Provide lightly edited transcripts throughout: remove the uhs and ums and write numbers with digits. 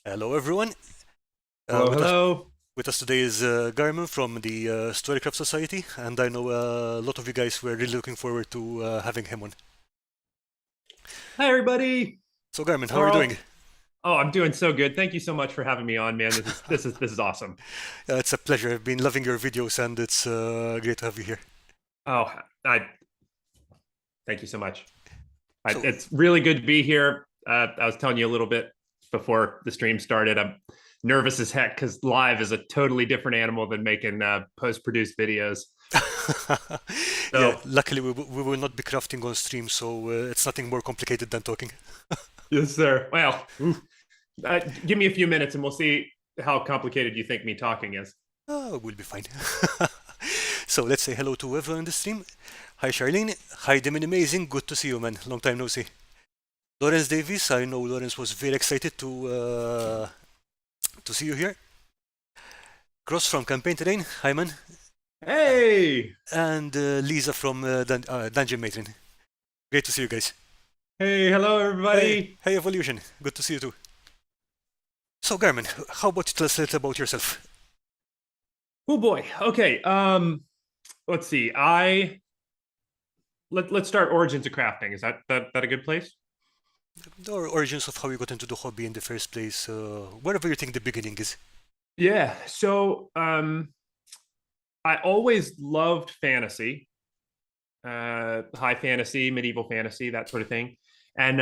Hello, everyone. Uh, Hello, with us, hello. with us today is Garman from the Storycraft Society, and I know a lot of you guys were really looking forward to having him on. Hi, everybody. So, Garman, how are you doing? Karl. Oh, I'm doing so good. Thank you so much for having me on, man. This is awesome. It's a pleasure. I've been loving your videos, and it's great to have you here. Oh, I thank you so much. So, It's really good to be here. I was telling you a little bit before the stream started. I'm nervous as heck because live is a totally different animal than making post-produced videos. yeah, So, luckily we will not be crafting on stream, so it's nothing more complicated than talking. yes, sir. Well, give me a few minutes and we'll see how complicated you think me talking is. We'll be fine. So, let's say hello to everyone in the stream. Hi, Charlene. Hi, Demon Amazing. Good to see you, man. Long time no see. Lawrence Davis, I know Lawrence was very excited to see you here. Cross from Campaign Terrain, hi man, Hey, and Lisa from Dungeon Matron. Great to see you guys. hey, hello, Hey, everybody. hey Evolution, good to see you too. So Garmin, how about you tell us a little about yourself? Oh boy. Okay. Let's see. Let's start origins of crafting. Is that a good place? The origins of how you got into the hobby in the first place, wherever you think the beginning is. Yeah. So I always loved fantasy, high fantasy, medieval fantasy, that sort of thing. And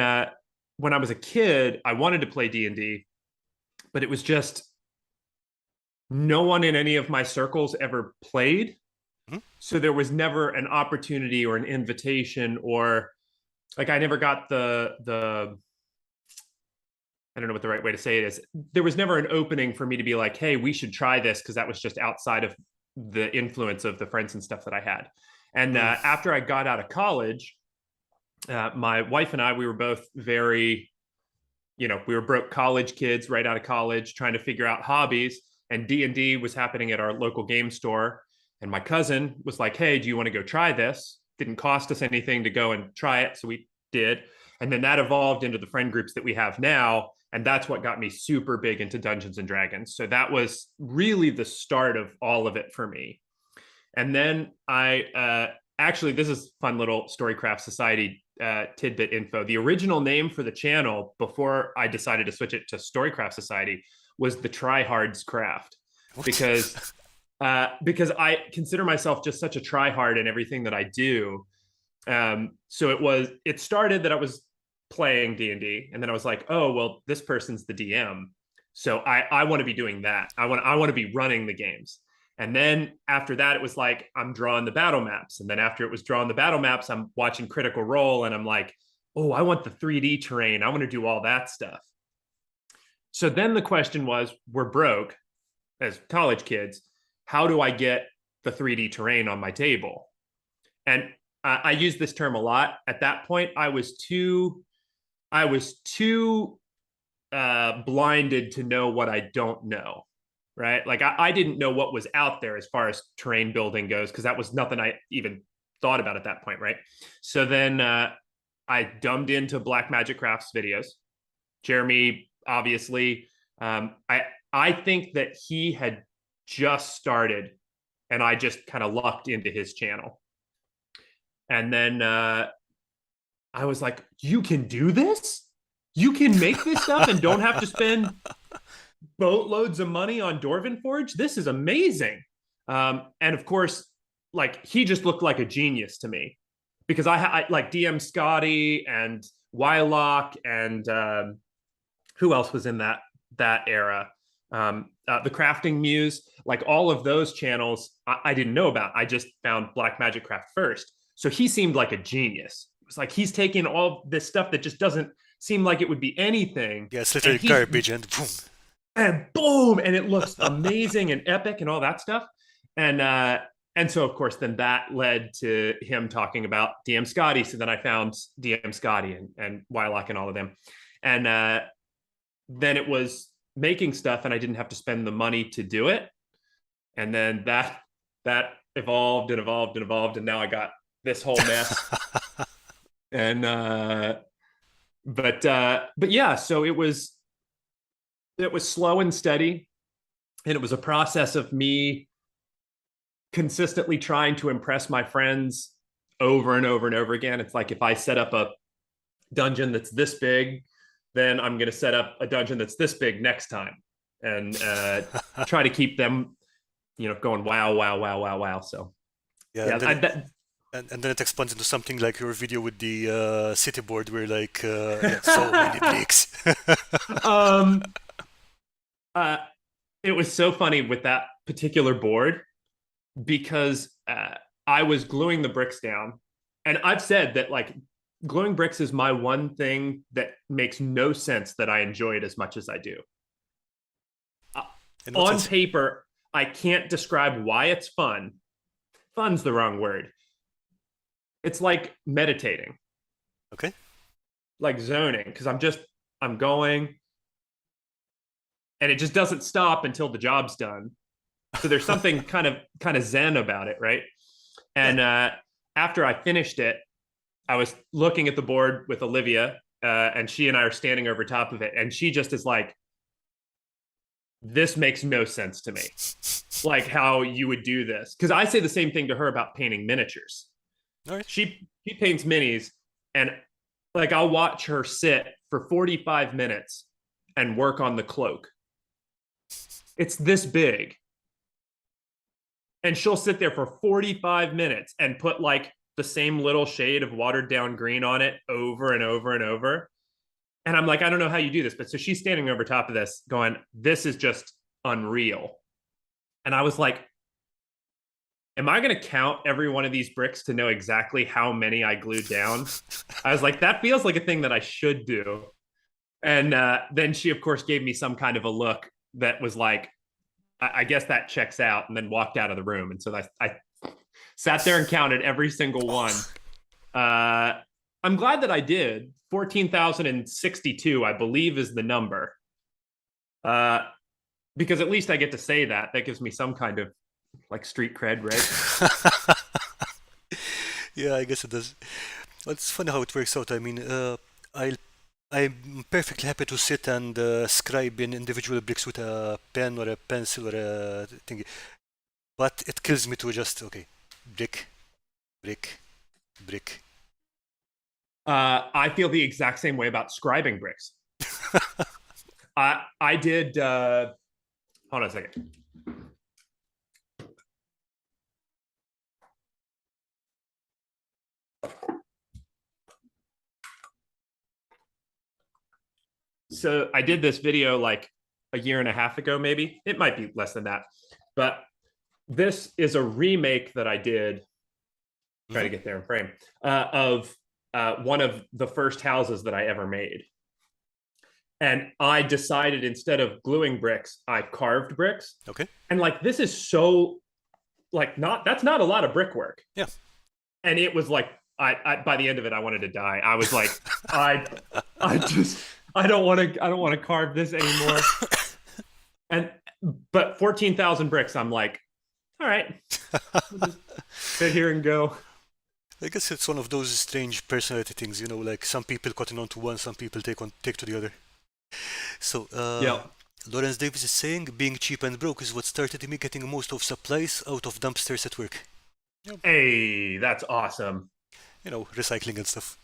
when I was a kid, I wanted to play D&D, but it was just no one in any of my circles ever played. Hmm? So there was never an opportunity or an invitation or like I never got the I don't know what the right way to say it is. There was never an opening for me to be like, hey, we should try this because that was just outside of the influence of the friends and stuff that I had. And Mm. after I got out of college, my wife and I, we were both very, we were broke college kids right out of college trying to figure out hobbies. And D&D was happening at our local game store. And my cousin was like, hey, do you want to go try this? Didn't cost us anything to go and try it. So we did. And then that evolved into the friend groups that we have now. And that's what got me super big into Dungeons and Dragons. So that was really the start of all of it for me. And then I actually, this is fun little Storycraft Society tidbit info. The original name for the channel before I decided to switch it to Storycraft Society was the Tryhards Craft What? because I consider myself just such a tryhard in everything that I do. So it started that I was playing D&D and then I was like, oh, well, this person's the DM. So I want to be doing that. I want to be running the games. And then after that, it was like, I'm drawing the battle maps. And then after it was drawing the battle maps, I'm watching Critical Role and I'm like, oh, I want the 3D terrain. I want to do all that stuff. So then the question was, we're broke as college kids. How do I get the 3D terrain on my table? And I use this term a lot. At that point, I was too blinded to know what I don't know. Right. Like I didn't know what was out there as far as terrain building goes, because that was nothing I even thought about at that point. Right. So then I dumbed into Black Magic Crafts videos. Jeremy, obviously, I think that he had just started and I just kind of lucked into his channel. And then I was like, you can do this? You can make this stuff and don't have to spend boatloads of money on Dwarven Forge. This is amazing. And of course, like he just looked like a genius to me because I like DM Scotty and Wylock and who else was in that era? The Crafting Muse, like all of those channels, I didn't know about. I just found Black Magic Craft first. So he seemed like a genius. It was like he's taking all this stuff that just doesn't seem like it would be anything, Yeah, it's and literally he's garbage and boom. and boom, and it looks amazing and epic and all that stuff. And so of course then that led to him talking about DM Scotty. So then I found DM Scotty and Wylock and all of them. And then it was making stuff and I didn't have to spend the money to do it. And then that evolved and evolved and evolved. And now I got this whole mess. And but yeah, so it was slow and steady, and it was a process of me consistently trying to impress my friends over and over and over again. It's like if I set up a dungeon that's this big, then I'm going to set up a dungeon that's this big next time, and try to keep them, going wow, wow, wow, wow, wow. So Yeah, yeah, and then it expands into something like your video with the city board, where like yeah, so many bricks. um, uh, it was so funny with that particular board because I was gluing the bricks down, and I've said that like gluing bricks is my one thing that makes no sense that I enjoy it as much as I do. Uh, In what on sense? paper, I can't describe why it's fun. Fun's the wrong word. It's like meditating, Okay. like zoning, because I'm going, and it just doesn't stop until the job's done. So there's something kind of zen about it, right? Yeah. And after I finished it, I was looking at the board with Olivia, and she and I are standing over top of it, and she just is like, "This makes no sense to me. Like how you would do this?" Because I say the same thing to her about painting miniatures. All right. She paints minis, and like I'll watch her sit for 45 minutes and work on the cloak. It's this big, and she'll sit there for 45 minutes and put like the same little shade of watered down green on it over and over and over. And I'm like, I don't know how you do this. But so she's standing over top of this going, this is just unreal. And I was like, am I going to count every one of these bricks to know exactly how many I glued down? I was like, that feels like a thing that I should do. And then she, of course, gave me some kind of a look that was like, I guess that checks out, and then walked out of the room. And so I sat there and counted every single one. I'm glad that I did. 14,062, I believe, is the number. Because at least I get to say that. That gives me some kind of like street cred, right? Yeah, I guess it does. Well, it's funny how it works out. I mean, I I'm perfectly happy to sit and scribe in individual bricks with a pen or a pencil or a thing, but it kills me to just okay, brick, brick, brick. I feel the exact same way about scribing bricks. I did. Hold on a second. So I did this video like a year and a half ago, maybe. It might be less than that. But this is a remake that I did, try to Hmm. get there in frame, of one of the first houses that I ever made. And I decided instead of gluing bricks, I carved bricks. Okay. And like, this is so, like, that's not a lot of brickwork. Yeah. And it was like, by the end of it, I wanted to die. I was like, I, I just, I don't want to carve this anymore. And, but 14,000 bricks, I'm like, all right, we'll just sit here and go. I guess it's one of those strange personality things, like some people cotton on to one, some people take to the other. So, Yeah. Lawrence Davis is saying being cheap and broke is what started me getting most of supplies out of dumpsters at work. Yep. Hey, that's awesome. Recycling and stuff.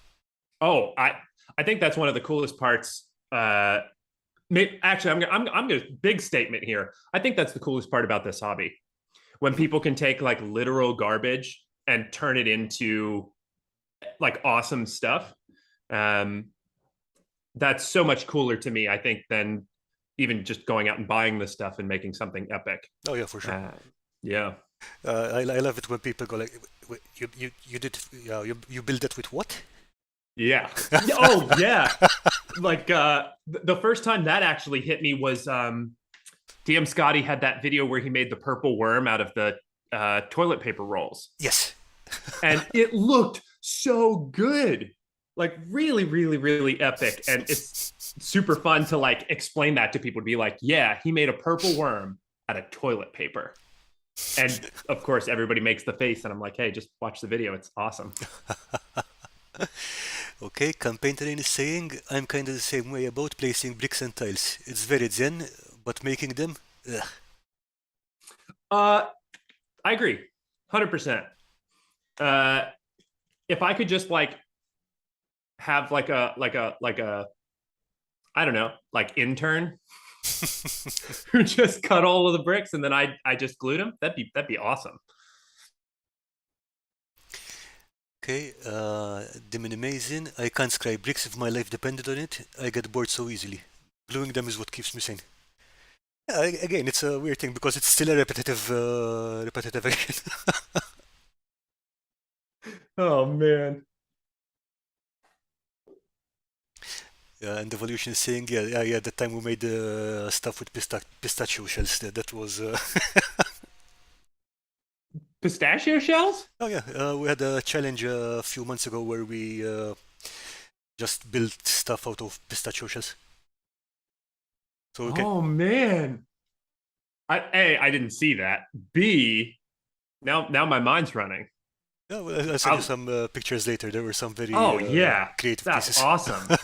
Oh, I think that's one of the coolest parts. Actually, I'm going to big statement here. I think that's the coolest part about this hobby, when Mhm. people can take like literal garbage and turn it into like awesome stuff. Um, that's so much cooler to me, I think, than even just going out and buying this stuff and making something epic. Oh yeah, for sure. Uh, yeah. I love it when people go like, you did, yeah, you build that with what? Yeah. Oh, yeah. Like the first time that actually hit me was DM Scotty had that video where he made the purple worm out of the toilet paper rolls. Yes. And it looked so good. Like really, really, really epic. And it's super fun to like explain that to people, to be like, yeah, he made a purple worm out of toilet paper. And of course, everybody makes the face, and I'm like, hey, just watch the video. It's awesome. Okay, Campaign Terrain is saying, I'm kind of the same way about placing bricks and tiles. It's very zen, but making them, ugh. Uh, I agree, 100%. Uh, if I could just like have like a I don't know, like intern who just cut all of the bricks and then I just glued them, that'd be awesome. Okay, Dimin amazing. I can't scribe bricks if my life depended on it. I get bored so easily. Gluing them is what keeps me sane. Yeah, again, it's a weird thing because it's still a repetitive action. Oh man. Yeah, and Evolution is saying, yeah, the time we made stuff with pistachio shells, that was. Pistachio shells? Oh yeah, we had a challenge a few months ago where we just built stuff out of pistachio shells. So we can. Oh man. I didn't see that. B, now my mind's running. Yeah, well, I'll send you I'll, some pictures later. There were some very oh yeah, creative that's pieces. awesome.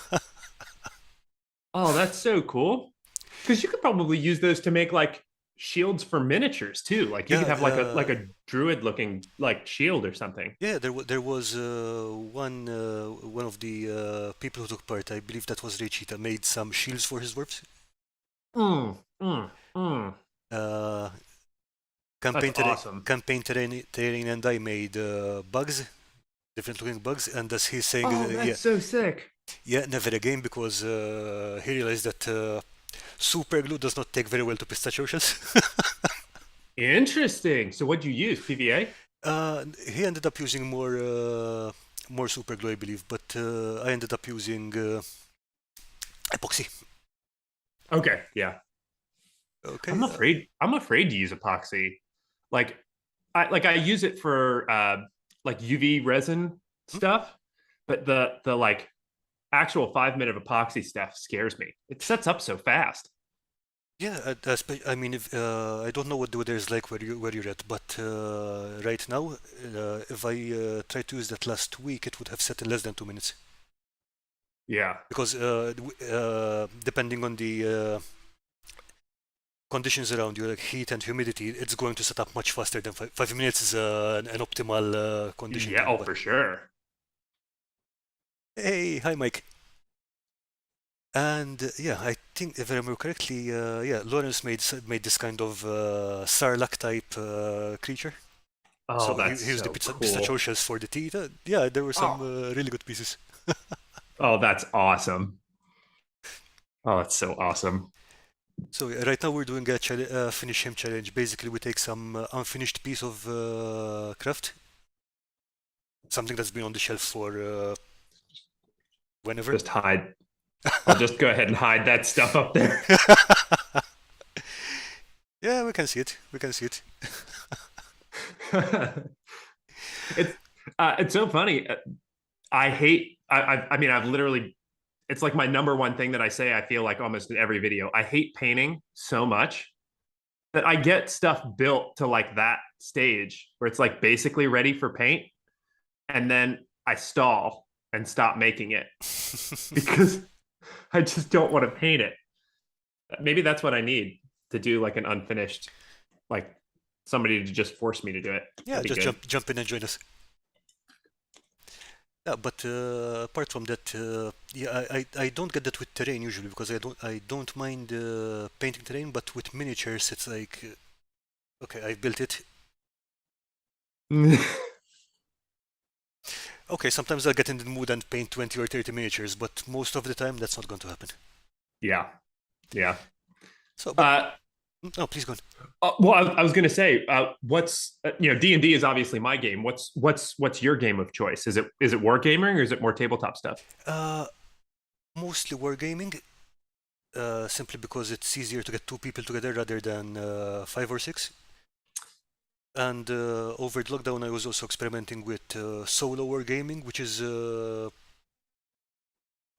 Oh, that's so cool. Because you could probably use those to make like shields for miniatures too. Like you could Yeah, have like a druid looking like shield or something. yeah. There was one of the people who took part. I believe that was Rechita. Made some shields for his dwarves. Mm, mm, mm. Uh, That's awesome. Terrain and I made bugs, different looking bugs, and as he's saying, Oh, yeah, that's so sick. yeah, never again because he realized that super glue does not take very well to pistachio shells. Interesting. So what'd you use? PVA? He ended up using more super glue, I believe, but I ended up using epoxy. Okay, yeah. Okay. I'm afraid to use epoxy. Like I use it for like UV resin Hmm? stuff, but the like actual 5 minute epoxy stuff scares me. It sets up so fast. Yeah, I mean, I don't know what the weather is like where you're at, but right now, if I tried to use that last week, it would have set in less than 2 minutes. Yeah. Because depending on the conditions around you, like heat and humidity, it's going to set up much faster than 5 minutes is an optimal condition Yeah, time. oh But for sure. hey, hi Mike. And yeah, I think if I remember correctly, yeah, Lawrence made this kind of Sarlacc type creature. Oh, So he, that's he used the so pistachio cool. shells for the teeth. Yeah, there were some Oh, really good pieces. oh, that's awesome. Oh, that's so awesome. So right now we're doing a finish him challenge. Basically, we take some unfinished piece of craft, something that's been on the shelf for whenever. Just hide. I'll just go ahead and hide that stuff up there. Yeah, we can see it. We can see it. it's it's so funny. I hate. I mean, I've literally. It's like my number one thing that I say. I feel like almost in every video. I hate painting so much that I get stuff built to like that stage where it's like basically ready for paint, and then I stall and stop making it because I just don't want to paint it. Maybe that's what I need to do like an unfinished, like somebody to just force me to do it. Yeah, That'd be just good. jump in and join us. Yeah, but apart from that, yeah, I don't get that with terrain usually because I don't mind painting terrain, but with miniatures it's like okay, I built it. Okay, sometimes I'll get in the mood and paint 20 or 30 miniatures, but most of the time that's not going to happen. Yeah, yeah. So, but Uh, no, please go on. well, I was going to say, what's D&D is obviously my game. What's your game of choice? Is it wargaming or is it more tabletop stuff? Uh, Mostly wargaming, simply because it's easier to get two people together rather than five or six. And over the lockdown, I was also experimenting with solo wargaming, which is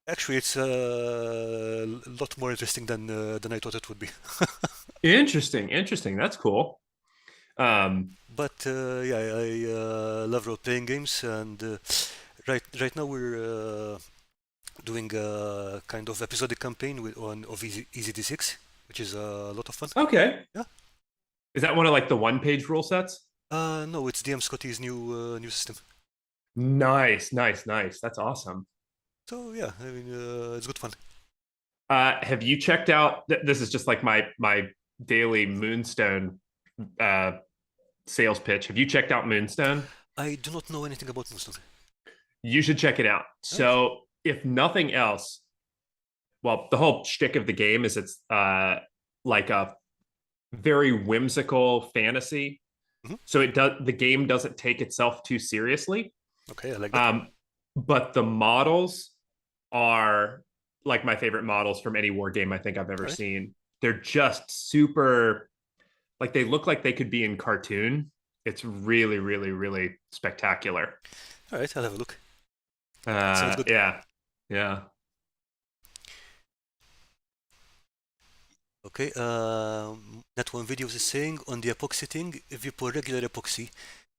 actually it's a lot more interesting than I thought it would be. Interesting, interesting. That's cool. Um, But yeah, I love role-playing games, and Right now we're doing a kind of episodic campaign of Easy D6, which is a lot of fun. Okay. Yeah. Is that one of like the one-page rule sets? No, it's DM Scotty's new system. Nice, nice, nice. That's awesome. So yeah, I mean it's good fun. Have you checked out? This is just like my daily Moonstone uh, sales pitch. Have you checked out Moonstone? I do not know anything about Moonstone. You should check it out. All right. So, if nothing else, well, the whole shtick of the game is it's like a very whimsical fantasy. Mhm. So the game doesn't take itself too seriously. Okay, I like that. Um, but the models are like my favorite models from any war game I think I've ever All right. seen. They're just super, like they look like they could be in cartoon. It's really, really, really spectacular. All right, I'll have a look. Sounds good. Yeah, yeah. Okay, that one video is saying on the epoxy thing, if you pour regular epoxy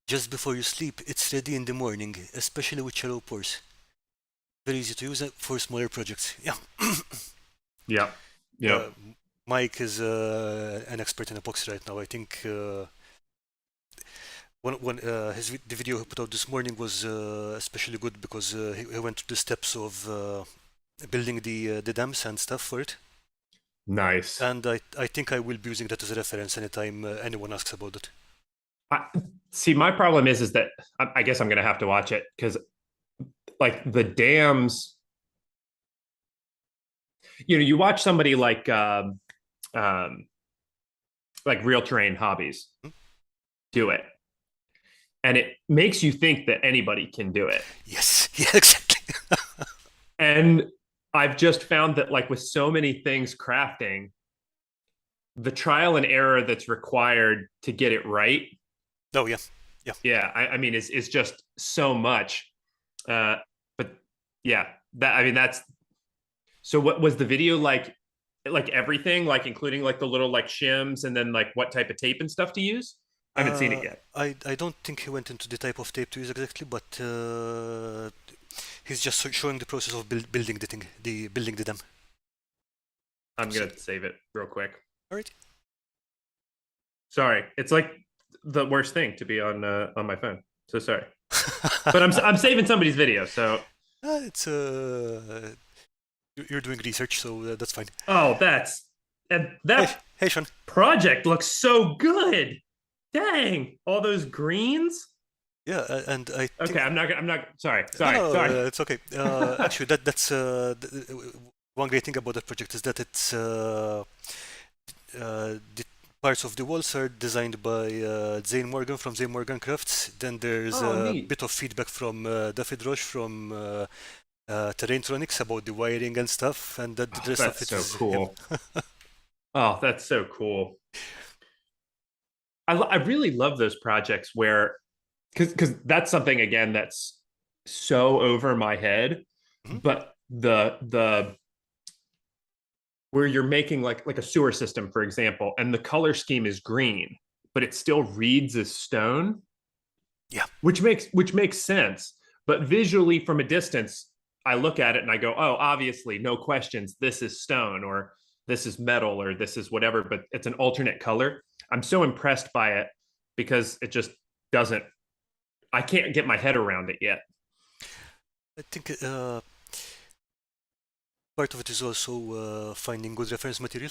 just before you sleep, it's ready in the morning, especially with shallow pores. Very easy to use for smaller projects. Yeah, Yep. yeah. Yep. Mike is an expert in epoxy right now. I think the video he put out this morning was especially good because he went through the steps of building the dams and stuff for it. Nice. And I think I will be using that as a reference anytime anyone asks about it. I, See, my problem is that I guess I'm gonna have to watch it because like the dams, you watch somebody um, like Real Terrain Hobbies Hmm? do it, and it makes you think that anybody can do it. Yes, yeah, exactly. And I've just found that like with so many things crafting, the trial and error that's required to get it right, Oh yeah, yeah. yeah, I mean, is just so much. Uh, but yeah, that I mean, that's so. What was the video like? Like everything, like including like the little like shims, and then like what type of tape and stuff to use. I haven't seen it yet. I don't think he went into the type of tape to use exactly, but he's just showing the process of building the thing, the building the dam. I'm So, gonna save it real quick. all right. Sorry, it's like the worst thing to be on my phone. So sorry, but I'm saving somebody's video. So It's you're doing research, so that's fine. oh, and Hey, that hey, Sean. project looks so good. Dang, all those greens. Yeah, and I Okay, think I'm not. Sorry, no, sorry, no, sorry. it's okay. Actually, that's one great thing about that project is that it's the parts of the walls are designed by Zane Morgan from Zane Morgan Crafts. Then there's Oh, a neat. bit of feedback from David Roche from Terraintronics about the wiring and stuff, and the Oh, rest of that's it so is him. cool. Oh, that's so cool. I really love those projects where because that's something again that's so over my head, Mhm. but the where you're making like a sewer system, for example, and the color scheme is green, but it still reads as stone, Yeah. which makes sense. But visually from a distance, I look at it and I go, oh, obviously, no questions, this is stone or this is metal or this is whatever, but it's an alternate color. I'm so impressed by it because it just doesn't, I can't get my head around it yet. I think part of it is also finding good reference material.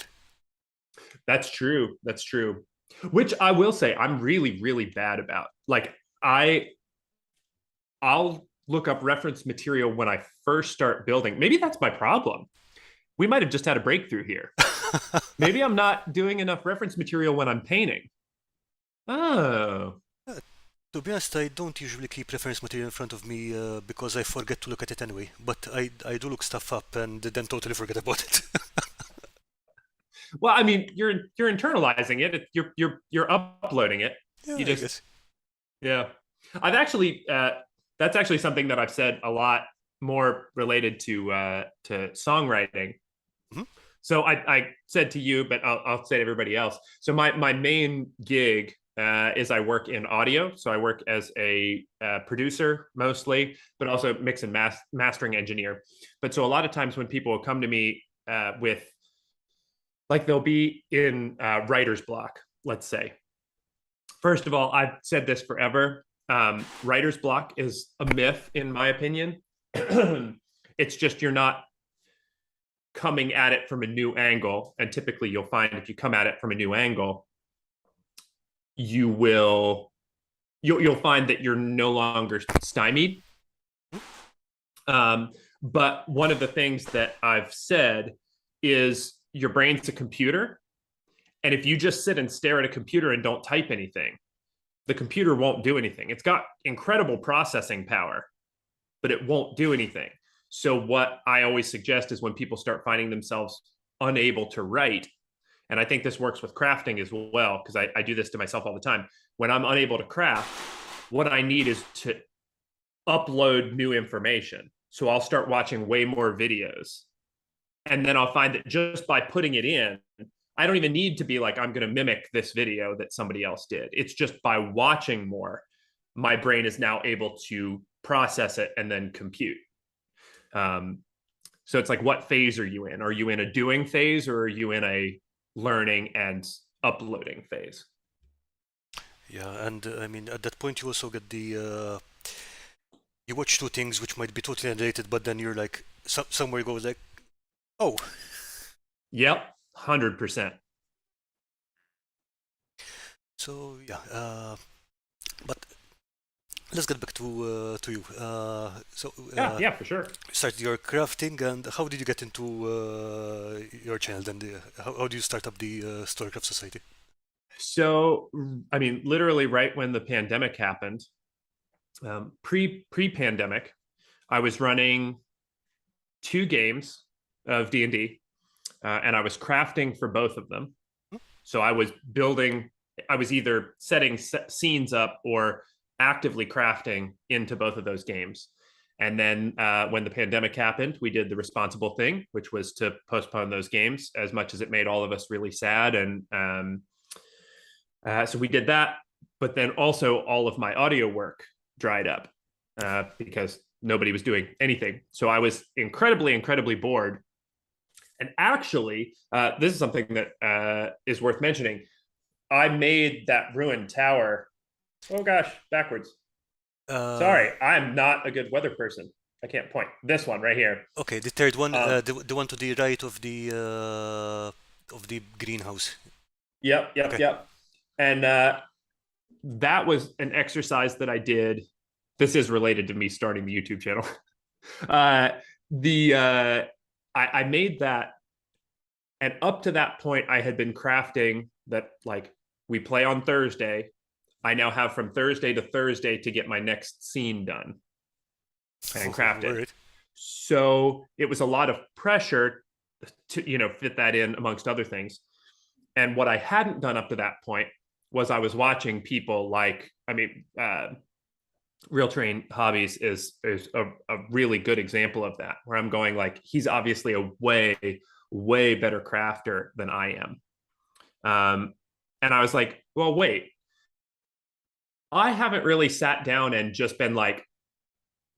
That's true. That's true. Which I will say I'm really, really bad about. Like I'll look up reference material when I first start building. Maybe that's my problem. We might have just had a breakthrough here. Maybe I'm not doing enough reference material when I'm painting. Oh, Uh, to be honest, I don't usually keep reference material in front of me because I forget to look at it anyway. But I do look stuff up and then totally forget about it. well, I mean, you're internalizing it. You're uploading it. Yeah, You I just guess. yeah. I've actually that's actually something that I've said a lot more related to songwriting. Mhm. So I said to you, but I'll say to everybody else. So my main gig is I work in audio. So I work as a producer mostly, but also mix and mastering engineer. But so a lot of times when people will come to me with, like, they'll be in writer's block, let's say. First of all, I've said this forever. Writer's block is a myth, in my opinion. It's just you're not coming at it from a new angle. And typically you'll find if you come at it from a new angle, you'll find that you're no longer stymied. But one of the things that I've said is your brain's a computer. And if you just sit and stare at a computer and don't type anything, the computer won't do anything. It's got incredible processing power, but it won't do anything. So what I always suggest is when people start finding themselves unable to write, and I think this works with crafting as well, because I do this to myself all the time. When I'm unable to craft, what I need is to upload new information. So I'll start watching way more videos. And then I'll find that just by putting it in, I don't even need to be like, I'm going to mimic this video that somebody else did. It's just by watching more, my brain is now able to process it and then compute. So it's like, what phase are you in? Are you in a doing phase, or are you in a learning and uploading phase? Yeah, and I mean, at that point, you also get you watch two things which might be totally unrelated, but then you're like, somewhere goes like, oh. Yep, 100%. So yeah, but let's get back to you. Yeah, for sure. Started your crafting, and how did you get into your channel? And how do you start up the Storycraft Society? So, I mean, literally right when the pandemic happened, pre-pandemic, I was running 2 games of D&D, and I was crafting for both of them. So I was building, I was either setting scenes up or actively crafting into both of those games. And then when the pandemic happened, we did the responsible thing, which was to postpone those games, as much as it made all of us really sad. And so we did that. But then also all of my audio work dried up because nobody was doing anything. So I was incredibly bored. And actually, this is something that is worth mentioning. I made that ruined tower. Oh gosh, backwards. Sorry, I'm not a good weather person. I can't point. This one right here. Okay, the third one, the one to the right of the greenhouse. Yep. Okay. And that was an exercise that I did. This is related to me starting the YouTube channel. I made that, and up to that point, I had been crafting that, like, we play on Thursday. I now have from Thursday to Thursday to get my next scene done and craft it. So it was a lot of pressure to, fit that in amongst other things. And what I hadn't done up to that point was I was watching people like, Real Train Hobbies is a really good example of that, where I'm going like, he's obviously a way better crafter than I am. And I was like, well, wait, I haven't really sat down and just been like,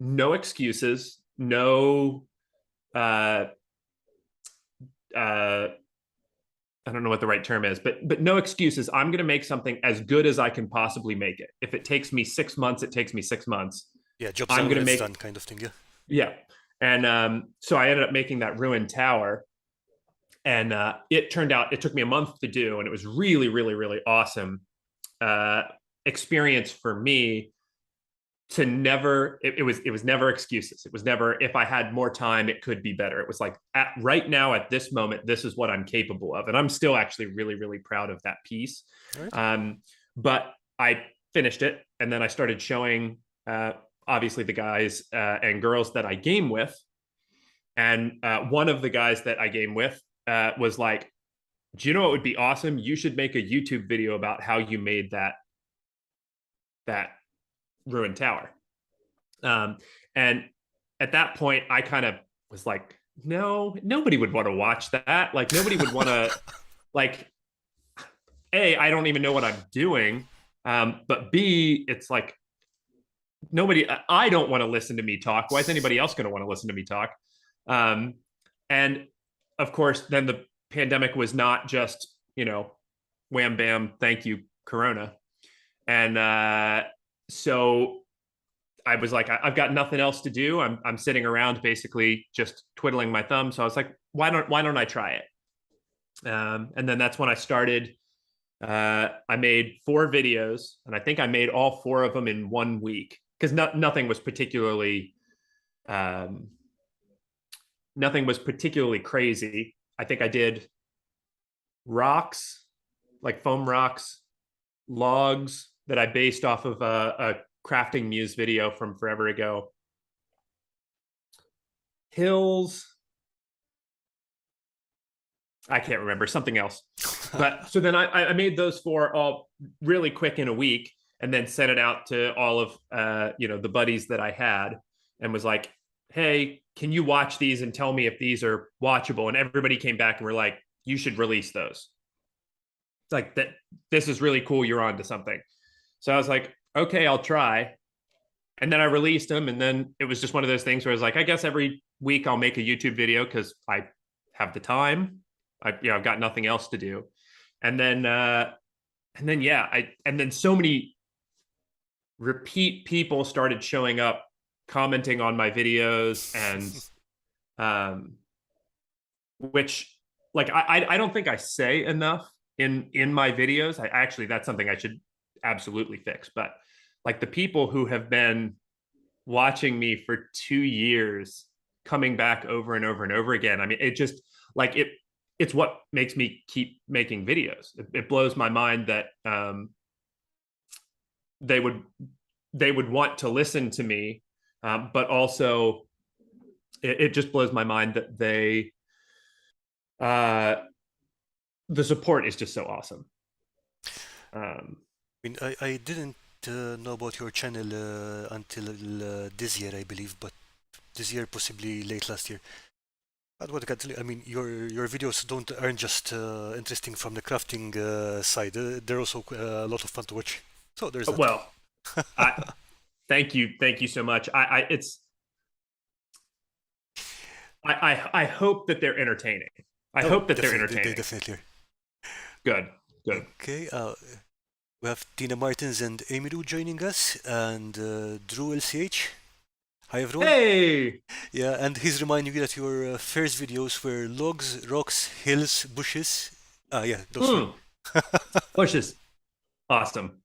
no excuses, no, I don't know what the right term is, but no excuses. I'm going to make something as good as I can possibly make it. If it takes me 6 months, it takes me 6 months. Yeah, job's I'm going to make done kind of thing. Yeah. Yeah. And so I ended up making that ruined tower. And it turned out, it took me a month to do, and it was really awesome experience for me to never, it was never excuses. It was never, if I had more time, it could be better. It was like, right now, at this moment, this is what I'm capable of. And I'm still actually really proud of that piece. Right. But I finished it, and then I started showing, obviously, the guys and girls that I game with. And one of the guys that I game with was like, do you know what would be awesome? You should make a YouTube video about how you made that ruined tower. And at that point, I kind of was like, no, nobody would want to watch that. Like, nobody would want to, like, I don't even know what I'm doing. But B, it's like I don't want to listen to me talk. Why is anybody else going to want to listen to me talk? Um, and of course, then the pandemic was not just, wham, bam, thank you, Corona. And so I was like, I've got nothing else to do. I'm sitting around basically just twiddling my thumb. So I was like, why don't I try it? And then that's when I started. I made 4 videos, and I think I made all 4 of them in 1 week because nothing was um, crazy. I think I did rocks, like foam rocks, logs that I based off of a crafting muse video from forever ago, hills. I can't remember, something else. But so then I made those 4 all really quick in a week, and then sent it out to all of the buddies that I had, and was like, hey, can you watch these and tell me if these are watchable? And everybody came back and were like, you should release those. It's like, that this is really cool, you're on to something. So I was like, okay, I'll try. And then I released them, and then it was just one of those things where I was like, I guess every week I'll make a YouTube video because I have the time. I've got nothing else to do. And then so many repeat people started showing up, commenting on my videos, and which, like, I don't think I say enough in my videos. That's something I should absolutely fix. But like, the people who have been watching me for 2 years, coming back over and over and over again, I mean, it just, like, it's what makes me keep making videos. It blows my mind that they would want to listen to me, but also it just blows my mind that the support is just so awesome. I mean, I didn't know about your channel until this year, I believe, but this year, possibly late last year. But what I can tell you, I mean, your videos aren't just interesting from the crafting side. They're also a lot of fun to watch. So there's that. Well, thank you so much. I hope that they're entertaining. I hope that they're entertaining. They definitely are. Good. Okay, we have Tina Martins and Amy Lou joining us, and Drew LCH. Hi everyone. Hey! Yeah, and he's reminding you that your first videos were logs, rocks, hills, bushes. Ah, yeah, those were. Bushes. Awesome.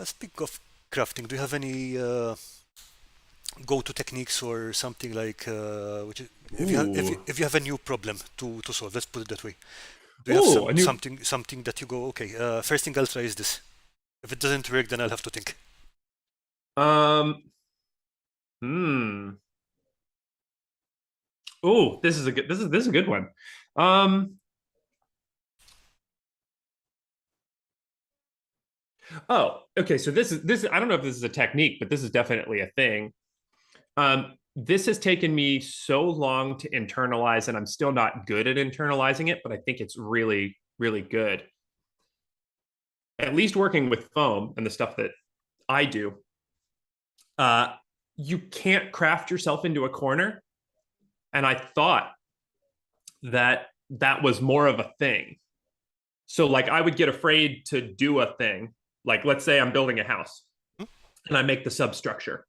Speaking of crafting, do you have any go-to techniques or something like if you have a new problem to solve? Let's put it that way. Do you have something that you go, okay? First thing I'll try is this. If it doesn't work, then I'll have to think. Oh, this is a good one. Oh, okay. So this I don't know if this is a technique, but this is definitely a thing. This has taken me so long to internalize, and I'm still not good at internalizing it, but I think it's really, really good. At least working with foam and the stuff that I do, you can't craft yourself into a corner. And I thought that was more of a thing. So like, I would get afraid to do a thing. Like, let's say I'm building a house and I make the substructure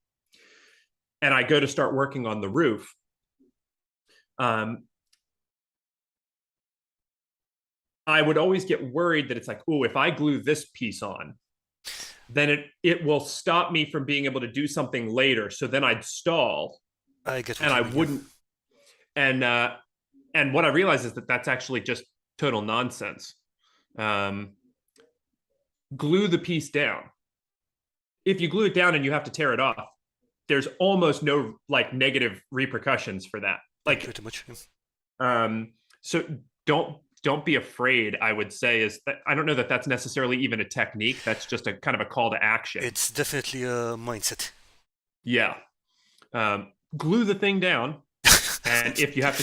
and I go to start working on the roof. I would always get worried that it's like, oh, if I glue this piece on, then it will stop me from being able to do something later. So then I'd stall. I get and I wouldn't. And what I realized is that that's actually just total nonsense. Glue the piece down. If you glue it down and you have to tear it off, there's almost no like negative repercussions for that. Like, pretty much. So don't be afraid. I would say is that I don't know that that's necessarily even a technique. That's just a kind of a call to action. It's definitely a mindset. Yeah. Glue the thing down. And if you have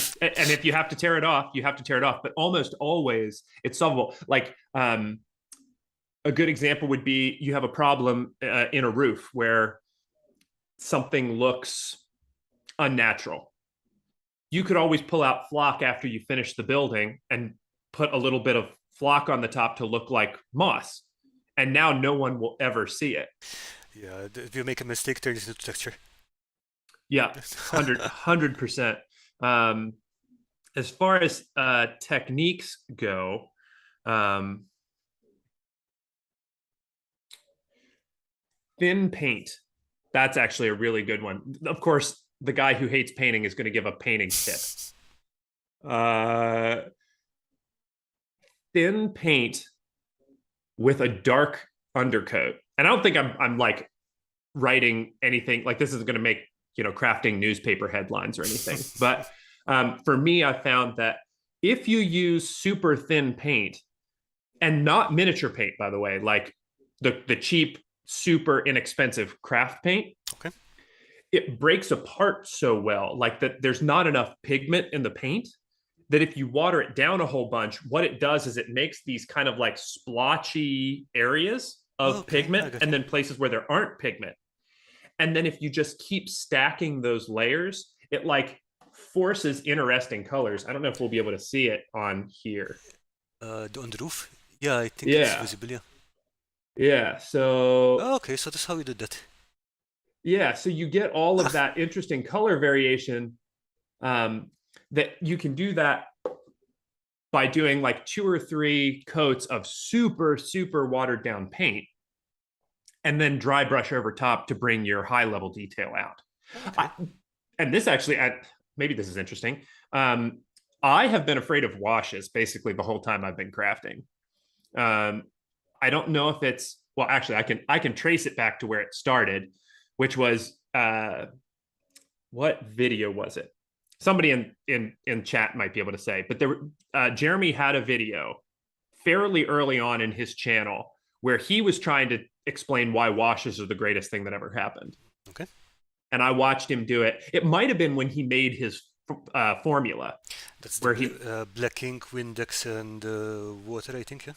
to tear it off, you have to tear it off. But almost always it's solvable. Like a good example would be you have a problem in a roof where something looks unnatural. You could always pull out flock after you finish the building and put a little bit of flock on the top to look like moss. And now no one will ever see it. Yeah, if you make a mistake, turn it into texture. Yeah, 100%. Um, as far as techniques go, um, thin paint. That's actually a really good one. Of course, the guy who hates painting is going to give a painting tip. Thin paint with a dark undercoat. And I don't think I'm like writing anything like this isn't going to make, crafting newspaper headlines or anything. But for me, I found that if you use super thin paint and not miniature paint, by the way, like the cheap, super inexpensive craft paint, Okay. it breaks apart so well, like that there's not enough pigment in the paint that if you water it down a whole bunch, what it does is it makes these kind of like splotchy areas of Okay, I pigment got and you. then places where there aren't pigment. And then if you just keep stacking those layers, it like forces interesting colors. I don't know if we'll be able to see it on here. On the roof? Yeah, I think it's Yeah. visible, yeah. Yeah. So Okay, so that's how you did that. yeah, so you get all of that interesting color variation. That you can do that by doing like 2 or 3 coats of super, super watered down paint and then dry brush over top to bring your high level detail out. I, Okay. and this actually, maybe this is interesting. I have been afraid of washes basically the whole time I've been crafting. Um, I don't know if it's well. Actually, I can trace it back to where it started, which was what video was it? Somebody in chat might be able to say, but Jeremy had a video fairly early on in his channel where he was trying to explain why washes are the greatest thing that ever happened. Okay. And I watched him do it. It might have been when he made his formula, That's the where he black ink, Windex, and water, I think, yeah?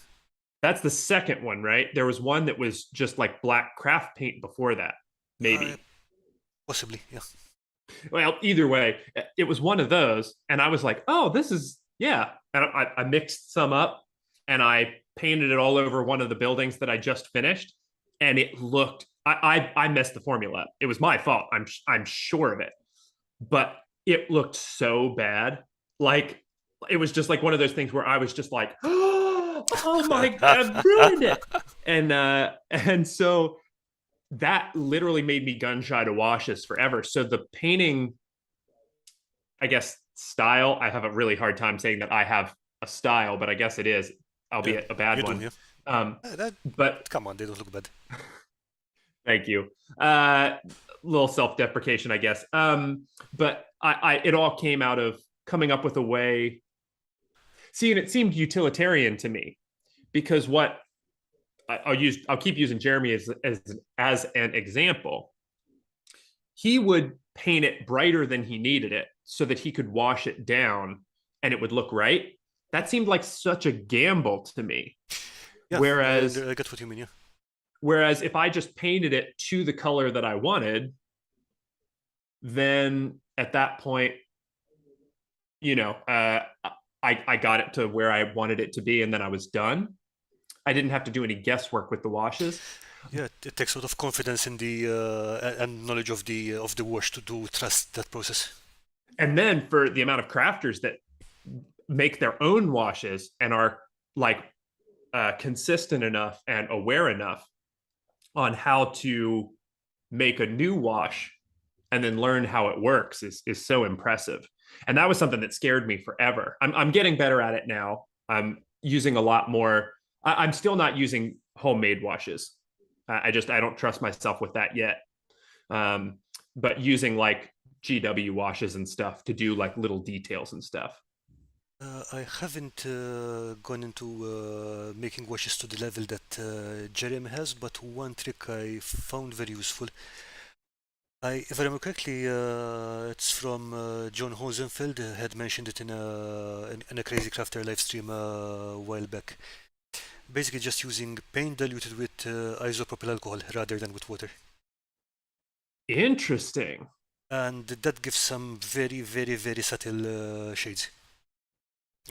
that's the second one, right? There was one that was just like black craft paint before that, Uh, maybe. Possibly, yeah. Well, either way, it was one of those, and I was like, "Oh, this is yeah." And I mixed some up, and I painted it all over one of the buildings that I just finished, and it looked. I messed the formula up. It was my fault. I'm sure of it, but it looked so bad. Like it was just like one of those things where I was just like, "Oh my, I've ruined it," and so that literally made me gun shy to washes forever. So the painting, I guess, style, I have a really hard time saying that I have a style, but I guess it is, Yeah, albeit a bad you do, one. yeah. Um, That, but come on, they don't look bad. thank you. Little self-deprecation, I guess. But it all came out of coming up with a way. See, and it seemed utilitarian to me because what I'll keep using Jeremy as an example. He would paint it brighter than he needed it so that he could wash it down and it would look right. That seemed like such a gamble to me. Yeah, Whereas I get what you mean, yeah. whereas if I just painted it to the color that I wanted, then at that point, you know, I got it to where I wanted it to be, and then I was done. I didn't have to do any guesswork with the washes. Yeah, it takes a lot of confidence in the and knowledge of the wash to trust that process. And then for the amount of crafters that make their own washes and are like consistent enough and aware enough on how to make a new wash and then learn how it works is so impressive. And that was something that scared me forever. I'm getting better at it now. I'm using a lot more. I'm still not using homemade washes. I don't trust myself with that yet. But using like GW washes and stuff to do like little details and stuff. I haven't gone into making washes to the level that Jeremy has, but one trick I found very useful. If I remember correctly, it's from John Hosenfeld, had mentioned it in a Crazy Crafter live stream a while back. Basically, just using paint diluted with isopropyl alcohol rather than with water. Interesting. And that gives some very, very, very subtle shades.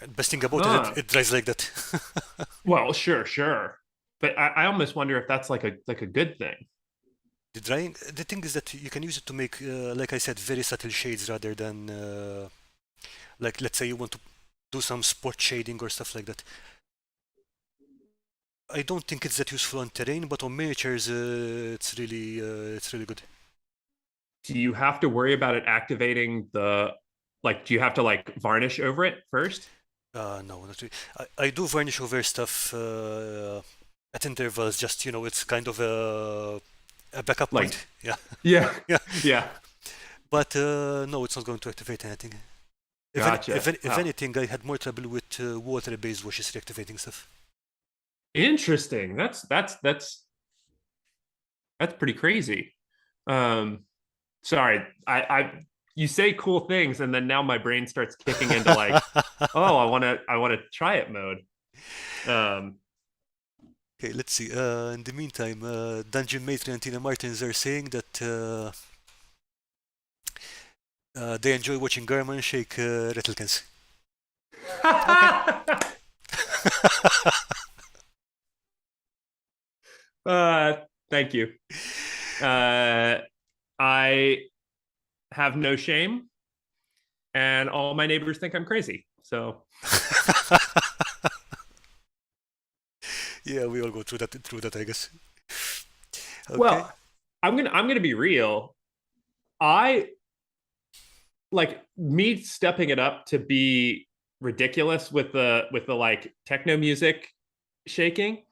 And best thing about it, Huh. it dries like that. Well, sure, sure. But I almost wonder if that's like a good thing. The drying, the thing is that you can use it to make, like I said, very subtle shades rather than, like, let's say you want to do some spot shading or stuff like that. I don't think it's that useful on terrain, but on miniatures, it's really good. Do you have to worry about it activating the like do you have to like varnish over it first? No, not really. I do varnish over stuff at intervals, just, it's kind of a backup Like point. Yeah, yeah. yeah. Yeah. But no, it's not going to activate anything. Gotcha. If Wow. anything, I had more trouble with water-based washes reactivating stuff. Interesting. That's pretty crazy. Um sorry. I you say cool things and then now my brain starts kicking into like, oh, I want to try it mode. Um Okay, let's see. In the meantime, Dungeon Matron and Tina Martins are saying that they enjoy watching Garman shake Rettlecans. Okay. uh thank you. Uh I have no shame and all my neighbors think I'm crazy. So, Yeah, we all go through that, I guess. Okay. well, I'm going to be real. I like me stepping it up to be ridiculous with the like techno music shaking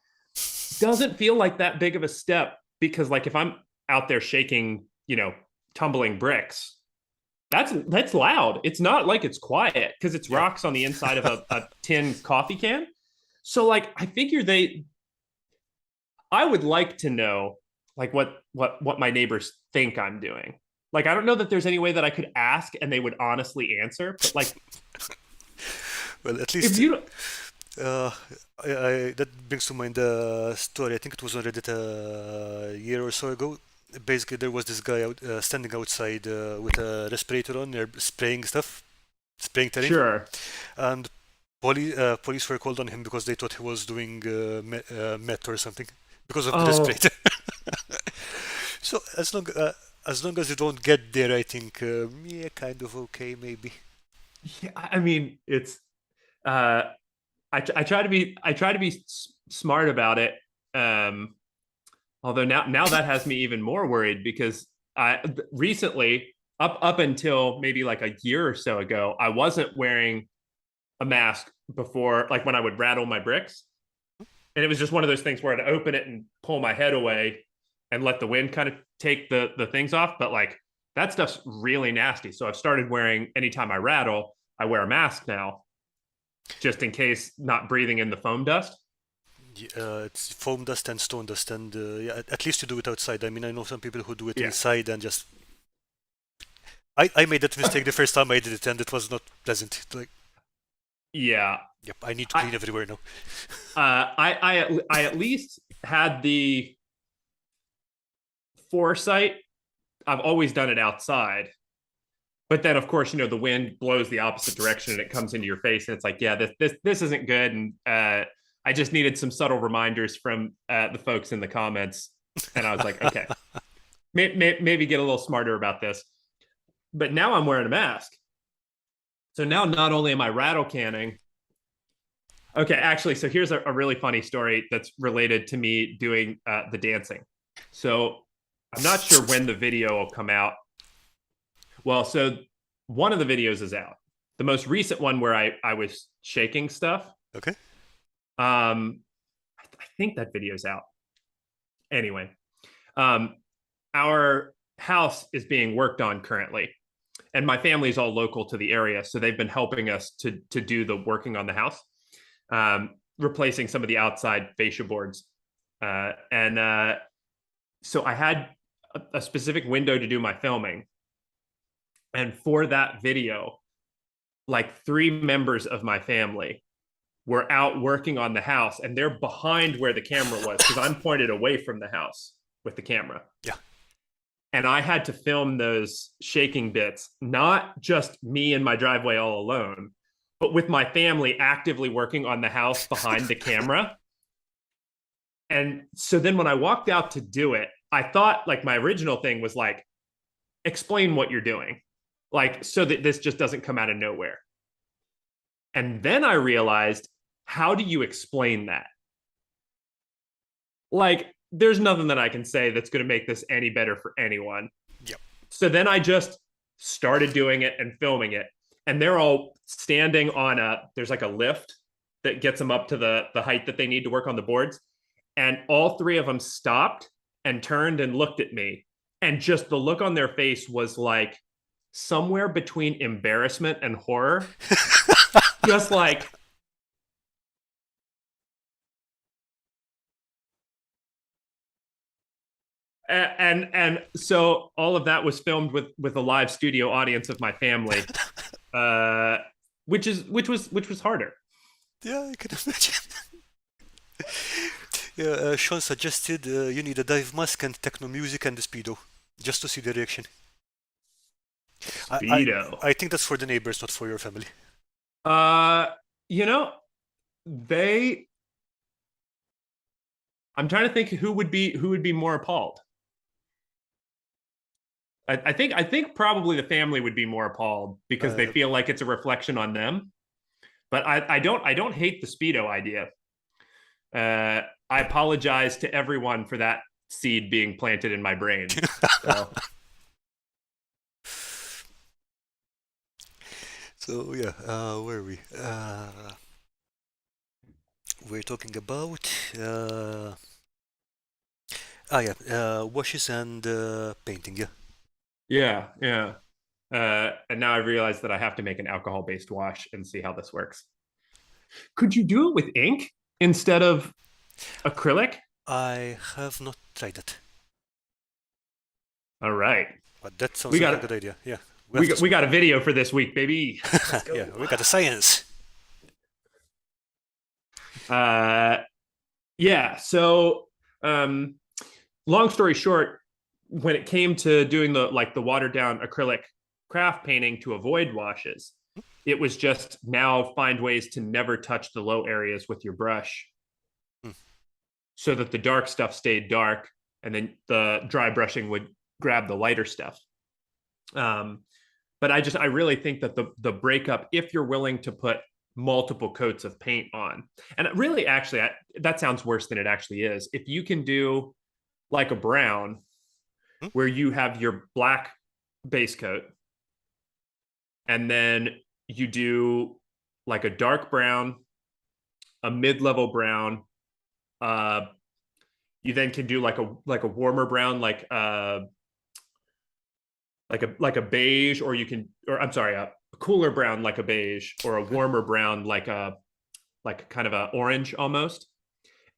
doesn't feel like that big of a step because like if I'm out there shaking, tumbling bricks, that's loud. It's not like it's quiet because it's Yeah. rocks on the inside of a tin coffee can. So like I figure I would like to know like what my neighbors think I'm doing. Like I don't know that there's any way that I could ask and they would honestly answer, but like Well, at if least you uh, that brings to mind a story. I think it was on Reddit a year or so ago. Basically, there was this guy standing outside with a respirator on, they're spraying stuff, spraying terrain, sure. and police were called on him because they thought he was doing meth or something because of the Oh, respirator. So as long as you don't get there, I think yeah, kind of okay, maybe. yeah, I mean it's uh I try to be smart about it. Um although now that has me even more worried because I recently up until maybe like a year or so ago, I wasn't wearing a mask before, like when I would rattle my bricks. And it was just one of those things where I'd open it and pull my head away and let the wind kind of take the things off. But like that stuff's really nasty. So I've started wearing anytime I rattle, I wear a mask now, just in case not breathing in the foam dust. It's foam dust and stone dust, and yeah, at least you do it outside. I mean, I know some people who do it Yeah. inside and just. I made that mistake the first time I did it, and it was not pleasant. Like, Yeah. yep, I need to I clean everywhere now. I at least had the foresight. I've always done it outside. But then of course, the wind blows the opposite direction and it comes into your face and it's like, yeah, this isn't good. And I just needed some subtle reminders from the folks in the comments. And I was like, okay, maybe get a little smarter about this. But now I'm wearing a mask. So now not only am I rattle canning, okay, actually, so here's a really funny story that's related to me doing the dancing. So I'm not sure when the video will come out. Well, so one of the videos is out. The most recent one where I was shaking stuff. Okay. I think that video's out. Anyway, um, our house is being worked on currently, and my family is all local to the area, so they've been helping us to do the working on the house, replacing some of the outside fascia boards, and so I had a specific window to do my filming, and for that video, like three members of my family were out working on the house, and they're behind where the camera was because I'm pointed away from the house with the camera. Yeah. And I had to film those shaking bits, not just me in my driveway all alone, but with my family actively working on the house behind the camera. And so then when I walked out to do it, I thought like my original thing was like, explain what you're doing, like, so that this just doesn't come out of nowhere. And then I realized, how do you explain that? Like, there's nothing that I can say that's going to make this any better for anyone. Yep. So then I just started doing it and filming it. And they're all standing on there's like a lift that gets them up to the height that they need to work on the boards. And all three of them stopped and turned and looked at me. And just the look on their face was like somewhere between embarrassment and horror. Just like, and so all of that was filmed with a live studio audience of my family, uh, which was harder. Yeah, I can imagine. Yeah, Sean suggested you need a dive mask and techno music and the speedo, just to see the reaction. I, I Speedo. I think that's for the neighbors, not for your family. Uh, you know, they. I'm trying to think who would be more appalled. I think probably the family would be more appalled because they Uh, feel like it's a reflection on them. But I don't hate the speedo idea. I apologize to everyone for that seed being planted in my brain. So so yeah, where are we? We're talking about yeah, washes and painting. Yeah. yeah, yeah. And now I realize that I have to make an alcohol-based wash and see how this works. Could you do it with ink instead of acrylic? I have not tried it, All right, but that sounds we like got a good idea. Yeah, we we have to. got we got a video for this week, baby. Let's Yeah, go. we got the science. Uh, yeah. So, um, long story short, when it came to doing the watered down acrylic craft painting to avoid washes, it was just now find ways to never touch the low areas with your brush Hmm. so that the dark stuff stayed dark and then the dry brushing would grab the lighter stuff. Um, but I really think that the breakup, if you're willing to put multiple coats of paint on, and really actually that sounds worse than it actually is. If you can do like a brown Hmm? where you have your black base coat and then you do like a dark brown, a mid-level brown, uh you then can do like a warmer brown, like a beige, or you can, or I'm sorry, a cooler brown like a beige, or a Okay. warmer brown like kind of a orange almost,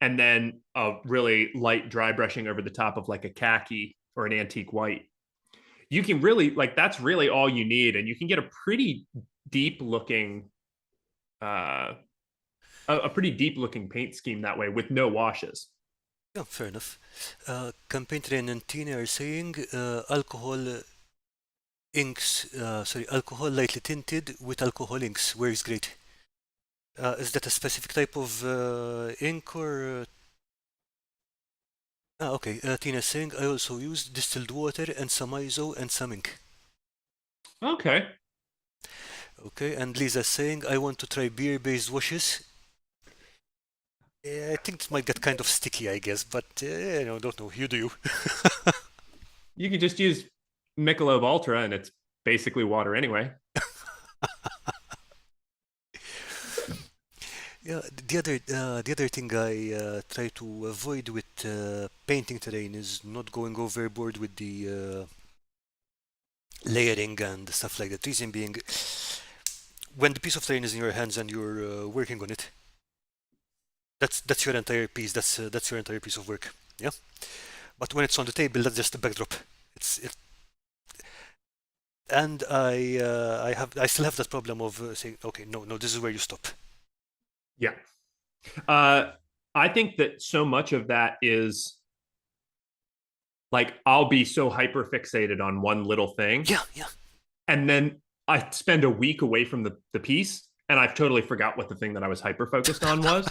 and then a really light dry brushing over the top of like a khaki or an antique white. You can really, like, that's really all you need, and you can get a pretty deep looking uh a pretty deep looking paint scheme that way with no washes. Yeah, fair enough. Campaign Train and Tina are saying alcohol inks, sorry, alcohol lightly tinted with alcohol inks works great. Is that a specific type of ink or? Okay. Tina is saying I also use distilled water and some ISO and some ink. Okay. Okay, and Lisa is saying I want to try beer-based washes. I think it might get kind of sticky, I guess, but don't know. You do you. You could just use Michelob Ultra and it's basically water anyway. Yeah, the other thing I try to avoid with painting terrain is not going overboard with the layering and stuff like that. Reason being, when the piece of terrain is in your hands and you're working on it, that's your entire piece. That's your entire piece of work. Yeah. But when it's on the table, that's just a backdrop. It, and I still have that problem of saying, okay, no, no, this is where you stop. Yeah. Uh, I think that so much of that is like I'll be so hyper fixated on one little thing, Yeah, yeah. and then I spend a week away from the piece, and I've totally forgot what the thing that I was hyper focused on was.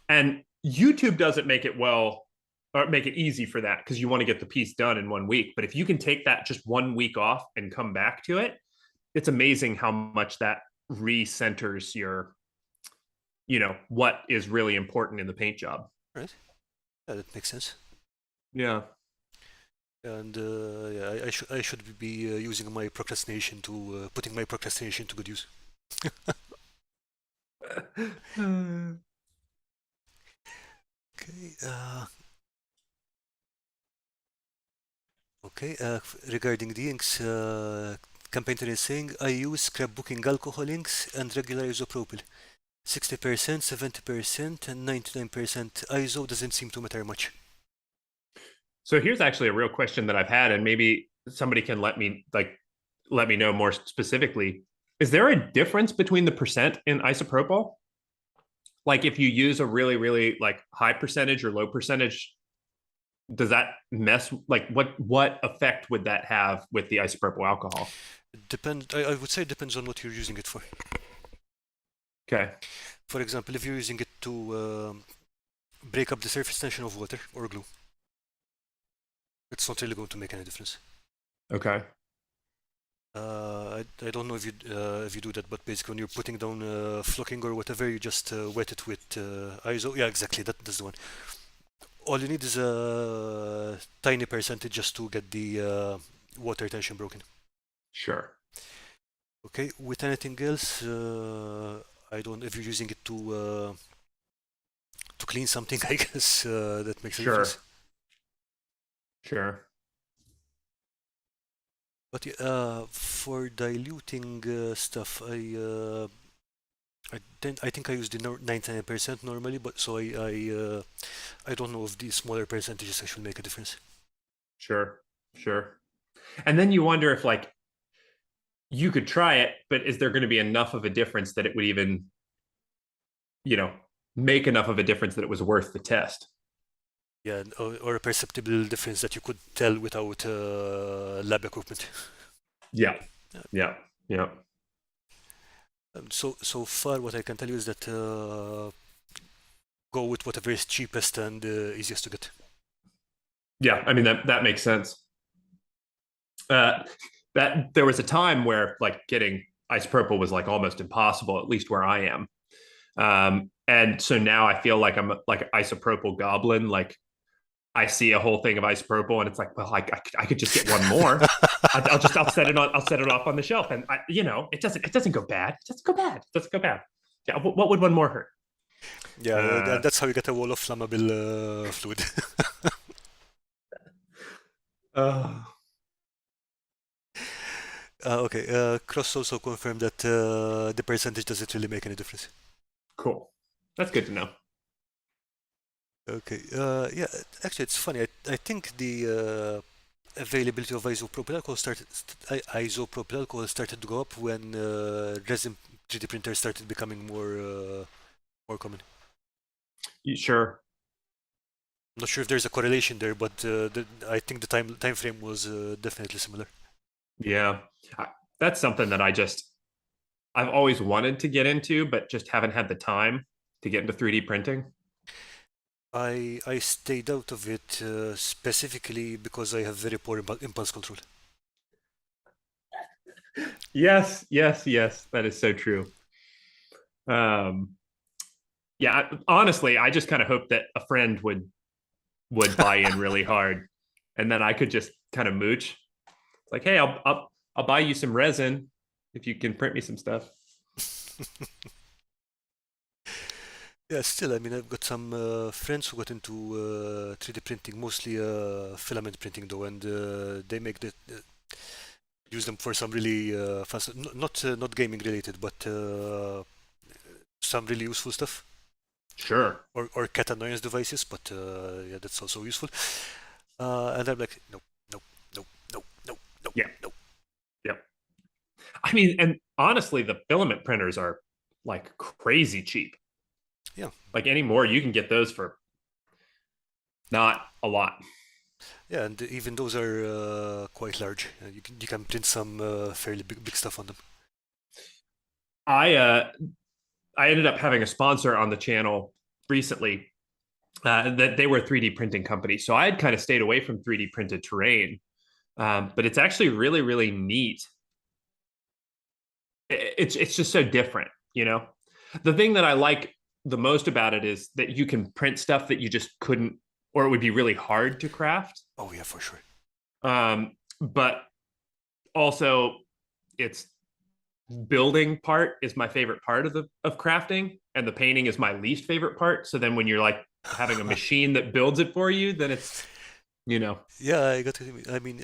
And YouTube doesn't make it well or make it easy for that because you want to get the piece done in 1 week. But if you can take that just 1 week off and come back to it, it's amazing how much that recenters your, what is really important in the paint job. Right. Yeah, that makes sense. Yeah. And yeah, I should be using my procrastination to putting my procrastination to good use. Okay. Okay. Regarding the inks, campaign is saying I use scrapbooking alcohol inks and regular isopropyl. 60%, 70%, and 99% ISO doesn't seem to matter much. So here's actually a real question that I've had, and maybe somebody can let me know more specifically. Is there a difference between the percent in isopropyl? Like if you use a really, really like high percentage or low percentage, does that mess like what effect would that have with the isopropyl alcohol? I would say it depends on what you're using it for. Okay. For example, if you're using it to break up the surface tension of water or glue, it's not really going to make any difference. Okay. I don't know if you do that, but basically when you're putting down flocking or whatever, you just wet it with ISO. Yeah, exactly. That's the one. All you need is a tiny percentage just to get the water tension broken. Sure. Okay. With anything else, I don't. If you're using it to clean something, I guess that makes a difference. Sure. Sure. But yeah, for diluting stuff, I think I use the 99% normally, but so I don't know if the smaller percentages actually make a difference. Sure. Sure. And then you wonder if like you could try it, but is there going to be enough of a difference that it would even, you know, make enough of a difference that it was worth the test? Yeah, or a perceptible difference that you could tell without lab equipment. Yeah. Yeah. Yeah. Yeah. So far, what I can tell you is that go with whatever is cheapest and easiest to get. Yeah. I mean that makes sense. Uh, that there was a time where like getting isopropyl was like almost impossible, at least where I am. And so now I feel like I'm like an isopropyl goblin. Like I see a whole thing of isopropyl, and it's like, well, I could just get one more. I'll set it off on the shelf, and it doesn't go bad. It doesn't go bad. It doesn't go bad. Yeah, what would one more hurt? Yeah, Uh, and that's how you get a wall of flammable fluid. uh, Okay, Cross also confirmed that the percentage doesn't really make any difference. cool. That's good to know. Okay, yeah, actually, it's funny. I think the availability of isopropyl alcohol started to go up when resin 3D printers started becoming more common. Sure. I'm not sure if there's a correlation there, but I think the time frame was definitely similar. Yeah. I, that's something that I've always wanted to get into, but just haven't had the time to get into 3D printing. I stayed out of it specifically because I have very poor impulse control. Yes, yes, yes. That is so true. Um, yeah, honestly, I just kind of hope that a friend would buy in really hard, and then I could just kind of mooch. Like, hey, I'll buy you some resin if you can print me some stuff. Yeah, still, I mean, I've got some friends who got into 3D printing, mostly filament printing though, and they make the use them for some really fast, not gaming related, but some really useful stuff, Sure. or cat annoyance devices. But yeah, that's also useful. And I'm like, no, no, no, no, no, no, Yeah. no. Yeah. I mean, and honestly, the filament printers are like crazy cheap. Yeah, Like anymore, you can get those for not a lot. yeah, and even those are quite large. You can print some fairly big stuff on them. I uh I ended up having a sponsor on the channel recently that they were a 3D printing company. So I had kind of stayed away from 3D printed terrain. But it's actually really, really neat. It's just so different, you know? The thing that I like the most about it is that you can print stuff that you just couldn't, or it would be really hard to craft. Oh yeah, for sure. But also, it's building part is my favorite part of crafting, and the painting is my least favorite part. So then when you're like having a machine that builds it for you, then it's you know Yeah, I got it. I mean,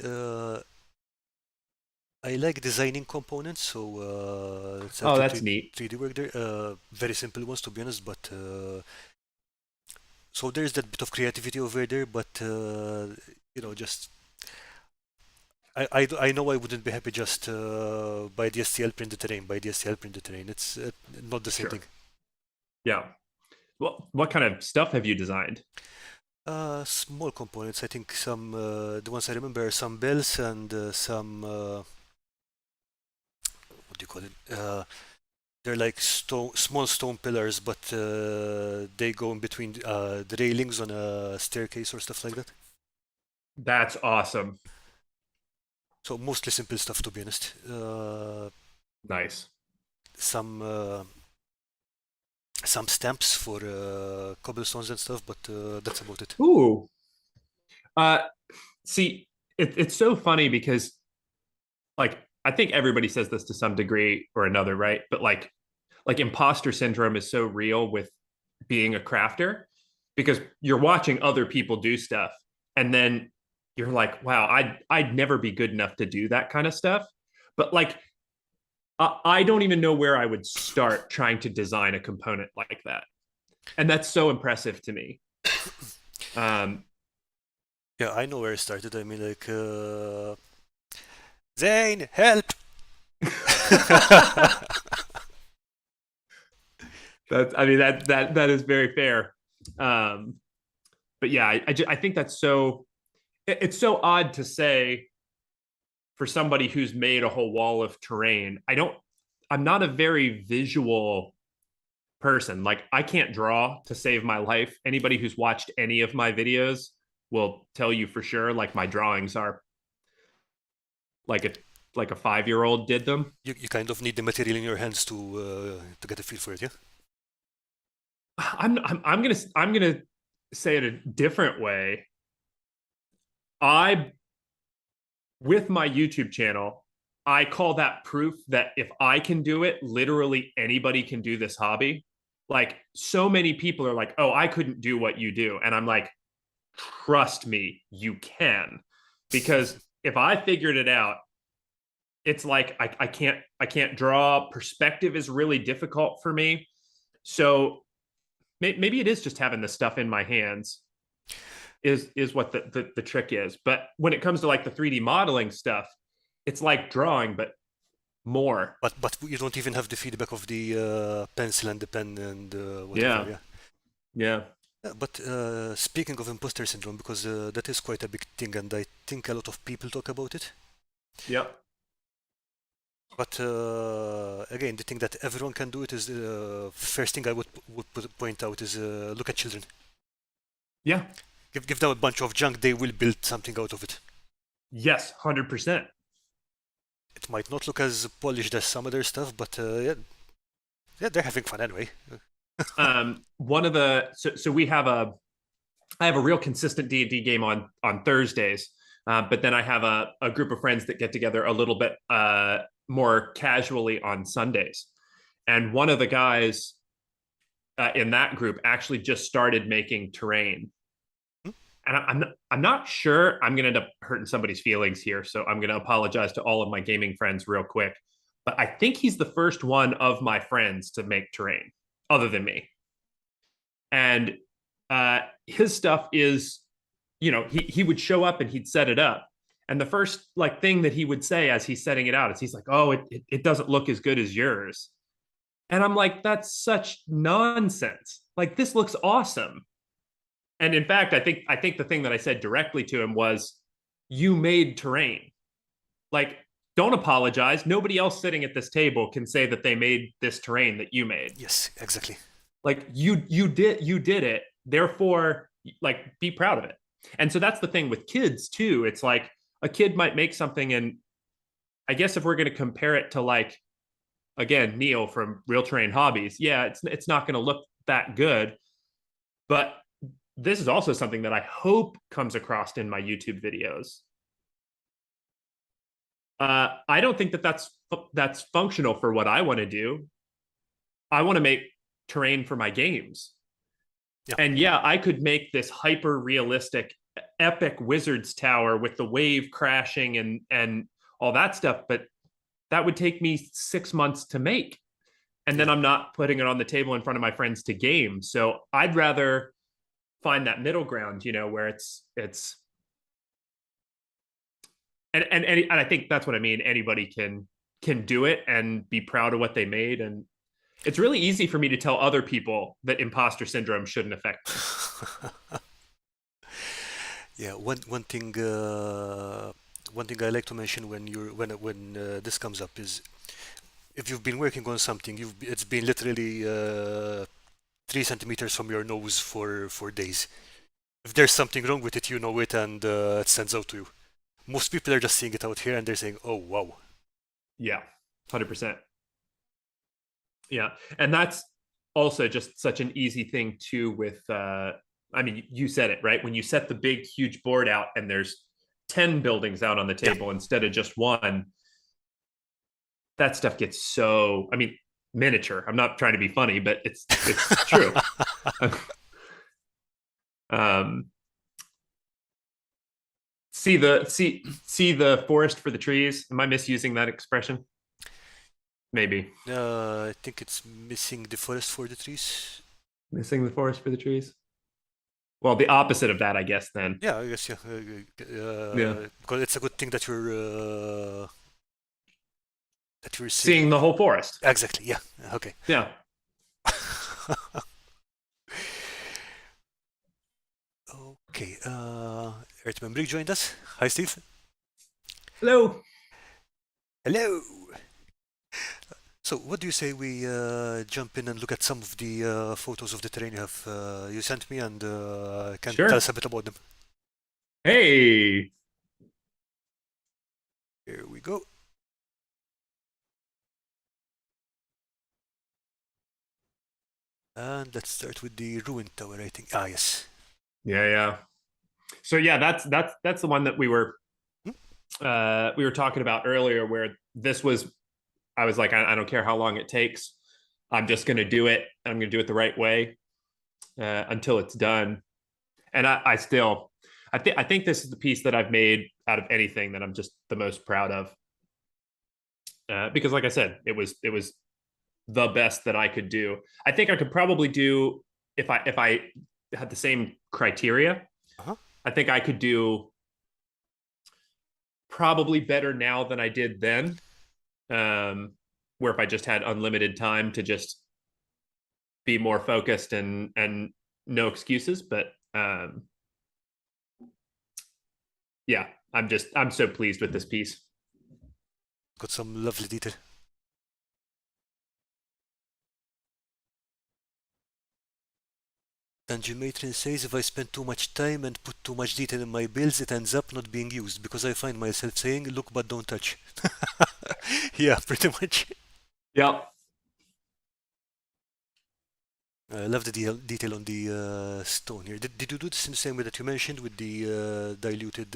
I like designing components, so it's have oh to that's neat. 3D work there. Very simple ones to be honest, but so there's that bit of creativity over there, but just I know I wouldn't be happy just by the STL print the terrain, by the STL print the terrain. It's not the same Sure. thing. Yeah. Well, what kind of stuff have you designed? Small components. I think some the ones I remember are some bells and some what do you call it? They're like small stone pillars, but they go in between the railings on a staircase or stuff like that. That's awesome. So mostly simple stuff, to be honest. Nice. Some some stamps for cobblestones and stuff, but that's about it. Ooh. Uh, See, it's so funny because like I think everybody says this to some degree or another, right? But like imposter syndrome is so real with being a crafter because you're watching other people do stuff and then you're like, wow, I'd never be good enough to do that kind of stuff. But like I don't even know where I would start trying to design a component like that. And that's so impressive to me. Um, Yeah, I know where I started. I mean, like, Zane, help! I mean that is very fair. Um, but yeah, I think that's so it's so odd to say for somebody who's made a whole wall of terrain. I'm not a very visual person. Like I can't draw to save my life. Anybody who's watched any of my videos will tell you for sure like my drawings are like a 5-year-old did them. You kind of need the material in your hands to get a feel for it, yeah? I'm gonna say it a different way. I with my YouTube channel, I call that proof that if I can do it, literally anybody can do this hobby. Like so many people are like, "Oh, I couldn't do what you do." And I'm like, "Trust me, you can." Because if I figured it out, it's like I can't draw. Perspective is really difficult for me. So maybe it is just having the stuff in my hands is what the trick is. But when it comes to like the 3D modeling stuff, it's like drawing, but more. But you don't even have the feedback of the pencil and the pen and whatever, Yeah. yeah. Yeah. Yeah, but speaking of imposter syndrome, because that is quite a big thing, and I think a lot of people talk about it. Yep. But again, the thing that everyone can do it is first thing I would point out is look at children. Yeah. Give them a bunch of junk, they will build something out of it. Yes. 100%. It might not look as polished as some other stuff, but yeah, they're having fun anyway. One of the so I have a real consistent D&D game on Thursdays, but then I have a group of friends that get together a little bit more casually on Sundays. And one of the guys in that group actually just started making terrain. Hmm? And I'm not sure I'm going to end up hurting somebody's feelings here, so I'm going to apologize to all of my gaming friends real quick. But I think he's the first one of my friends to make terrain, other than me. And his stuff is, he would show up and he'd set it up. And the first like thing that he would say as he's setting it out is he's like, "Oh, it doesn't look as good as yours." And I'm like, that's such nonsense. like this looks awesome. And in fact, I think the thing that I said directly to him was, you made terrain. Like, don't apologize. Nobody else sitting at this table can say that they made this terrain that you made. Yes, exactly. Like you did it. Therefore, like, be proud of it. And so that's the thing with kids too. It's like a kid might make something, and I guess if we're going to compare it to, like, again, Neil from Real Terrain Hobbies, yeah, it's not going to look that good, but this is also something that I hope comes across in my YouTube videos. I don't think that that's functional for what I want to do. I want to make terrain for my games. Yeah. And yeah, I could make this hyper realistic, epic wizard's tower with the wave crashing and all that stuff, but that would take me 6 months to make. And then Yeah. I'm not putting it on the table in front of my friends to game. So I'd rather find that middle ground, where it's and I think that's what I mean. Anybody can do it and be proud of what they made. And it's really easy for me to tell other people that imposter syndrome shouldn't affect them. Yeah, one thing I like to mention when this comes up is, if you've been working on something, it's been literally 3 centimeters from your nose for days. If there's something wrong with it, you know it, and it stands out to you. Most people are just seeing it out here and they're saying, "Oh wow." Yeah, 100%. Yeah, and that's also just such an easy thing too. With I mean, you said it right when you set the big, huge board out, and there's 10 buildings out on the Yeah. table instead of just one. That stuff gets so, I mean, miniature. I'm not trying to be funny, but it's true. um, see the forest for the trees. Am I misusing that expression? Maybe I think it's missing the forest for the trees. missing the forest for the trees. Well, the opposite of that, I guess. Then, Yeah, I guess, yeah. yeah, Because it's a good thing that you're seeing. seeing the whole forest. Exactly. Yeah. Okay. Yeah. Okay. Earth Membrick joined us. Hi, Steve. Hello. Hello. So, what do you say we jump in and look at some of the photos of the terrain you sent me, and can tell Sure. us a bit about them? Hey. Here we go. And let's start with the ruined tower, I think. Ah, yes. Yeah, yeah. So yeah, that's the one that Hmm? we were talking about earlier, where this was, I was like, I don't care how long it takes. I'm just going to do it. I'm going to do it the right way until it's done. And I think this is the piece that I've made out of anything that I'm just the most proud of. Because like I said, it was the best that I could do. I think I could probably do, if I had the same criteria, Uh-huh. I think I could do probably better now than I did then. Where if I just had unlimited time to just be more focused and no excuses. But yeah, I'm so pleased with this piece. Got some lovely detail. Dungeon Matron says, if I spend too much time and put too much detail in my builds, it ends up not being used, because I find myself saying, look but don't touch. Yeah, pretty much. Yep. I love the detail on the stone here. Did you do this in the same way that you mentioned with the diluted?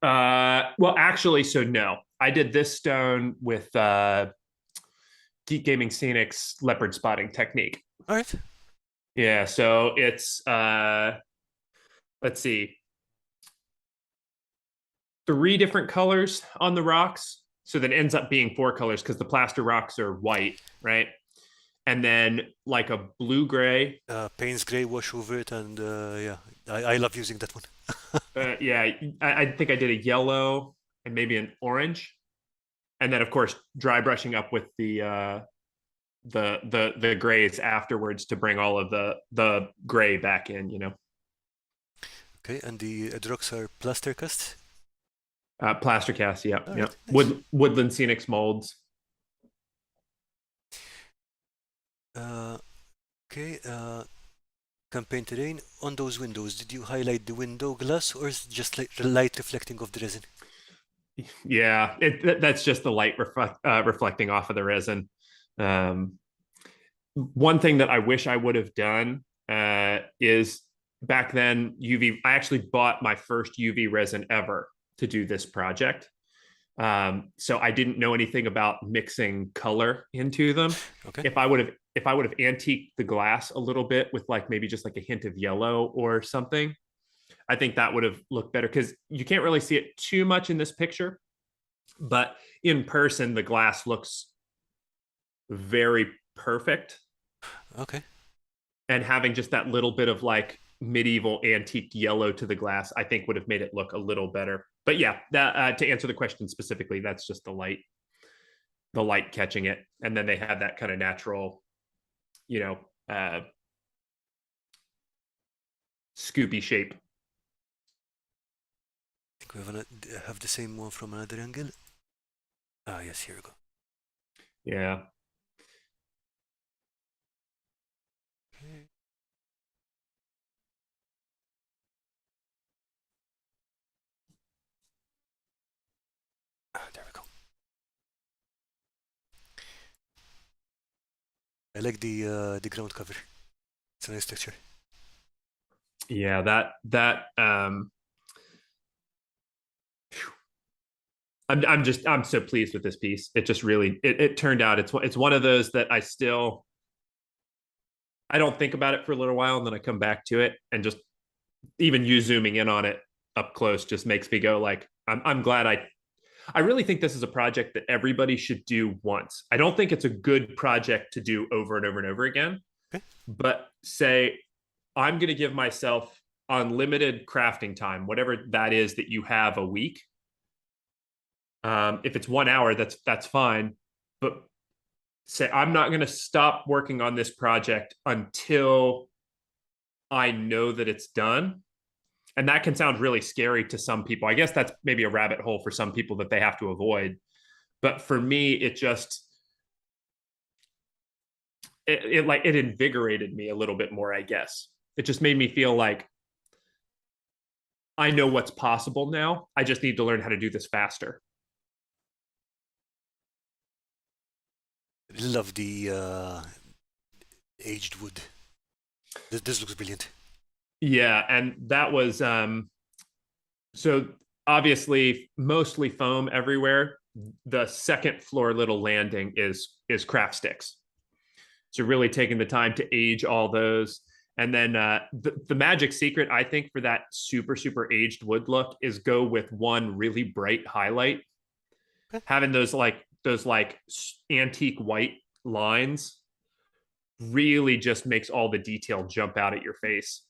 Well, actually, so no, I did this stone with Geek Gaming Scenic's leopard spotting technique. All right. Yeah, so it's let's see, 3 different colors on the rocks. So that ends up being 4 colors because the plaster rocks are white, right? And then like a blue gray. Payne's Gray wash over it, and yeah, I love using that one. Yeah, I think I did a yellow and maybe an orange. And then of course dry brushing up with the the grays afterwards to bring all of the gray back in, you know. Okay, and the drugs are plaster cast. Plaster cast, yeah, All yeah. right, nice. Woodland Scenics molds. Uh, okay, campaign terrain. On those windows, did you highlight the window glass or is it just like the light reflecting off the resin? Yeah, that's just the light reflecting off of the resin. Um, One thing that I wish I would have done is back then UV. I actually bought my first UV resin ever to do this project. So I didn't know anything about mixing color into them. Okay, If I would have antiqued the glass a little bit with like maybe just like a hint of yellow or something, I think that would have looked better because you can't really see it too much in this picture, but in person the glass looks very perfect, okay. and having just that little bit of like medieval antique yellow to the glass I think would have made it look a little better. But yeah, that to answer the question specifically, that's just the light catching it, and then they have that kind of natural, you know, uh scoopy shape. I think we have the same one from another angle. Ah, yes, here we go. Yeah. Okay. Ah, there we go. I like the ground cover. It's a nice texture. Yeah, that I'm so pleased with this piece. It just really it turned out it's one of those that I don't think about it for a little while, and then I come back to it, and just even you zooming in on it up close just makes me go like I'm glad I really think this is a project that everybody should do once. I don't think it's a good project to do over and over and over again, Okay. but say I'm going to give myself unlimited crafting time, whatever that is that you have a week. If it's 1 hour, that's fine. But say I'm not going to stop working on this project until I know that it's done. And that can sound really scary to some people. I guess that's maybe a rabbit hole for some people that they have to avoid. But for me, it invigorated me a little bit more, I guess. It just made me feel like I know what's possible now. I just need to learn how to do this faster. I love the aged wood. This looks brilliant. Yeah, and that was so obviously mostly foam everywhere. The second floor little landing is craft sticks. So really taking the time to age all those. And then the magic secret, I think, for that super, super aged wood look is go with one really bright highlight. Okay. Having those antique white lines really just makes all the detail jump out at your face.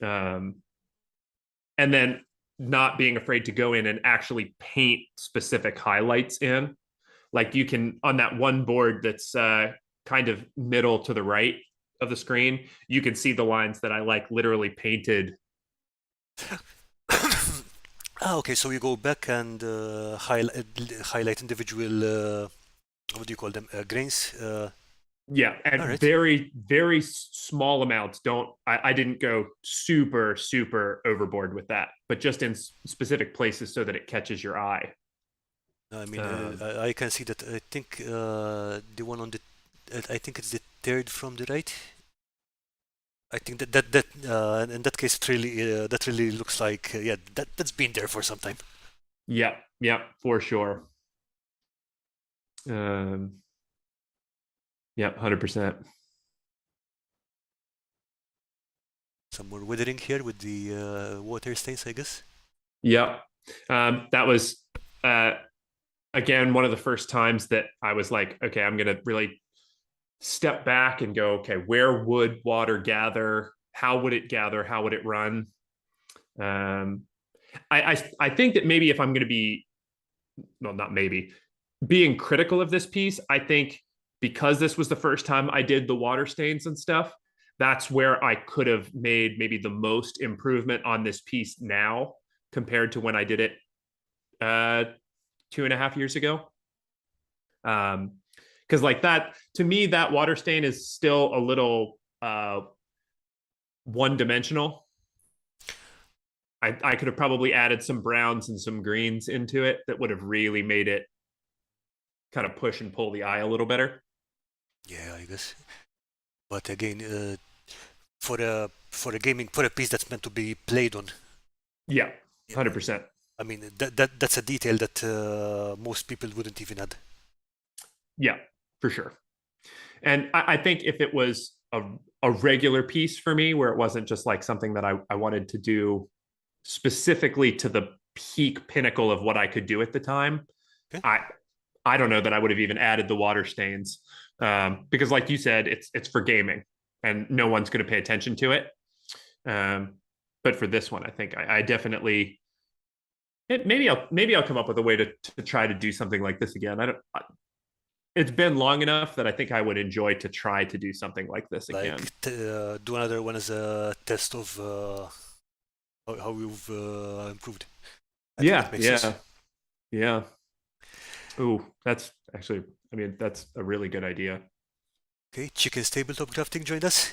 Um, and then not being afraid to go in and actually paint specific highlights in. Like you can on that one board that's kind of middle to the right of the screen, you can see the lines that I like literally painted. Ah, okay, so you go back and highlight individual, what do you call them? Grains. Yeah, All and right. very, very small amounts. I didn't go super, super overboard with that, but just in specific places so that it catches your eye. I mean, Um, I can see that. I think the one on the, I think it's the third from the right. I think that in that case, it really that really looks like yeah, that's been there for some time. yeah, yeah, for sure. Um, yeah, 100%. Some more weathering here with the water stains, I guess. Yeah. That was uh, again one of the first times that I was like, okay, I'm gonna really step back and go, okay, where would water gather? How would it gather? How would it run? Um, I think that maybe if I'm going to be, well, not maybe, being critical of this piece, I think because this was the first time I did the water stains and stuff, that's where I could have made maybe the most improvement on this piece now compared to when I did it 2.5 years ago. Because like that, to me, that water stain is still a little one dimensional. I could have probably added some browns and some greens into it that would have really made it kind of push and pull the eye a little better. Yeah, I guess. But again, for a gaming for a piece that's meant to be played on, Yeah, yeah, 100%. I mean that's a detail that most people wouldn't even add. Yeah, for sure. And I think if it was a regular piece for me, where it wasn't just like something that I wanted to do specifically to the peak pinnacle of what I could do at the time, Okay. I I don't know that I would have even added the water stains, because, like you said, it's for gaming, and no one's going to pay attention to it. Um, but for this one, I think I definitely maybe I'll come up with a way to try to do something like this again. I don't. It's been long enough that I think I would enjoy to try to do something like this again. Like do another one as a test of how you've improved. I think that Yeah, makes sense. yeah, yeah. Ooh, that's actually, I mean, that's a really good idea. Okay, Chicken's Tabletop Crafting joined us.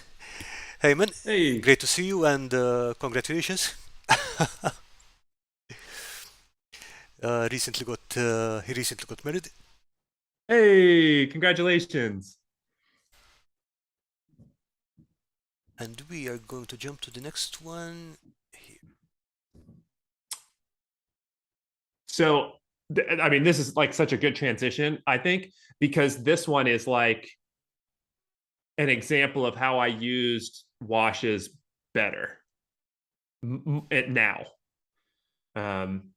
Hey man, Hey, great to see you and congratulations. He recently got married, hey, congratulations. and we are going to jump to the next one. Here. So, I mean, this is like such a good transition, I think, because this one is like an example of how I used washes better now. Um,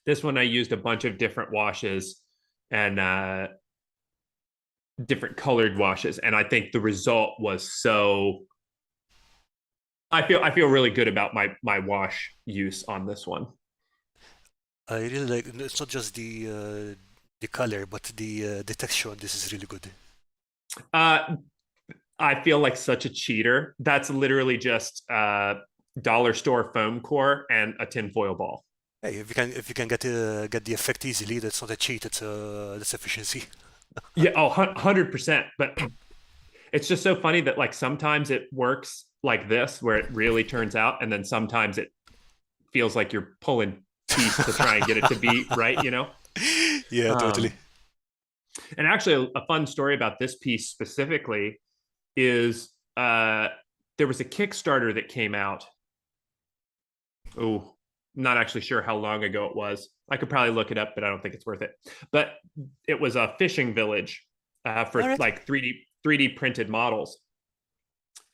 this one I used a bunch of different washes and different colored washes, and I think the result was so. I feel really good about my wash use on this one. I really like. It's not just the color, but the texture on this is really good. Uh, I feel like such a cheater. That's literally just dollar store foam core and a tinfoil ball. Hey, if you can get the effect easily, that's not a cheat. That's efficiency. Yeah, oh, 100%. But it's just so funny that like sometimes it works like this, where it really turns out, and then sometimes it feels like you're pulling teeth to try and get it to be right, you know? Yeah, totally. Um, and actually, a fun story about this piece specifically is there was a Kickstarter that came out. Oh, not actually sure how long ago it was. I could probably look it up, but I don't think it's worth it. But it was a fishing village All for right. like 3D printed models,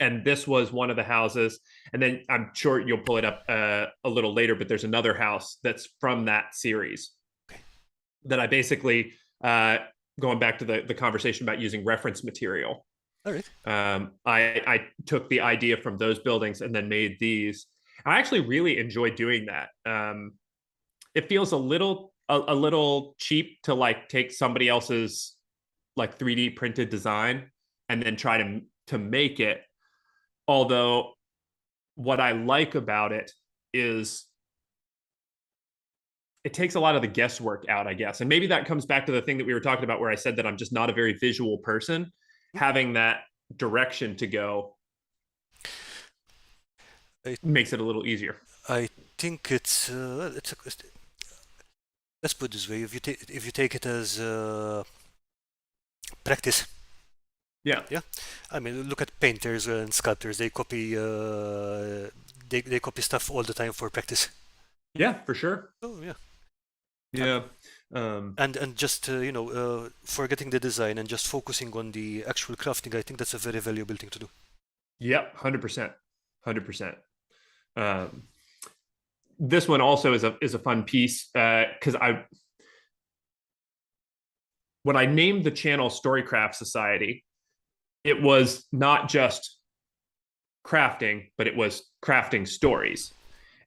and this was one of the houses. And then I'm sure you'll pull it up a little later, but there's another house that's from that series Okay. that I basically, going back to the conversation about using reference material, All right. I took the idea from those buildings and then made these. I actually really enjoy doing that. It feels a little cheap to like take somebody else's like 3D printed design and then try to make it. Although what I like about it is it takes a lot of the guesswork out, I guess. And maybe that comes back to the thing that we were talking about where I said that I'm just not a very visual person. Having that direction to go I makes it a little easier. I think let's put it this way. If you take it as practice, Yeah. yeah. I mean, look at painters and sculptors. They copy stuff all the time for practice. Yeah, for sure. Oh yeah. Um, Yeah. Um, and just forgetting the design and just focusing on the actual crafting, I think that's a very valuable thing to do. yep, 100%. 100%. Um, this one also is a fun piece because I when I named the channel Storycraft Society, it was not just crafting, but it was crafting stories.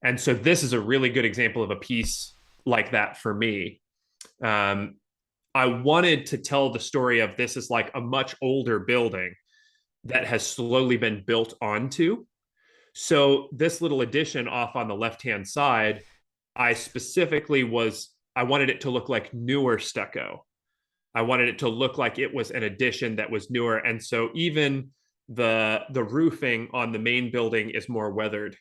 And so this is a really good example of a piece like that for me. Um, I wanted to tell the story of this is like a much older building that has slowly been built onto. So this little addition off on the left-hand side, I wanted it to look like newer stucco. I wanted it to look like it was an addition that was newer. And so even the roofing on the main building is more weathered,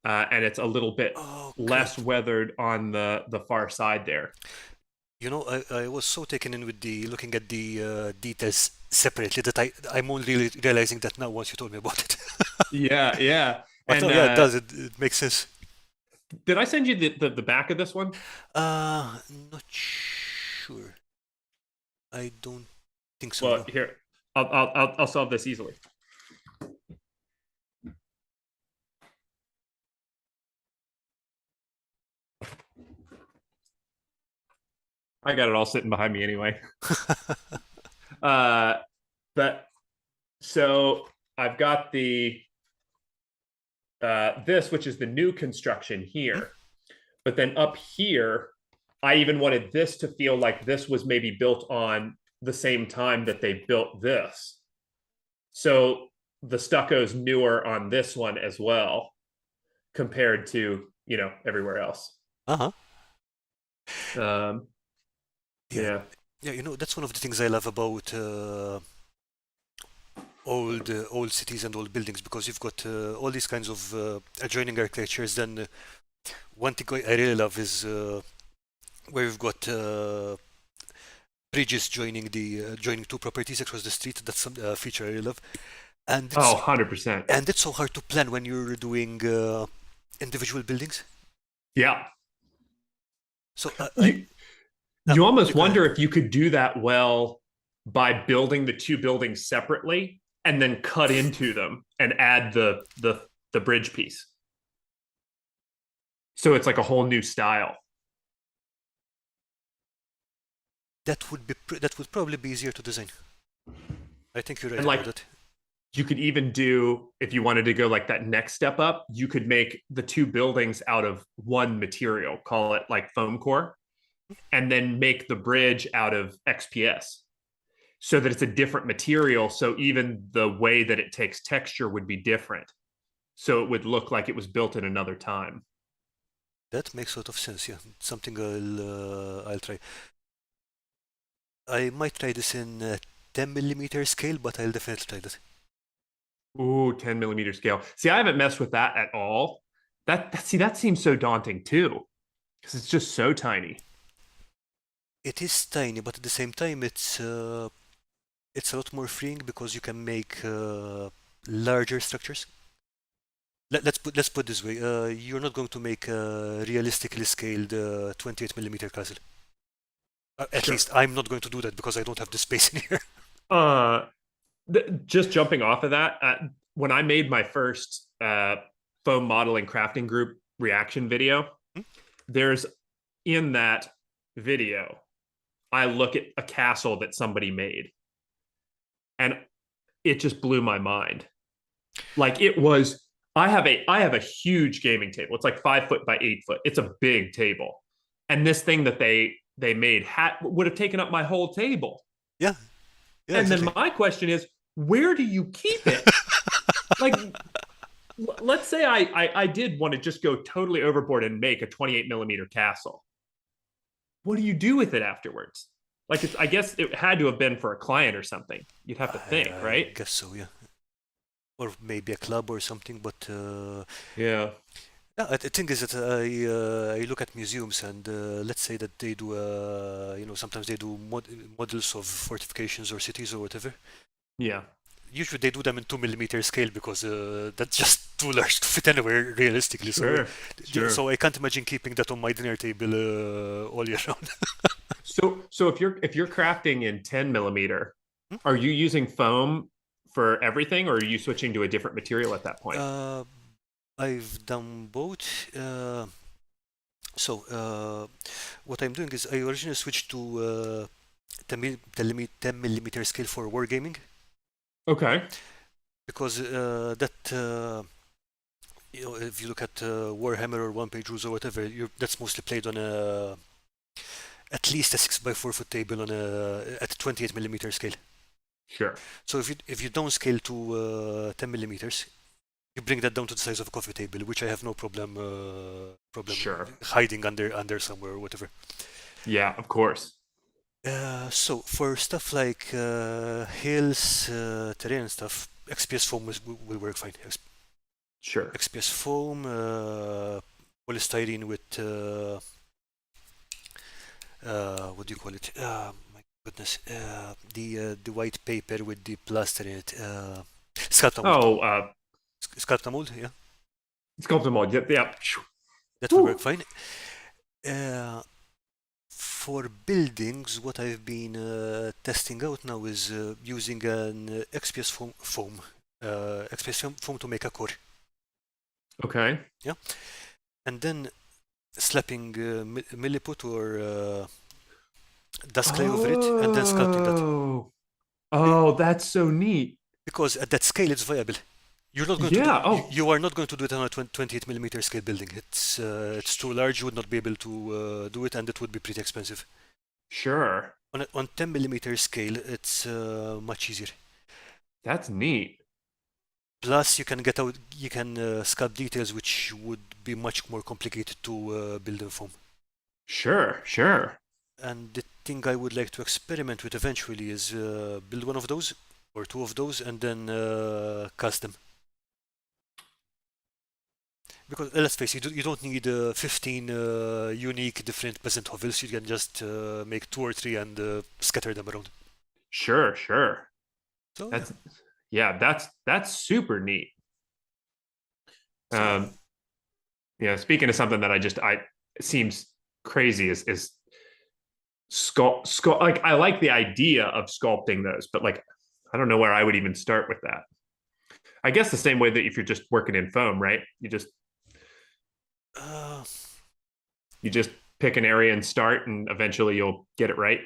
and it's a little bit Okay. less weathered on the far side there. You know, I was so taken in with the looking at the details separately that I'm only really realizing that now once you told me about it. Yeah, yeah. But no, And yeah, it does. It makes sense. did I send you the back of this one? Not sure. I don't think so. Well, No. here, I'll solve this easily. I got it all sitting behind me anyway. Uh, but so I've got the this, which is the new construction Hmm? here, but then up here, I even wanted this to feel like this was maybe built on the same time that they built this. So the stucco's newer on this one as well compared to everywhere else. Uh-huh. Um, Yeah. yeah. Yeah, that's one of the things I love about old cities and old buildings because you've got all these kinds of adjoining architectures. Then one thing I really love is where you've got bridges joining two properties across the street. That's some feature I really love, and Oh, it's 100%. and it's so hard to plan when you're doing individual buildings. Yeah. So You uh, you almost go ahead. wonder if you could do that well by building the two buildings separately and then cut into them and add the bridge piece. So it's like a whole new style. That would probably be easier to design. I think you're right And about like that. you could even do, if you wanted to go like that next step up, you could make the two buildings out of one material, call it like foam core, and then make the bridge out of XPS so that it's a different material. So even the way that it takes texture would be different. So it would look like it was built in another time. That makes a lot of sense. Yeah, something I'll try. I might try this in 10 millimeter scale, but I'll definitely try that. Ooh, 10 millimeter scale. See, I haven't messed with that at all. That seems so daunting too, because it's just so tiny. It is tiny, but at the same time, it's a lot more freeing because you can make larger structures. Let's put this way. You're not going to make a realistically scaled 28 millimeter castle. At Sure. least I'm not going to do that because I don't have the space in here. Uh, just jumping off of that, when I made my first foam modeling crafting group reaction video, Hmm? there's in that video, I look at a castle that somebody made, and it just blew my mind. Like it was, I have a huge gaming table. It's like 5 foot by 8 foot. It's a big table, and this thing that they made would have taken up my whole table. Yeah, yeah, And then exactly. my question is, where do you keep it? Like, let's say I did want to just go totally overboard and make a 28 millimeter castle. What do you do with it afterwards? Like, I guess it had to have been for a client or something. You'd have to think, I right? guess so, yeah. Or maybe a club or something, but Yeah. yeah, the thing is that I look at museums and let's say that they do, sometimes they do models of fortifications or cities or whatever. Yeah. Usually they do them in 2 millimeter scale because that's just too large to fit anywhere realistically. So, Sure. Sure. so I can't imagine keeping that on my dinner table all year round. So if you're crafting in 10 millimeter, are you using foam for everything, or are you switching to a different material at that point? uh, I've done both. So what I'm doing is I originally switched to 10 millimeter scale for wargaming Okay. because if you look at Warhammer or one page rules or whatever, that's mostly played on a at least a 6 by 4 foot table on a at 28 millimeter scale. Sure. So if you downscale to 10 millimeters, you bring that down to the size of a coffee table, which I have no problem Sure. hiding under somewhere or whatever. Yeah, of course. So for stuff like hills, terrain and stuff, XPS foam will work fine. Sure. XPS foam, polystyrene with what do you call it? My goodness, the white paper with the plaster in it. Sculpta mold. Oh, Sculpta mold, yeah, sculptor mold. Yep. Yeah. that will work Woo. fine. Uh, for buildings, what I've been testing out now is using an XPS foam to make a core. Okay. Yeah, and then slapping milliput or dust clay over it, and then sculpting that. Oh. Be- Oh, that's so neat. Because at that scale, it's viable. You're not going to do. Yeah. Oh, You are not going to do it on a 28 millimeter scale building. It's too large. You would not be able to do it, and it would be pretty expensive. sure. On 10 millimeter scale, it's much easier. That's neat. Plus, you can sculpt details which would be much more complicated to build in foam. Sure. Sure. And the thing I would like to experiment with eventually is build one of those or two of those and then cast them. Because let's face it, you don't need 15 unique different peasant hovels. You can just make two or three and scatter them around. Sure. Sure. So yeah, That's yeah. That's super neat. so yeah. Um. Yeah. Speaking of something that I it seems crazy is sculpt. Like I like the idea of sculpting those, but like I don't know where I would even start with that. I guess the same way that if you're just working in foam, right? Uh, You just pick an area and start, and eventually you'll get it right.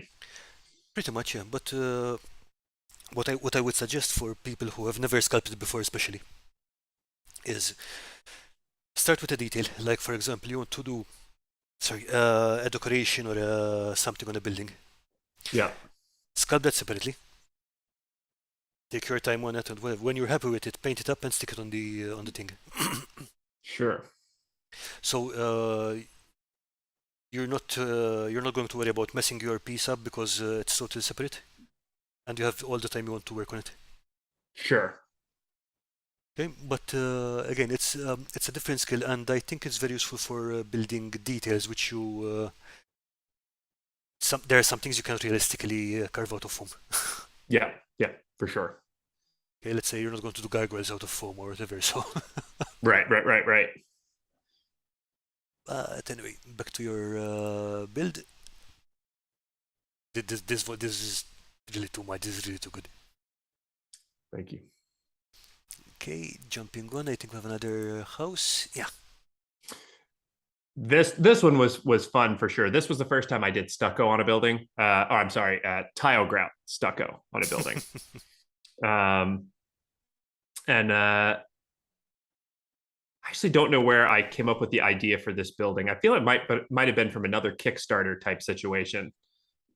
Pretty much, yeah. But what I would suggest for people who have never sculpted before, especially, is start with a detail. Like for example, you want to do a decoration or something on a building. Yeah. Sculpt that separately. Take your time on it, and when you're happy with it, paint it up and stick it on the thing. Sure. So you're not going to worry about messing your piece up because it's totally separate, and you have all the time you want to work on it. Sure. Okay, but again, it's a different skill, and I think it's very useful for building details, which there are some things you can't realistically carve out of foam. Yeah. Yeah. For sure. Okay, let's say you're not going to do gargoyles out of foam or whatever. So, Right. Right. Right. Right. but anyway, back to your build. This is really too much. This is really too good. Thank you. Okay, jumping on. I think we have another house. Yeah. This one was fun for sure. This was the first time I did stucco on a building. Oh, I'm sorry, tile grout stucco on a building. Um, and I actually don't know where I came up with the idea for this building. I feel it might have been from another Kickstarter type situation,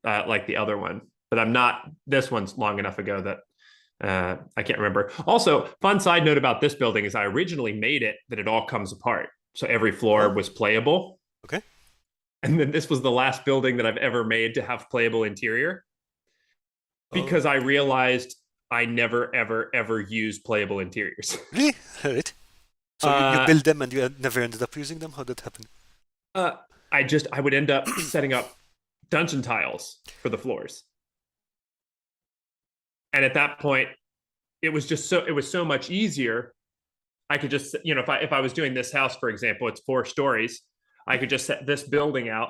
like the other one. But I'm not. This one's long enough ago that I can't remember. Also, fun side note about this building is I originally made it that it all comes apart, so every floor Oh, was playable. okay. And then this was the last building that I've ever made to have playable interior because Oh, I realized I never, ever, ever use playable interiors. really? All right. So you uh, build them and you never ended up using them? How did that happen? uh, I would end up setting up dungeon tiles for the floors. And at that point, it was so much easier. I could just, if I was doing this house, for example, it's 4 stories. I could just set this building out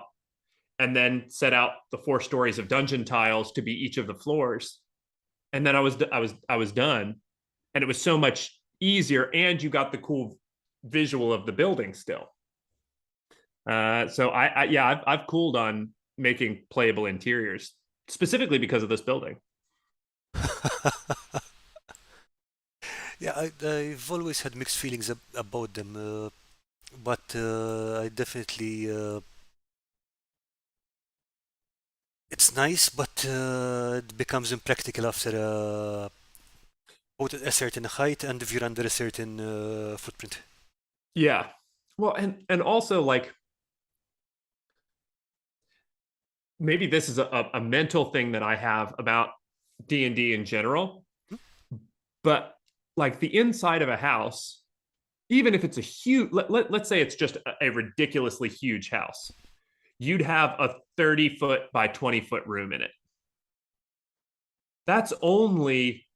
and then set out the 4 stories of dungeon tiles to be each of the floors. And then I was done. And it was so much easier. And you got the cool visual of the building still. So I've cooled on making playable interiors specifically because of this building. Yeah, I've always had mixed feelings about them, but I definitely It's nice, but it becomes impractical after both a certain height and if you're under a certain footprint. Yeah. Well, and also like maybe this is a mental thing that I have about D&D in general, Hmm? but like the inside of a house, even if it's a huge let's say it's just a ridiculously huge house, you'd have a 30-foot by 20-foot room in it. That's only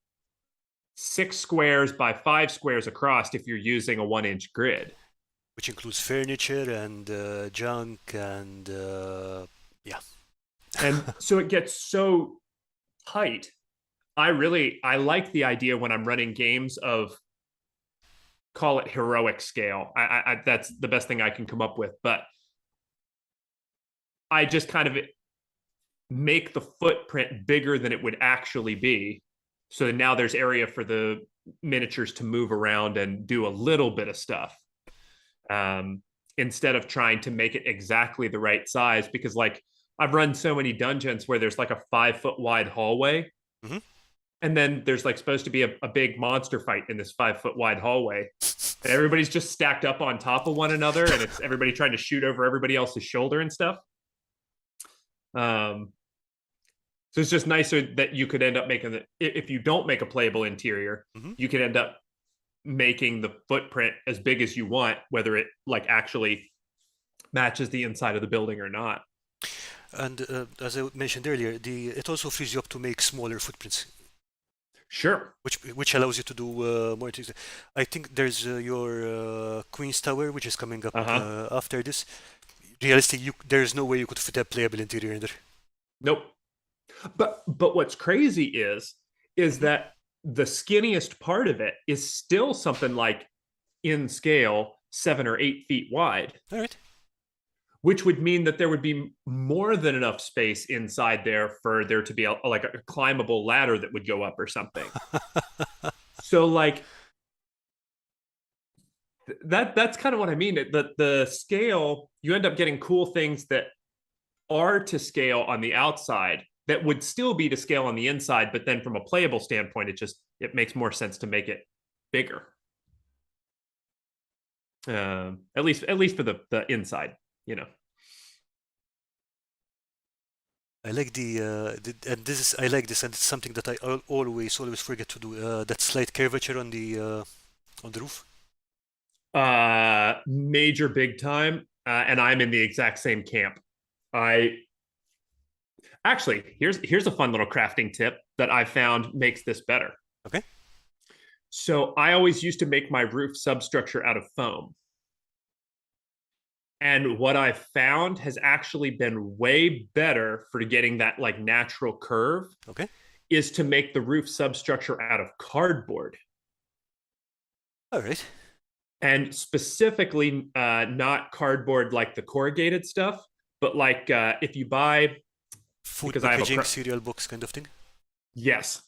6 squares by 5 squares across if you're using a 1-inch grid. Which includes furniture and junk and yeah. And so it gets so tight. I like the idea when I'm running games of, call it heroic scale. That's the best thing I can come up with, but I just kind of make the footprint bigger than it would actually be. So now there's area for the miniatures to move around and do a little bit of stuff, instead of trying to make it exactly the right size. Because like I've run so many dungeons where there's like a 5 foot wide hallway, Hmm. and then there's like supposed to be a big monster fight in this 5 foot wide hallway. And everybody's just stacked up on top of one another, and it's everybody trying to shoot over everybody else's shoulder and stuff. Um, so it's just nicer that you could end up making the, if you don't make a playable interior, Hmm. you could end up making the footprint as big as you want, whether it like actually matches the inside of the building or not. And as I mentioned earlier, the it also frees you up to make smaller footprints, Sure. which allows you to do more things. I think there's your Queen's Tower, which is coming up Uh-huh. after this. Realistically, there's no way you could fit a playable interior in there. Nope. But what's crazy is Hmm. that the skinniest part of it is still something like in scale 7 or 8 feet wide, All right. which would mean that there would be more than enough space inside there for there to be like a climbable ladder that would go up or something. So like that's kind of what I mean. The scale, you end up getting cool things that are to scale on the outside that would still be to scale on the inside, but then from a playable standpoint, it makes more sense to make it bigger. At least for the inside, you know. I like and this is I like this, and it's something that I always forget to do. That slight curvature on the roof. Major big time, and I'm in the exact same camp. I actually here's a fun little crafting tip that I found makes this better. Okay. So I always used to make my roof substructure out of foam. And what I found has actually been way better for getting that like natural curve Okay. is to make the roof substructure out of cardboard. All right. And specifically, not cardboard like the corrugated stuff, but like if you buy, Food because I have packaging, cereal box kind of thing. yes.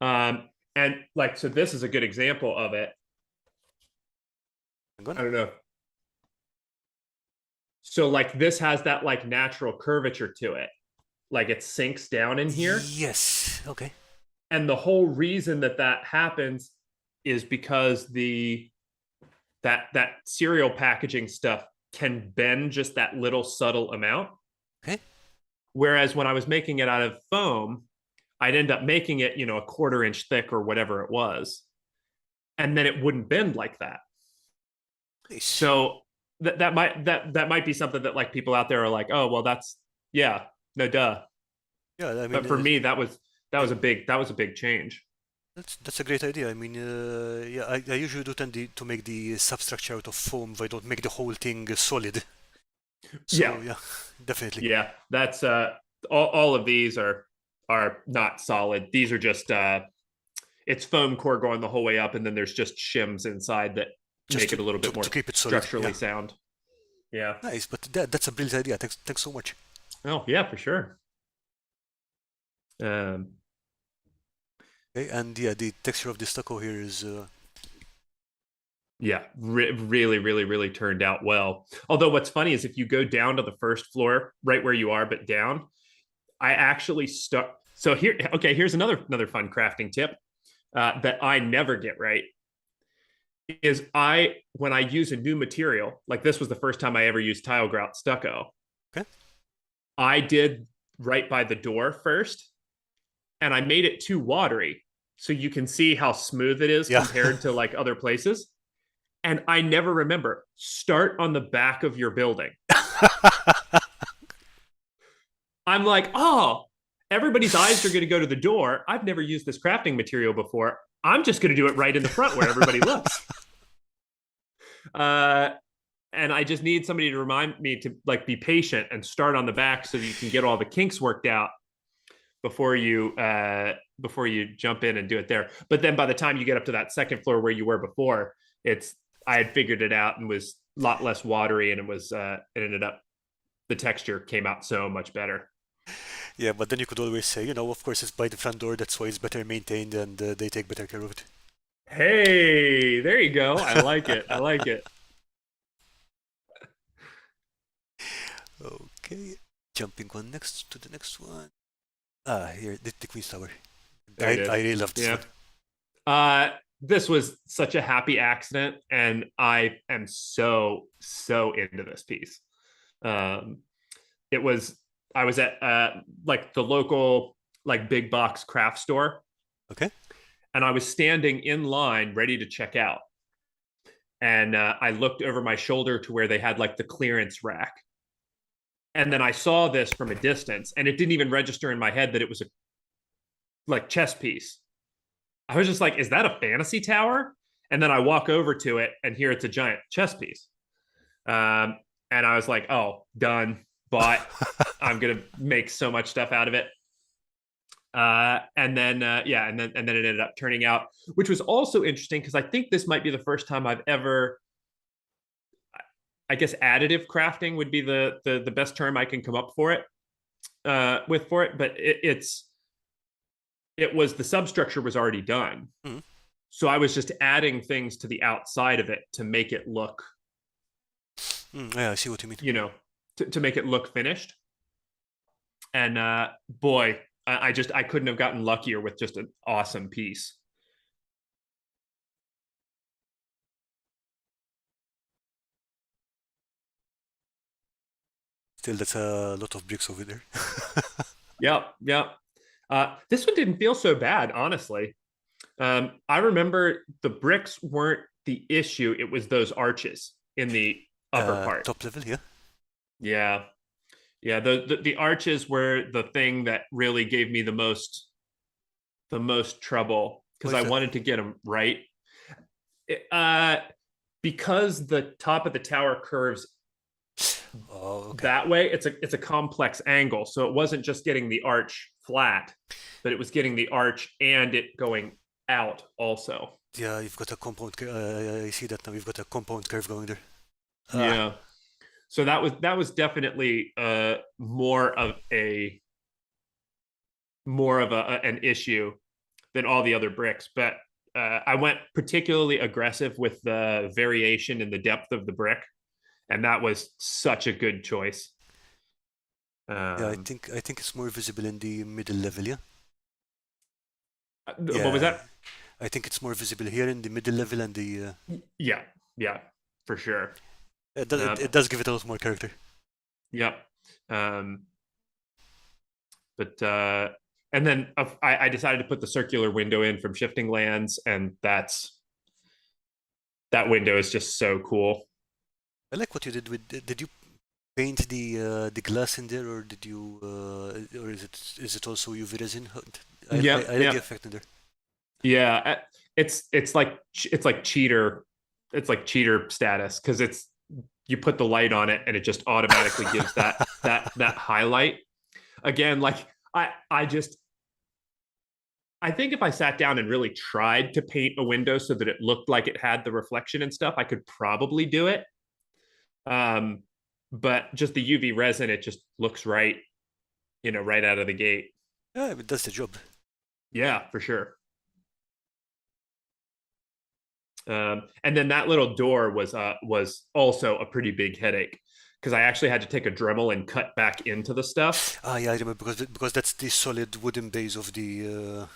And like, so this is a good example of it. Hang on. I don't know. So like this has that like natural curvature to it. Like it sinks down in here. Yes. Okay. And the whole reason that that happens is because that cereal packaging stuff can bend just that little subtle amount. Okay. Whereas when I was making it out of foam, I'd end up making it, a 1/4 inch thick or whatever it was, and then it wouldn't bend like that. Nice. So that might be something that like people out there are like, oh well, that's yeah, no duh. Yeah. I But mean, for me, that was yeah, a big change. that's a great idea. I mean, yeah. I usually do tend to make the substructure out of foam, but I don't make the whole thing solid. Yeah, So yeah, definitely. yeah. That's all of these are not solid. These are just it's foam core going the whole way up, and then there's just shims inside that Just make it a little bit to more keep it solid. Yeah. structurally sound. Yeah. Nice. But that's a brilliant idea. Thanks so much. Oh yeah, for sure. Um, Okay. And yeah, the texture of the stucco here is yeah, really, really, really turned out well. Although what's funny is if you go down to the first floor, right where you are, but down, I actually stuck. So here, okay, here's another fun crafting tip that I never get right. Is I when I use a new material, like this was the first time I ever used tile grout stucco. Okay. I did right by the door first, and I made it too watery, so you can see how smooth it is Yeah. compared to like other places. And I never remember start on the back of your building. I'm like, oh, everybody's eyes are going to go to the door. I've never used this crafting material before. I'm just going to do it right in the front where everybody looks. Uh, and I just need somebody to remind me to like be patient and start on the back so that you can get all the kinks worked out before you jump in and do it there. But then by the time you get up to that second floor where you were before, it's I had figured it out and was a lot less watery, and it ended up the texture came out so much better. Yeah, but then you could always say, of course it's by the front door, that's why it's better maintained and they take better care of it. Hey, there you go. I like it. I like it. Okay, jumping on next to the next one. Ah, here, the Queen's Tower. There it I is. really love this Yeah. one. This was such a happy accident, and I am so into this piece. Um, it was I was at like the local like big box craft store, Okay. and I was standing in line ready to check out, and I looked over my shoulder to where they had like the clearance rack, and then I saw this from a distance, and it didn't even register in my head that it was a like chess piece. I was just like, is that a fantasy tower? And then I walk over to it, and here it's a giant chess piece. Um, and I was like, oh, done, bought. I'm gonna make so much stuff out of it. And then yeah, and then it ended up turning out, which was also interesting because I think this might be the first time I've ever, I guess, additive crafting would be the best term I can come up for it for it, but it was the substructure was already done, Mhm. so I was just adding things to the outside of it to make it look, Yeah, I see what you mean. to make it look finished. And boy, I couldn't have gotten luckier with just an awesome piece. Still, that's a lot of bricks over there. Yep, yep. This one didn't feel so bad, honestly. I remember the bricks weren't the issue; it was those arches in the upper part. Top level, yeah. Yeah, yeah. The arches were the thing that really gave me the most trouble Why because is I that? wanted to get them right. It, because the top of the tower curves Oh, okay. that way, it's a complex angle, so it wasn't just getting the arch flat, but it was getting the arch and it going out also. Yeah, you've got a compound. I see that now. You've got a compound curve going there. Ah, Yeah, so that was definitely more of an issue than all the other bricks, but I went particularly aggressive with the variation in the depth of the brick, and that was such a good choice. yeah. um I think it's more visible in the middle level. Yeah. what was Yeah. that? I think it's more visible here in the middle level and the. Yeah, yeah, for sure. It does give it a lot more character. Yep. Um, but and then I decided to put the circular window in from Shifting Lands, and that window is just so cool. I like what you did with. Did you paint the glass in there, or did you, or is it also UV resin? Yep, I like the yep, effect in there. yeah. It's like cheater. It's like cheater status because it's you put the light on it and it just automatically gives that highlight again. Like I think if I sat down and really tried to paint a window so that it looked like it had the reflection and stuff, I could probably do it. Um, but just the UV resin, it just looks right, right out of the gate. Yeah, it does the job. Yeah, for sure. And then that little door was also a pretty big headache because I actually had to take a Dremel and cut back into the stuff. Ah, yeah, I remember because that's the solid wooden base of the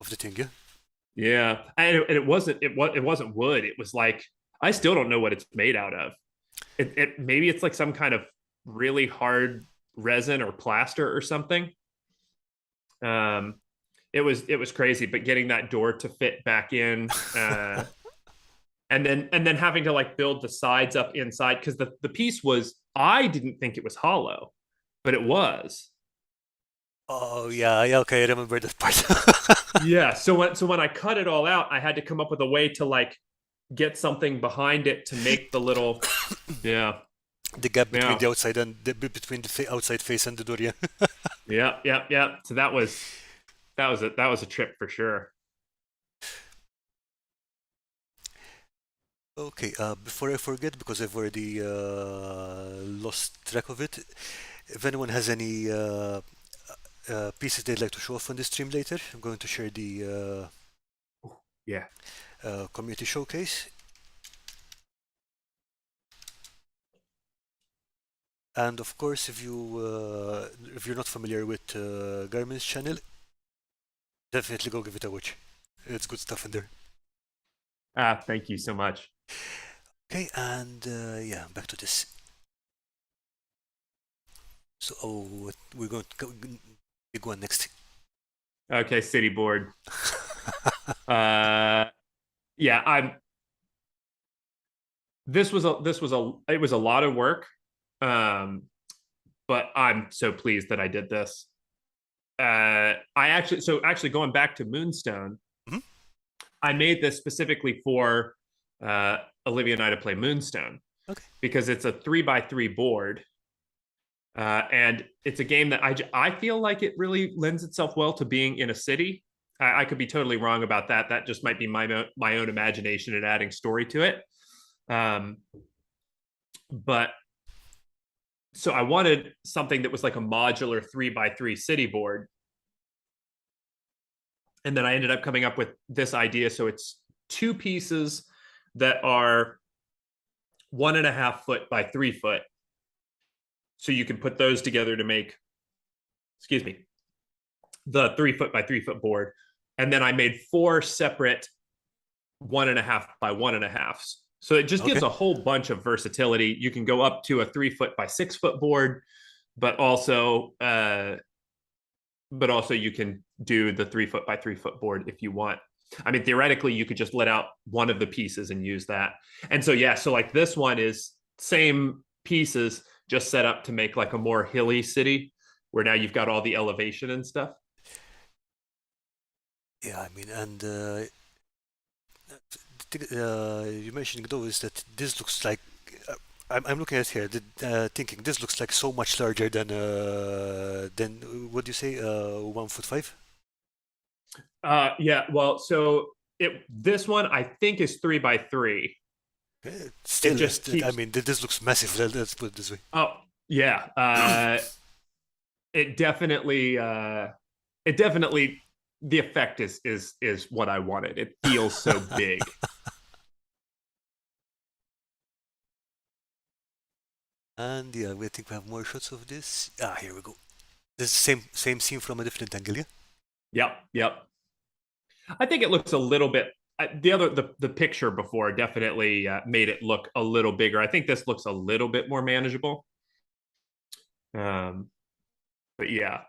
thing. Yeah. Yeah, and it wasn't wood. It was like I still don't know what it's made out of. It maybe it's like some kind of really hard resin or plaster or something. Um, it was crazy, but getting that door to fit back in, and then having to like build the sides up inside because the piece was I didn't think it was hollow, but it was. Oh yeah, yeah. Okay, I remember that part. Yeah. So when I cut it all out, I had to come up with a way to like get something behind it to make the little. Yeah. The gap between Yeah. the outside and between the outside face and the door. Yeah. Yeah. Yeah. Yeah. So that was a trip for sure. Okay. Before I forget, because I've already lost track of it. If anyone has any pieces they'd like to show off on the stream later, I'm going to share the Yeah. community showcase. And of course, if you're not familiar with Garmin's channel, definitely go give it a watch. It's good stuff in there. Thank you so much. Okay, and yeah, back to this. So, we're going to go big one next. Okay, city board. Uh, yeah, I'm. It was a lot of work, um, but I'm so pleased that I did this. Actually going back to Moonstone, Mhm. I made this specifically for uh, Olivia and I to play Moonstone Okay. because it's a 3x3 board. And it's a game that I feel like it really lends itself well to being in a city. I could be totally wrong about that. That just might be my own imagination and adding story to it. Um, but so I wanted something that was like a modular 3x3 city board, and then I ended up coming up with this idea. So it's two pieces that are 1.5 foot by 3 foot. So you can put those together to make, excuse me, the 3 foot by 3 foot board. And then I made four separate 1.5 by 1.5s. So it just gives Okay. a whole bunch of versatility. You can go up to a 3 foot by 6 foot board, but also you can do the 3 foot by 3 foot board if you want. I mean, theoretically, you could just let out one of the pieces and use that. And so, yeah, so like this one is same pieces, just set up to make like a more hilly city where now you've got all the elevation and stuff. Yeah, I mean, and you mentioning though is that this looks like I'm looking at here, thinking this looks like so much larger than what do you say, 1 foot 5? Yeah, well, so this one I think is 3x3. It Still, just I keeps. mean, this looks massive. Let's put it this way. Oh, yeah. It definitely it definitely the effect is what I wanted. It feels so big. And yeah, we think we have more shots of this. Ah, here we go. This is same scene from a different angle, yeah? Yep, yep. I think it looks a little bit. The picture before definitely made it look a little bigger. I think this looks a little bit more manageable. Um, but yeah,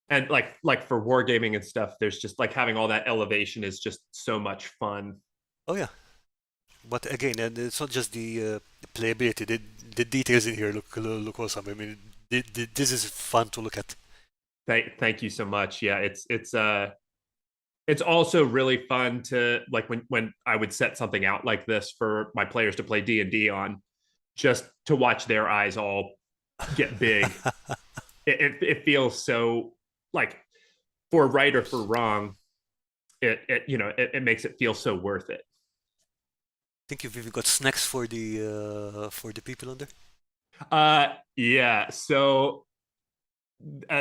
and like for wargaming and stuff, there's just like having all that elevation is just so much fun. Oh yeah. But again, and it's not just the playability. The details in here look awesome. I mean, this is fun to look at. Thank you so much. Yeah, it's also really fun to like when I would set something out like this for my players to play D&D on, just to watch their eyes all get big. It feels so like for right or for wrong, it makes it feel so worth it. Think you've even got snacks for the people on there. Yeah. So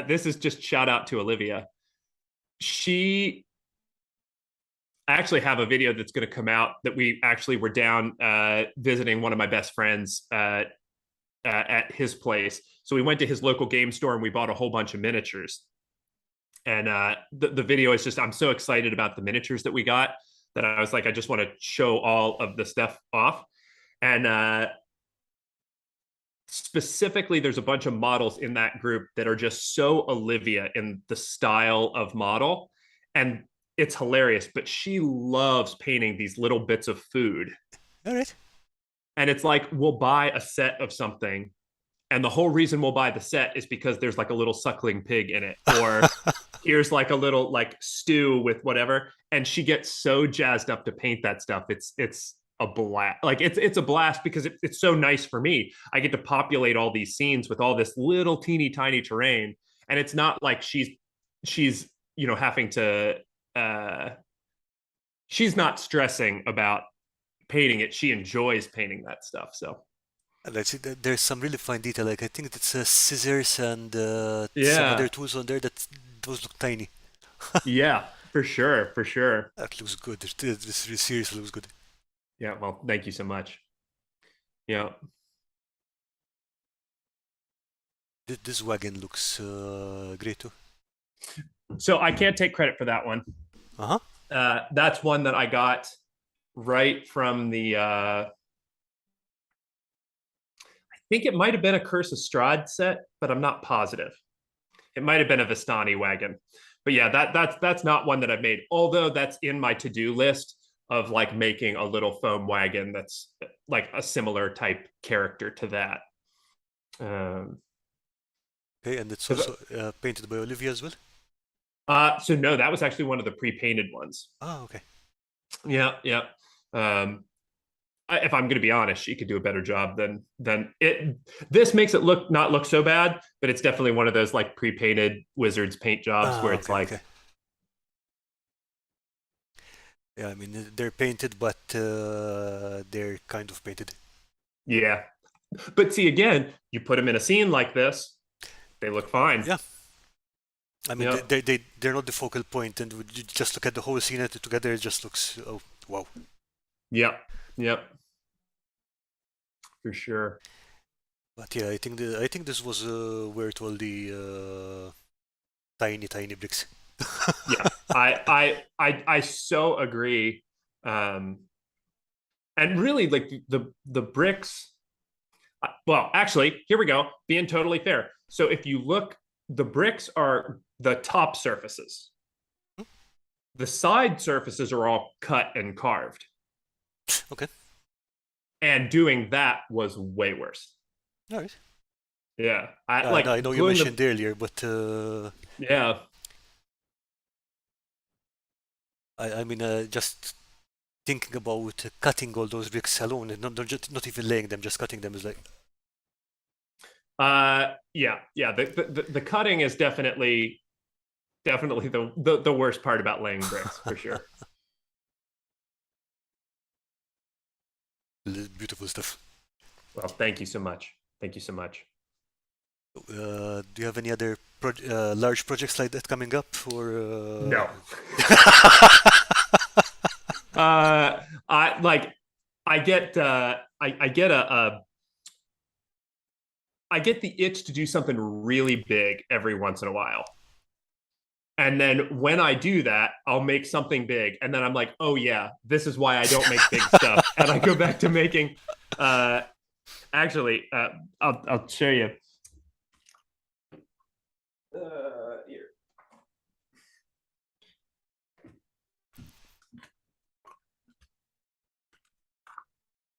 this is just shout out to Olivia. She I actually have a video that's going to come out that we actually were down visiting one of my best friends at his place. So we went to his local game store and we bought a whole bunch of miniatures. And the video is just, I'm so excited about the miniatures that we got that I was like, I just want to show all of the stuff off. And specifically, there's a bunch of models in that group that are just so Olivia in the style of model. And it's hilarious, but she loves painting these little bits of food. All right. And it's like, we'll buy a set of something. And the whole reason we'll buy the set is because there's like a little suckling pig in it, or here's like a little like stew with whatever. And she gets so jazzed up to paint that stuff. It's a blast. Like it's a blast because it's so nice for me. I get to populate all these scenes with all this little teeny tiny terrain. And it's not like she's having to she's not stressing about painting it. She enjoys painting that stuff. So And I see that there's some really fine detail. Like I think it's scissors and some other yeah, tools on there that those look tiny. yeah, for sure, for sure. That looks good. This really seriously looks good. Yeah, well, thank you so much. Yeah. This wagon looks great too. So I can't take credit for that one. Uh-huh. That's one that I got right from I think it might have been a Curse of Strahd set, but I'm not positive. It might have been a Vistani wagon. But yeah, that's not one that I've made. Although that's in my to-do list of like making a little foam wagon that's like a similar type character to that. Um, Okay, and it's 'Cause also painted by Olivia as well. so no, that was actually one of the pre-painted ones. Ah, okay. Yeah, yeah. Um, if I'm going to be honest, she could do a better job than it. This makes it not look so bad, but it's definitely one of those like pre-painted Wizards paint jobs where Ah, it's okay, like, okay. Yeah, I mean they're painted, but they're kind of painted. yeah. But see, again, you put them in a scene like this, they look fine. Yeah, I mean Yep, they're not the focal point, and you just look at the whole scene together. It just looks, oh wow. yep, yep, for sure. But yeah, I think this was worth all the tiny bricks. Yeah, I so agree. Um, and really, like the bricks. Well, actually, here we go. Being totally fair. So if you look, the bricks are the top surfaces. The side surfaces are all cut and carved. Okay, And doing that was way worse. all right. Yeah. I No, like I know you gluing the mentioned earlier, but yeah. I mean just thinking about cutting all those bricks alone, and not even laying them, just cutting them is like, Yeah. The cutting is definitely the worst part about laying bricks for sure. beautiful stuff. Well, thank you so much. Thank you so much. Do you have any other large projects like that coming up, or No. I like I get I get I get the itch to do something really big every once in a while. And then when I do that, I'll make something big. And then I'm like, oh yeah, this is why I don't make big stuff. And I go back to making uh actually I'll show you. Here.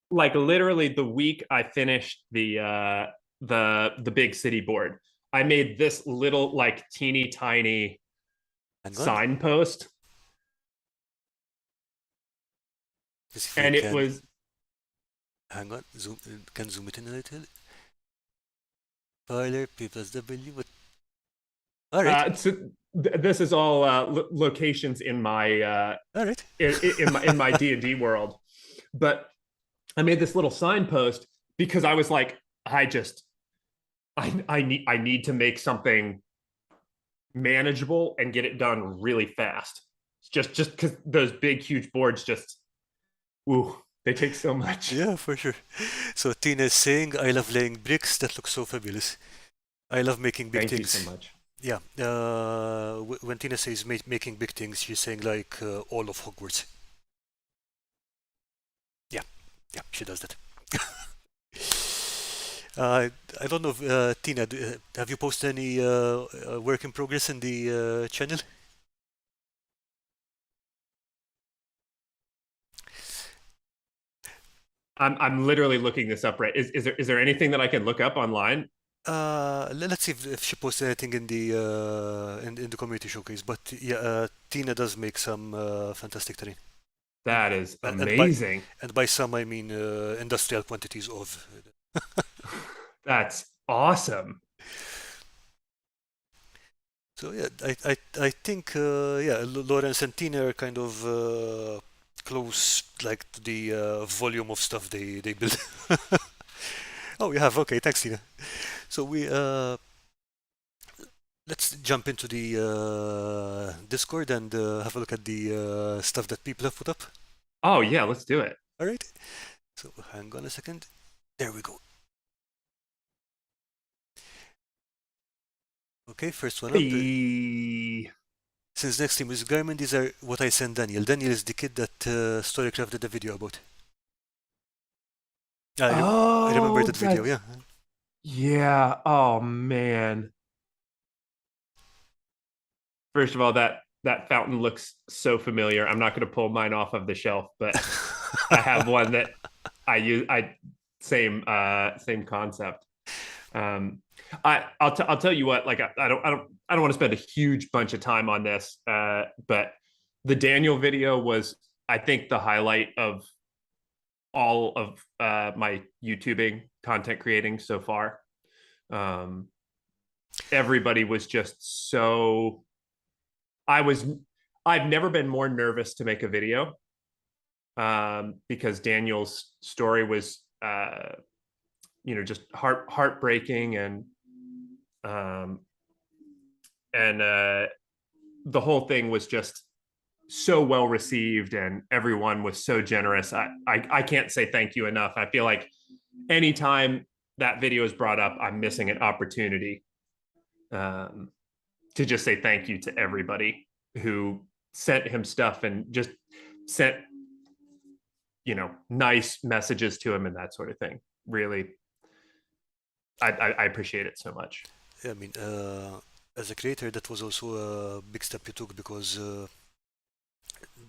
Like literally the week I finished the big city board, I made this little like teeny tiny hang on, signpost, let's see if we and it can was hang on, zoom, can zoom it in a little. Parlor, P plus W, but all right, so this is all locations in my all right. in my D&D world, but I made this little signpost because I was like, I need to make something manageable and get it done really fast. just because those big huge boards just, ooh, they take so much. Yeah, for sure. So Tina is saying, I love laying bricks. That looks so fabulous. I love making big Thank you so things. much. Yeah. When Tina says making big things, she's saying like all of Hogwarts. Yeah. Yeah, she does that. I don't know if, Tina, have you posted any work in progress in the channel? I'm literally looking this up right. Is there anything that I can look up online? Let's see if she posted anything in in the community showcase. But yeah, Tina does make some fantastic terrain, and That is and by amazing. some I mean industrial quantities of. That's awesome. So yeah, I think yeah, Lawrence and Tina are kind of close, like to the volume of stuff they build. Oh, you have, okay, thanks, Tina. So we let's jump into the Discord and have a look at the stuff that people have put up. Oh yeah, let's do it. All right. So hang on a second. There we go. Okay, first one up. Hey. Since next team is Garman, these are what I sent Daniel. Daniel is the kid that Storycraft did a video about. I remember Oh, that video, that's yeah. yeah. Oh man. First of all, that fountain looks so familiar. I'm not going to pull mine off of the shelf, but I have one that I use. I same concept. Um, I'll tell you what. Like I don't want to spend a huge bunch of time on this. But the Daniel video was, I think, the highlight of all of my YouTubing content creating so far. Um, Everybody was just so. I was. I've never been more nervous to make a video because Daniel's story was, just heartbreaking um, and the whole thing was just so well received and everyone was so generous. I can't say thank you enough. I feel like anytime that video is brought up, I'm missing an opportunity um, to just say thank you to everybody who sent him stuff and just sent nice messages to him and that sort of thing. Really, I appreciate it so much. Yeah, I mean, as a creator, that was also a big step you took because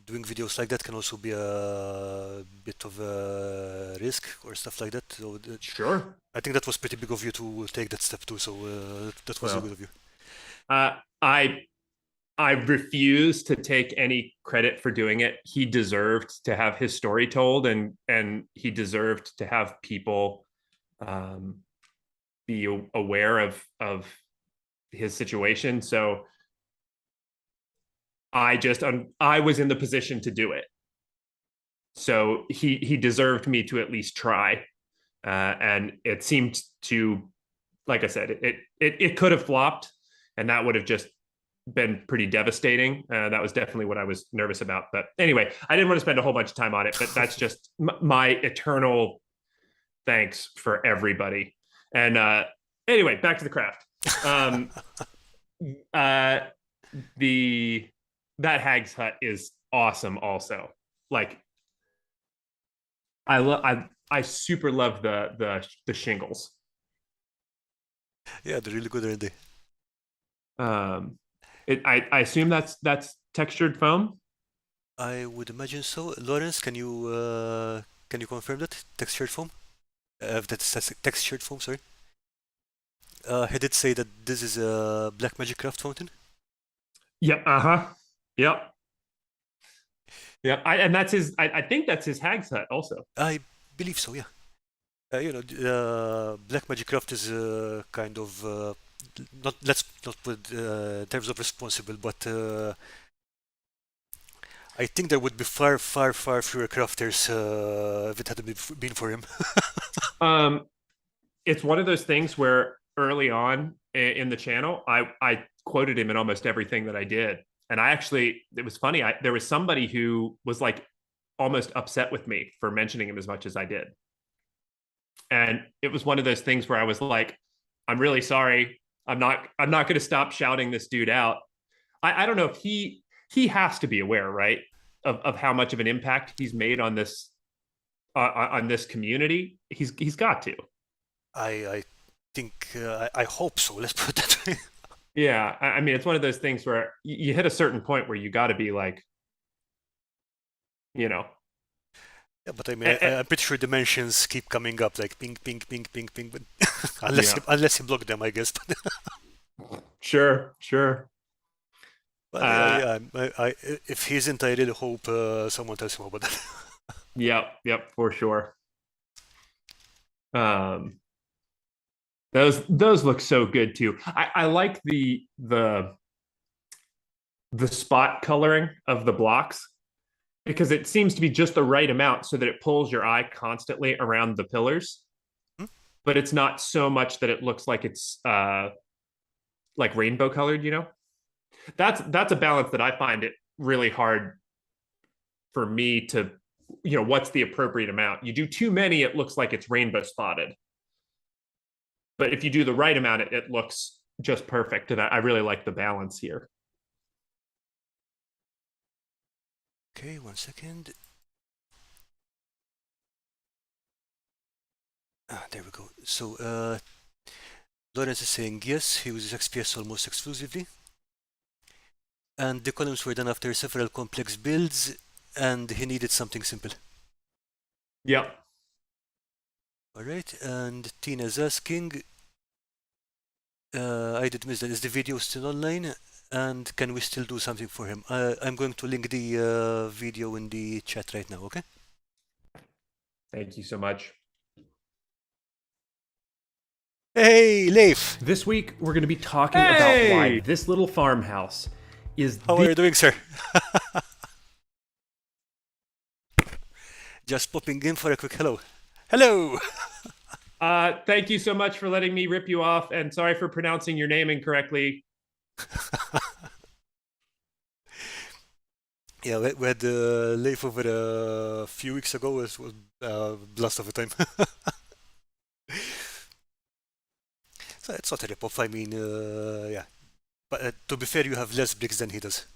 doing videos like that can also be a bit of a risk or stuff like that. So Sure. I think that was pretty big of you to take that step too. So that was Well, good of you. uh, I I refuse to take any credit for doing it. He deserved to have his story told, and he deserved to have people um, be aware of his situation. So I was in the position to do it. So he deserved me to at least try, and it seemed to, like I said, it could have flopped, and that would have just been pretty devastating. That was definitely what I was nervous about. But anyway, I didn't want to spend a whole bunch of time on it, but that's just my eternal thanks for everybody. And anyway, back to the craft. Um, uh, the that Hag's Hut is awesome. Also, like I super love the shingles. Yeah, they're really good, aren't they? Um, I assume that's textured foam. I would imagine so. Lawrence, can you confirm that textured foam? That's textured foam. Sorry. He did say that this is a Black Magic Craft fountain. Yep. Uh huh. Yep. Yep. And that's his. I think that's his Hag's Hut also. I believe so. Yeah. Black Magic Craft is kind of not let's not put in terms of responsible, but I think there would be far, far, far fewer crafters if it hadn't been for him. Um, it's one of those things where early on in the channel, I quoted him in almost everything that I did, And it was funny. There was somebody who was like almost upset with me for mentioning him as much as I did. And it was one of those things where I was like, I'm really sorry. I'm not going to stop shouting this dude out. I don't know if he has to be aware, right, of how much of an impact he's made on this community. He's got to. I think I hope so. Let's put it that way. Yeah, I mean, it's one of those things where you hit a certain point where you got to be like, you know, Yeah, but I mean, eh, eh, I'm pretty sure dimensions keep coming up like ping, ping, ping, ping, ping. But yeah, unless you block them, I guess. sure, sure. But Uh, yeah, if he isn't, I really hope someone tells him about that. yep, for sure. Um, those look so good too. I like the spot coloring of the blocks because it seems to be just the right amount so that it pulls your eye constantly around the pillars, Hmm? but it's not so much that it looks like it's like rainbow colored, you know? That's a balance that I find it really hard for me to, what's the appropriate amount. You do too many, it looks like it's rainbow spotted. But if you do the right amount, it looks just perfect. And I really like the balance here. Okay, 1 second. Ah, there we go. So, Lawrence is saying yes, he uses XPS almost exclusively. And the columns were done after several complex builds, and he needed something simple. Yep. Alright, and Tina's asking, I did miss that. Is the video still online? And can we still do something for him? I'm going to link the video in the chat right now, okay? Thank you so much. Hey, Leif! This week, we're going to be talking about why Hey! this little farmhouse is How are you doing, sir? Just popping in for a quick hello. Hello! Thank you so much for letting me rip you off, and sorry for pronouncing your name incorrectly. Yeah, we had Leif over a few weeks ago. It was blast of a time. So it's not a rip-off. I mean, yeah. But to be fair, you have less bricks than he does.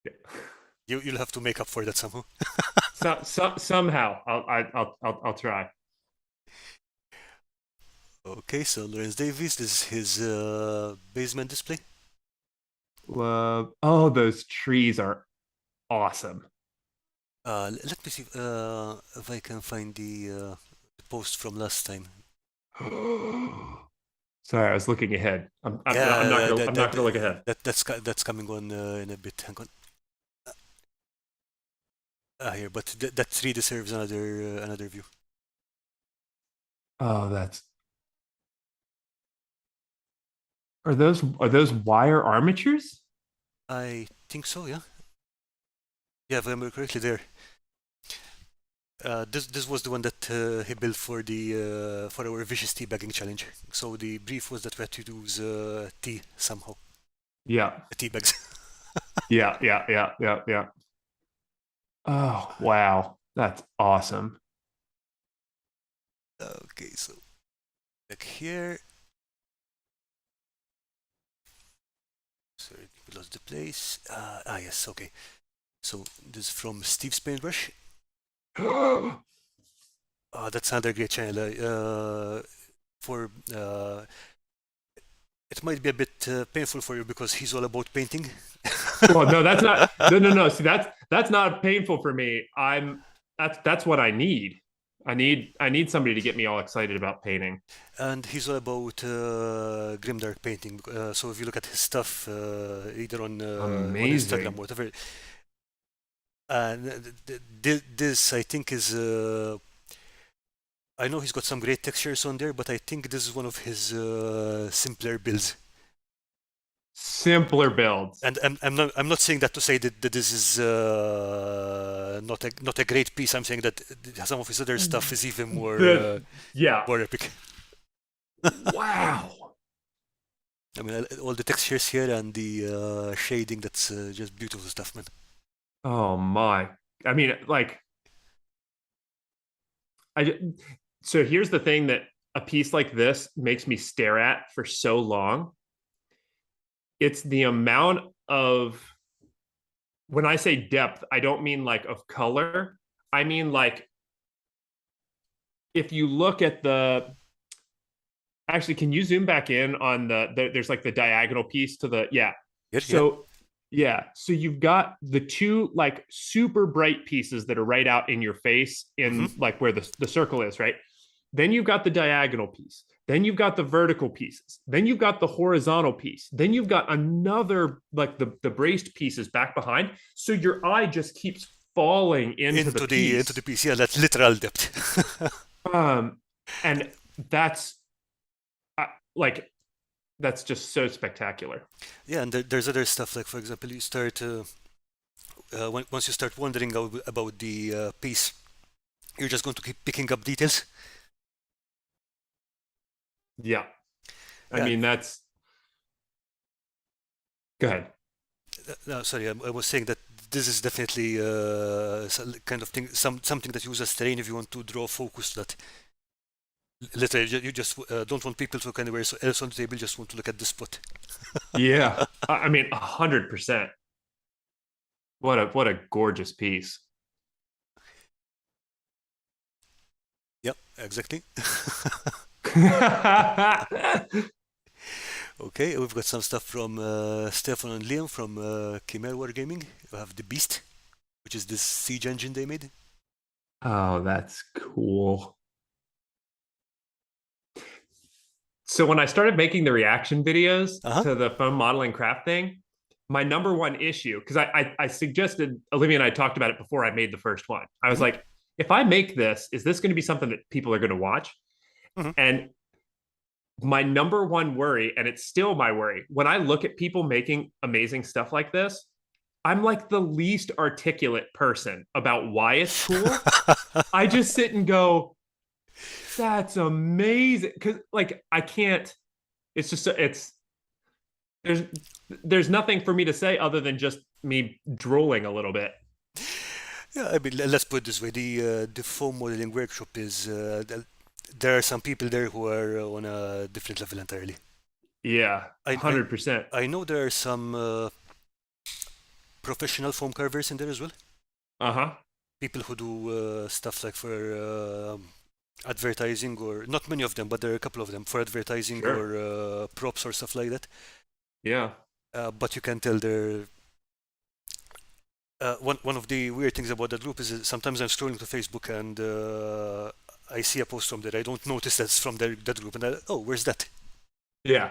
Yeah. You'll have to make up for that somehow. Somehow, I'll try. Okay, so Lawrence Davies, this is his basement display. Love. Oh, those trees are awesome. Let me see if I can find the post from last time. Sorry, I was looking ahead. Yeah, I'm not gonna look ahead. that's coming on in a bit. Hang on. Here, but that tree deserves another view. Oh, that's. Are those wire armatures? I think so, yeah. Yeah, if I remember correctly, there. This was the one that he built for our vicious tea bagging challenge. So the brief was that we had to use tea somehow, Yeah, tea bags. yeah. Oh, wow, that's awesome. Okay, so back here. Sorry, we lost the place. Yes, okay. So this is from Steve's Paintbrush. That's another great channel. For it might be a bit painful for you because he's all about painting. Well, no, that's not. No. See, that's not painful for me. That's what I need. I need somebody to get me all excited about painting. And he's all about grimdark painting. So if you look at his stuff, either on Instagram or Amazing. whatever, and this I think is I know he's got some great textures on there, but I think this is one of his simpler builds. Simpler builds. And I'm not saying that to say that this is not a great piece. I'm saying that some of his other stuff is even The Yeah. more epic. Wow. I mean, all the textures here and the shading, that's just beautiful stuff, man. Oh my. I mean, like I so here's the thing that a piece like this makes me stare at for so long. It's the amount of, when I say depth, I don't mean like of color. I mean like if you look at the, actually, can you zoom back in on there's like the diagonal piece to the, yeah. Here, yeah. So yeah, so you've got the two like super bright pieces that are right out in your face in like where the circle is, right? Then you've got the diagonal piece. Then you've got the vertical pieces. Then you've got the horizontal piece. Then you've got another, like the braced pieces back behind. So your eye just keeps falling into the piece. Into the piece, yeah, that's literal depth. And that's like, that's just so spectacular. Yeah, and there's other stuff, like for example, you start once you start wondering about the piece, you're just going to keep picking up details. Yeah. I Yeah. mean, that's, go ahead. No, sorry, I was saying that this is definitely kind of thing, something that you use as terrain if you want to draw focus. That literally you just don't want people to look anywhere else on the table, just want to look at this spot. Yeah. I mean, 100%. What a gorgeous piece. Yep, exactly. Okay, we've got some stuff from Stefan and Liam from Chimera Wargaming. We have the Beast, which is this siege engine they made. Oh, that's cool. So when I started making the reaction videos to the foam modeling craft thing, my number one issue, because I suggested, Olivia and I talked about it before I made the first one. I was like, if I make this, is this going to be something that people are going to watch? And my number one worry, and it's still my worry, when I look at people making amazing stuff like this, I'm like the least articulate person about why it's cool. I just sit and go, that's amazing. Because like I can't, it's just, it's, there's nothing for me to say other than just me drooling a little bit. Yeah, I mean, let's put it this way: the foam modeling workshop is there are some people there who are on a different level entirely. Yeah, 100%. I know there are some professional foam carvers in there as well. People who do stuff like for advertising, or not many of them, but there are a couple of them for advertising or props or stuff like that. Yeah. But you can tell they're one of the weird things about that group is sometimes I'm scrolling to Facebook and I see a post from there. I don't notice that's from that group, and oh, where's that? Yeah.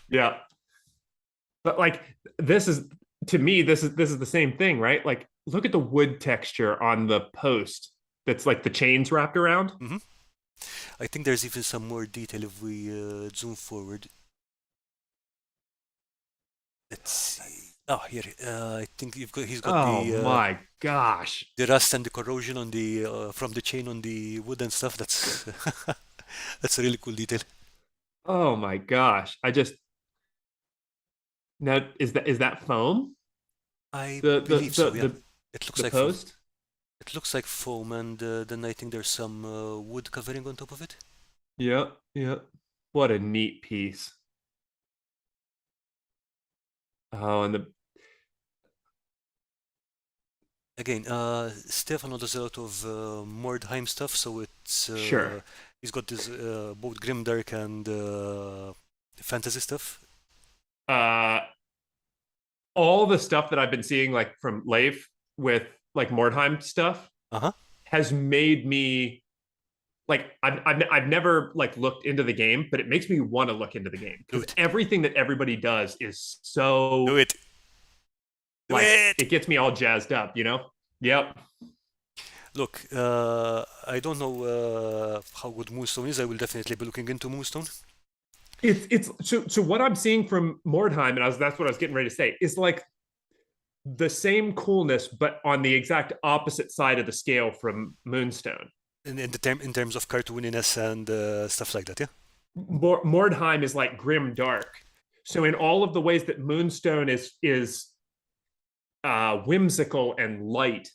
Yeah. But like this is, to me, this is the same thing, right? Like look at the wood texture on the post that's like the chains wrapped around. I think there's even some more detail if we zoom forward. Let's see. Oh, here. I think he's got the. Oh my gosh! The rust and the corrosion on the from the chain on the wood and stuff. That's that's a really cool detail. Oh my gosh! Now is that foam? I believe so. Yeah, it looks like post. Foam. It looks like foam, and then I think there's some wood covering on top of it. Yeah, yeah. What a neat piece. Oh, and again, Stefano does a lot of Mordheim stuff, so it's sure. He's got this both grimdark and fantasy stuff. All the stuff that I've been seeing, like from Leif with like Mordheim stuff, has made me like I've never like looked into the game, but it makes me want to look into the game because everything that everybody does is so. Do it. It gets me all jazzed up, you know? Yep. Look, I don't know how good Moonstone is. I will definitely be looking into Moonstone. It's so what I'm seeing from Mordheim, and that's what I was getting ready to say, is like the same coolness, but on the exact opposite side of the scale from Moonstone. In terms of cartooniness and stuff like that, yeah. Mordheim is like grim dark. So in all of the ways that Moonstone is whimsical and light,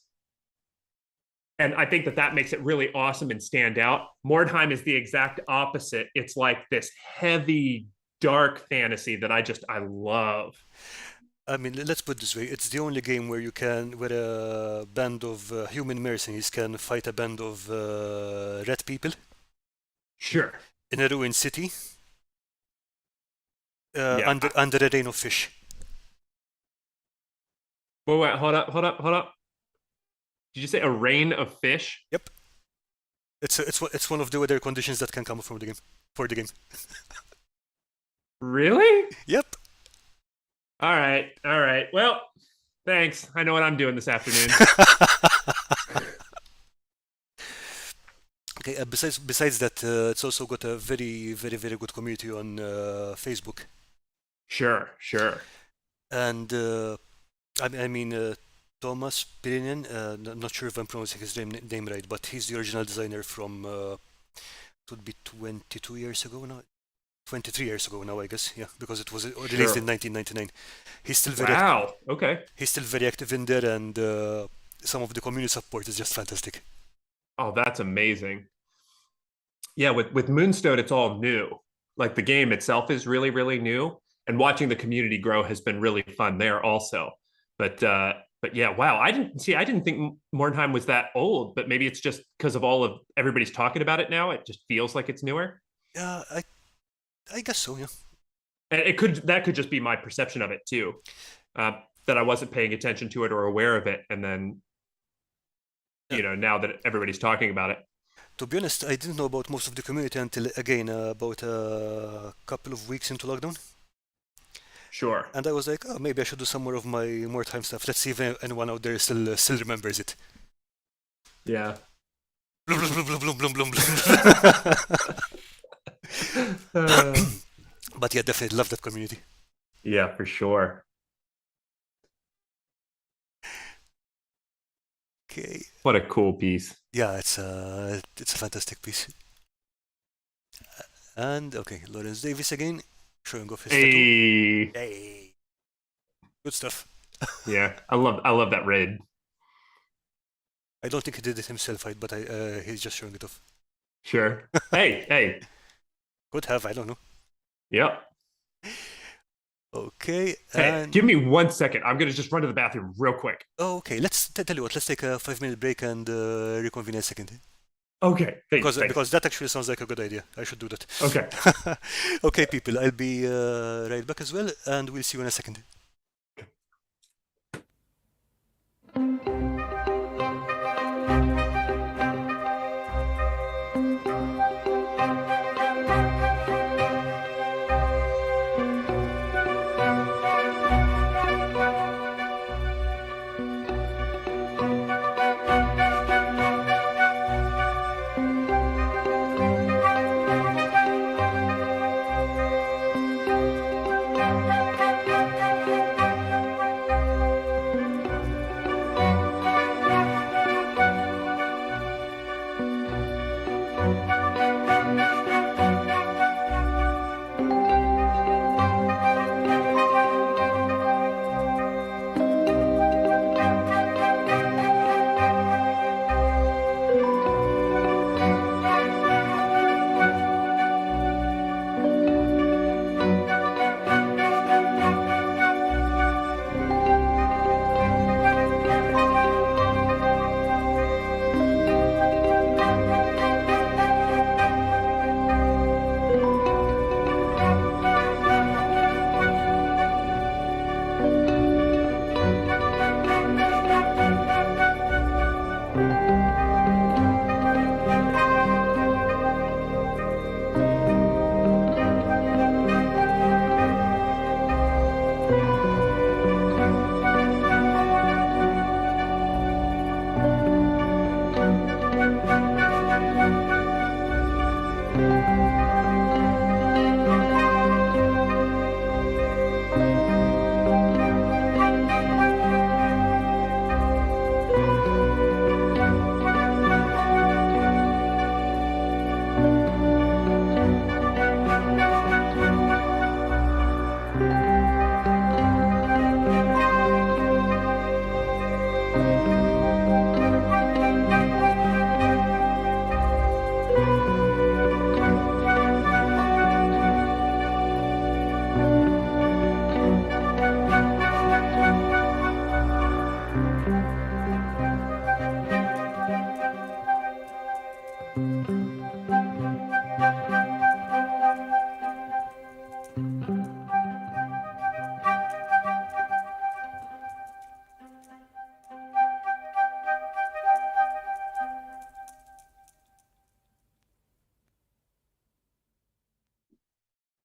and I think that that makes it really awesome and stand out. Mordheim is the exact opposite. It's like this heavy, dark fantasy that I love. I mean, let's put it this way: it's the only game where a band of human mercenaries can fight a band of red people Sure. in a ruined city Yeah. under a rain of fish. Wait, hold up. Did you say a rain of fish? Yep, it's one of the weather conditions that can come from the game for the game. Really? Yep. All right. Well, thanks. I know what I'm doing this afternoon. Okay. Besides that, it's also got a very very very good community on Facebook, Sure. and I mean Thomas Pirinen. Not sure if I'm pronouncing his name right, but he's the original designer from it would be 22 years ago now. 23 years ago now, I guess. Yeah, because it was released in Sure. 1999. He's still Wow. Okay. he's still very active in there, and some of the community support is just fantastic. Oh, that's amazing. Yeah, with Moonstone, it's all new. Like the game itself is really, really new, and watching the community grow has been really fun there also. But yeah, wow. I didn't think Mordheim was that old, but maybe it's just because of all of everybody's talking about it now. It just feels like it's newer. Yeah, I guess so. Yeah. And that could just be my perception of it too. That I wasn't paying attention to it or aware of it, and then now that everybody's talking about it. To be honest, I didn't know about most of the community until again about a couple of weeks into lockdown, Sure. and I was like, oh, maybe I should do some more of my more time stuff. Let's see if anyone out there still remembers it. Yeah. Blum, blum, blum, blum, blum, blum, blum. But yeah, definitely love that community. Yeah, for sure. Okay. What a cool piece. Yeah, it's a fantastic piece. And okay, Lawrence Davis again, showing off his tattoo. Hey. Hey, good stuff. Yeah, I love that red. I don't think he did it himself, right? But he's just showing it off. Sure. Hey. Could have, I don't know. Yep. Okay, Hey, and give me 1 second. I'm gonna just run to the bathroom real quick. okay, let's tell you what. Let's take a 5 minute break and reconvene in a second. Okay. Thanks. Because that actually sounds like a good idea. I should do that. Okay. Okay, people, I'll be right back as well, and we'll see you in a second.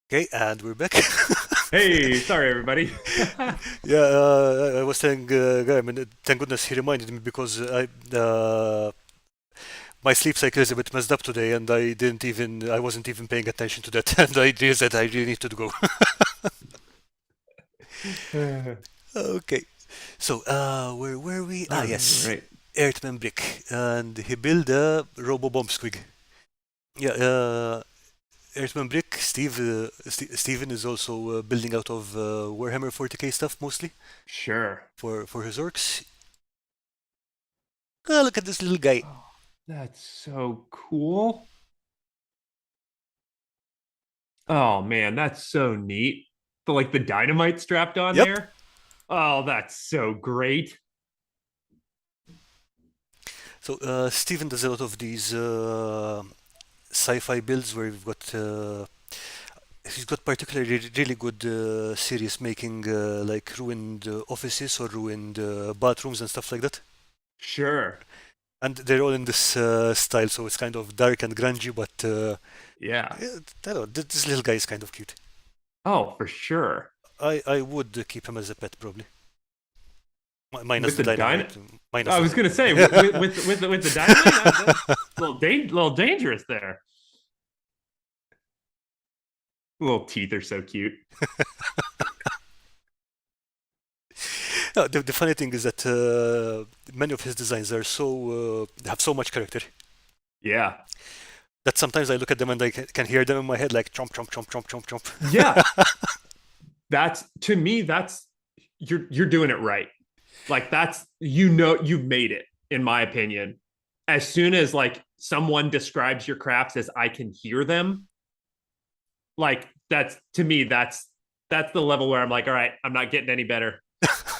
Okay, and we're back. Hey, sorry everybody. Yeah, I was telling Garman, thank goodness he reminded me because my sleep cycle is a bit messed up today, and I wasn't even paying attention to that, and I realized that I really need to go. Okay, so where were we? Ah, All yes, right. Earthman Brick, and he built a Robo Bomb Squig. Yeah, Earthman Brick. Steven is also building out of Warhammer 40k stuff mostly Sure. for his orcs. Oh, look at this little guy. Oh, that's so cool. Oh man, that's so neat. The dynamite strapped on Yep. there. Oh, that's so great. So Steven does a lot of these sci-fi builds where we've got he's got particularly really good series making like ruined offices or ruined bathrooms and stuff like that. Sure. And they're all in this style, so it's kind of dark and grungy, but Yeah. yeah, I don't know, this little guy is kind of cute. Oh, for sure. I would keep him as a pet probably. Minus With the the dynamite. Minus I the was gonna say dynamite. with the dynamite, that's a little dangerous there. Little teeth are so cute. No, the funny thing is that many of his designs are have so much character Yeah. that sometimes I look at them and I can hear them in my head like chomp chomp chomp chomp chomp chomp. Yeah. That's to me, that's you're doing it right. Like that's you've made it, in my opinion. As soon as like someone describes your crafts as I can hear them, like that's to me, that's the level where I'm like, all right, I'm not getting any better.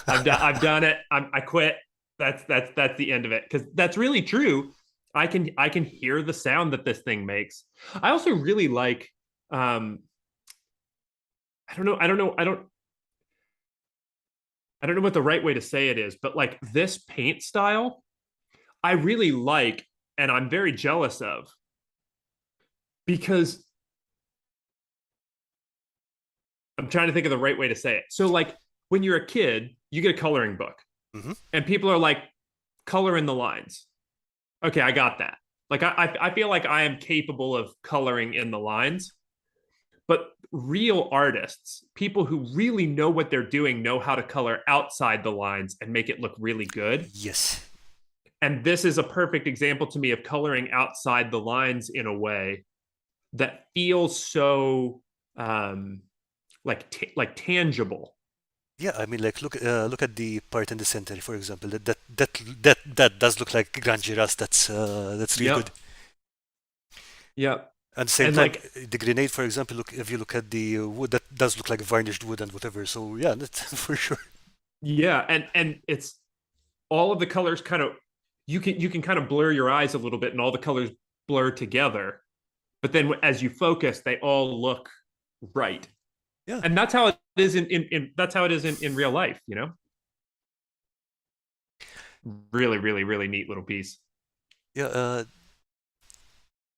I've done it. I quit. That's the end of it. Because that's really true. I can hear the sound that this thing makes. I also really like I don't know, I don't know what the right way to say it is, but like this paint style, I really like and I'm very jealous of because I'm trying to think of the right way to say it. So like when you're a kid, you get a coloring book Hmm. and people are like, color in the lines. Okay, I got that. Like I feel like I am capable of coloring in the lines, but real artists, people who really know what they're doing, know how to color outside the lines and make it look really good. Yes. And this is a perfect example to me of coloring outside the lines in a way that feels so like tangible. Yeah, I mean, like look at the part in the center, for example. That does look like grungy rust. That's real good. Yep. Yep. At the same And time, like, the grenade, for example, look if you look at the wood, that does look like varnished wood and whatever. So yeah, that's for sure. yeah, and it's all of the colors kind of you can kind of blur your eyes a little bit and all the colors blur together. But then as you focus, they all look right. Yeah, And that's how it is in that's how it is in real life, you know? Really, really, really neat little piece. yeah.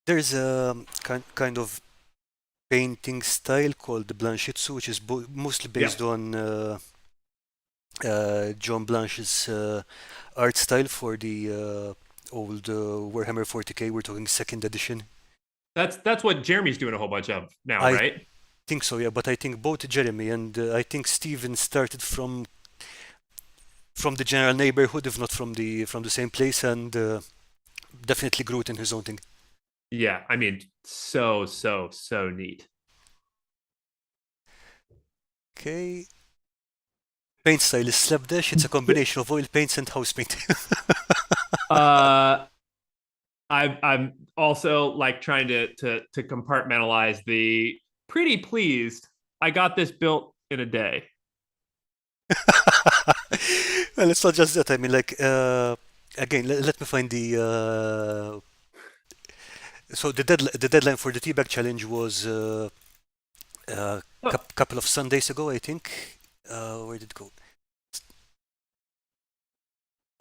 There's a kind of painting style called the Blanchitsu, which is mostly Yeah. based on John Blanche's art style for the old Warhammer 40k. We're talking second edition. That's what Jeremy's doing a whole bunch of now, I right? think so, yeah. But I think both Jeremy and I think Steven started from the general neighborhood, if not from the same place, and definitely grew it in his own thing. Yeah, I mean, so neat. Okay. Paint style is slapdash. It's a combination of oil paints and house paint. Uh I'm also like trying to compartmentalize the pretty pleased. I got this built in a day. Well, it's not just that. I mean, like, again, let me find So the deadline for the teabag challenge was a Oh, couple of Sundays ago, I think. Where did it go?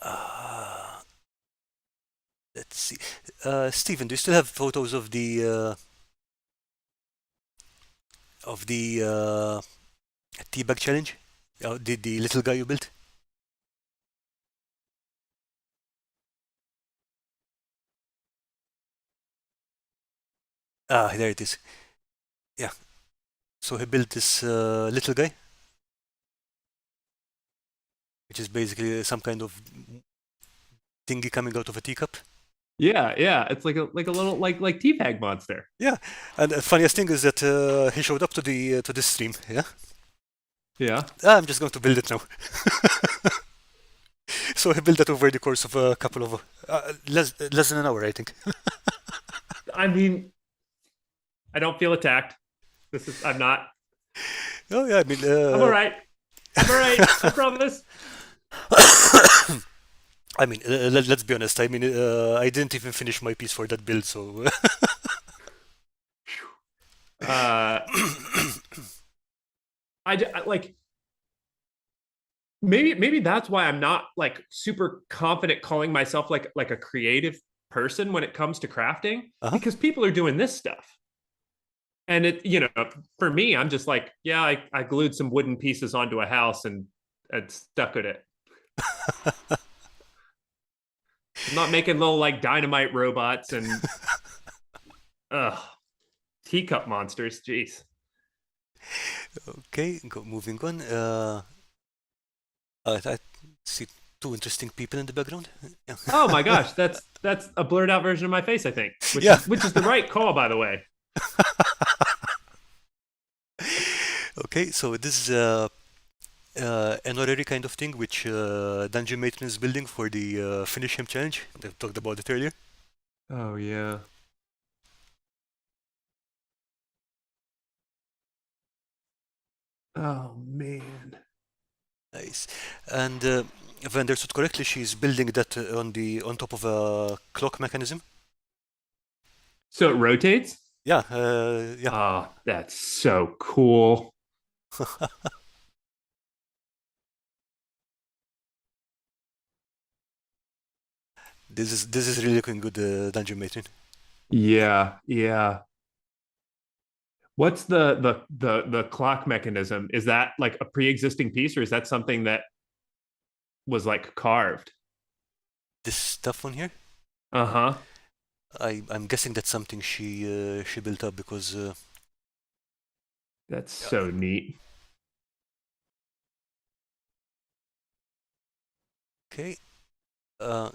Uh, let's see. Stephen, do you still have photos of the teabag challenge? The little guy you built? Ah, there it is. Yeah. So he built this little guy, which is basically some kind of thingy coming out of a teacup. yeah, yeah. It's like a little like teabag monster. Yeah, and the funniest thing is that he showed up to this stream. Yeah, Yeah. I'm just going to build it now. So he built that over the course of a couple of less than an hour, I think. I mean, I don't feel attacked. I'm not. Oh yeah, I mean, I'm all right. I'm all right. I promise. I mean, let's be honest. I mean, I didn't even finish my piece for that build, so Uh, like maybe that's why I'm not like super confident calling myself like a creative person when it comes to crafting uh-huh. because people are doing this stuff. And for me, I'm just like, yeah, I glued some wooden pieces onto a house and stuck with it. I'm not making little like dynamite robots and teacup monsters. Jeez. Okay, moving on. I see two interesting people in the background. Yeah. Oh my gosh, that's a blurred out version of my face, I think, which Yeah. is the right call, by the way. Okay, so this is an honorary kind of thing which Dungeon Matron is building for the Finish Him challenge. I talked about it earlier. Oh yeah. Oh man. Nice. And if I understood correctly, she's building that on top of a clock mechanism. So it rotates? Yeah, yeah. Oh, that's so cool. This is really looking good, Dungeon Matron. Yeah, yeah. What's the clock mechanism? Is that like a pre-existing piece or is that something that was like carved? This stuff on here, Uh-huh. I'm guessing that's something she built up because That's yeah. so neat. Okay. Uh,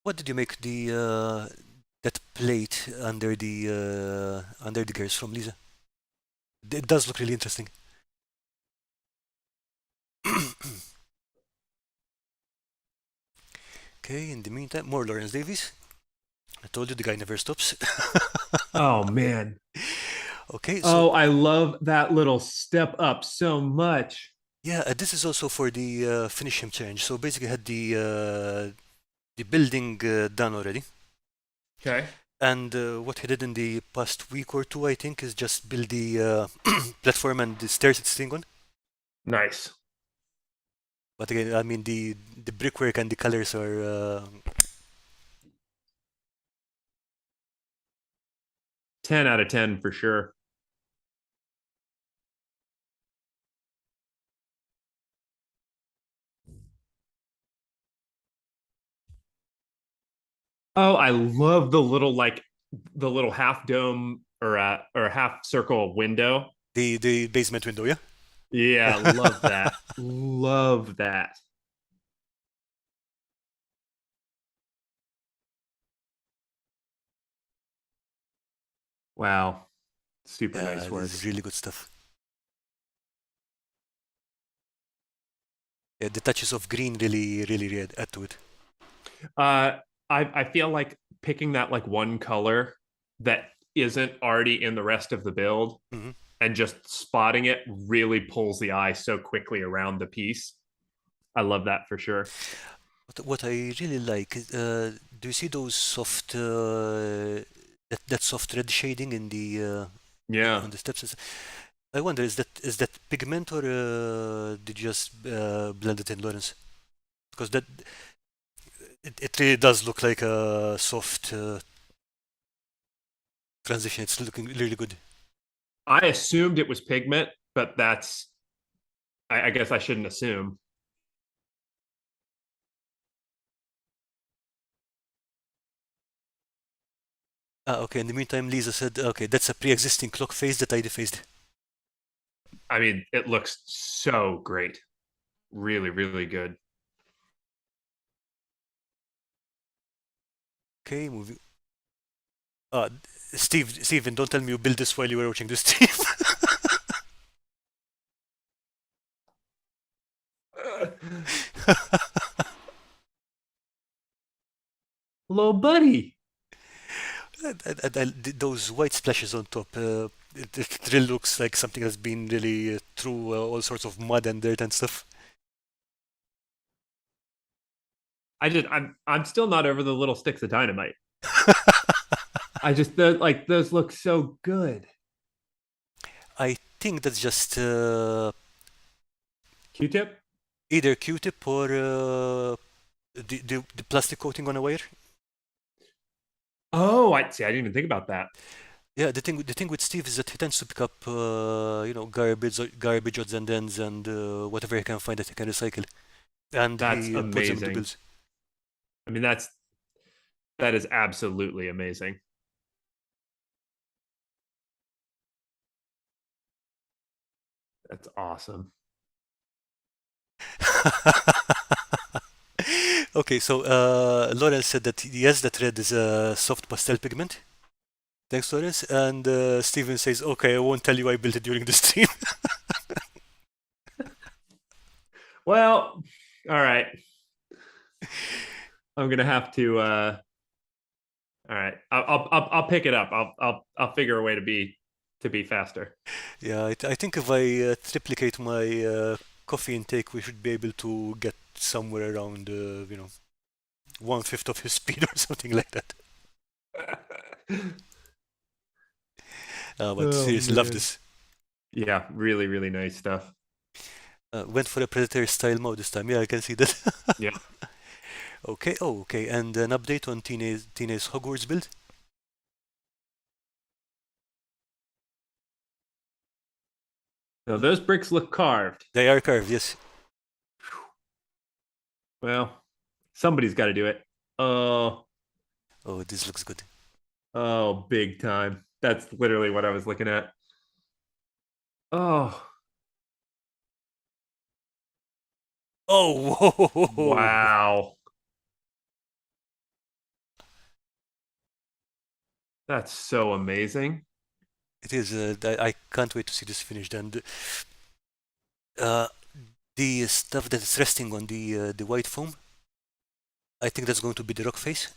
what did you make that plate under the gears from, Lisa? It does look really interesting. Okay, in the meantime, more Lawrence Davies. I told you the guy never stops. Oh man. Okay, so Oh, I love that little step up so much. yeah, this is also for the finish him challenge. So basically, had the building done already, Okay. and what he did in the past week or two, I think, is just build the platform and the stairs it's sitting on. Nice. But again, I mean the brickwork and the colors are 10 out of 10 for sure. Oh, I love the little half dome or half circle window. the basement window, yeah. Yeah, love that. Love that. Wow. Super Yeah, nice this work. is really good stuff. Yeah, the touches of green really add to it. Uh I feel like picking that like one color that isn't already in the rest of the build Hmm. and just spotting it really pulls the eye so quickly around the piece. I love that for sure. What I really like, do you see those soft that soft red shading in the Yeah. on the steps. I wonder, is that pigment, or did you just blend it in, Lawrence? Because it really does look like a soft transition. It's looking really good. I assumed it was pigment, but I guess I shouldn't assume. Okay. In the meantime, Lisa said, okay, that's a pre-existing clock face that I defaced. I mean, it looks so great. Really, really good. Okay, moving. Uh, Steven, don't tell me you built this while you were watching the stream. Hello, buddy. Those white splashes on top, it really looks like something that's been really through all sorts of mud and dirt and stuff. I'm still not over the little sticks of dynamite. I just like those look so good. I think that's just Q-tip? either Q-tip or the plastic coating on a wire. Oh, I see. I didn't even think about that. Yeah, the thing with Steve is that he tends to pick up garbage odds and ends and whatever he can find that he can recycle, and That's he puts them into amazing. builds. I mean, that is absolutely amazing. That's awesome. Okay, so Lawrence said that yes, that red is a soft pastel pigment. Thanks, Lawrence. And Steven says, okay, I won't tell you I built it during the stream. Well, all right. I'm gonna have to. All right, I'll pick it up. I'll figure a way to be faster. Yeah, I think if I triplicate my coffee intake, we should be able to get somewhere around, 1/5 of his speed or something like that. But Oh seriously, love man. this. Yeah, really, really nice stuff. Went for a Predator style mode this time. Yeah, I can see that. Yeah. Okay, oh, okay. And an update on Teenage Hogwarts build. Now those bricks look carved. They are carved, yes. Well, somebody's got to do it. Oh, Oh, this looks good. oh, big time. That's literally what I was looking at. Oh, Oh, whoa. wow. That's so amazing. It is. I can't wait to see this finished. And uh, the stuff that is resting on the white foam, I think that's going to be the rock face.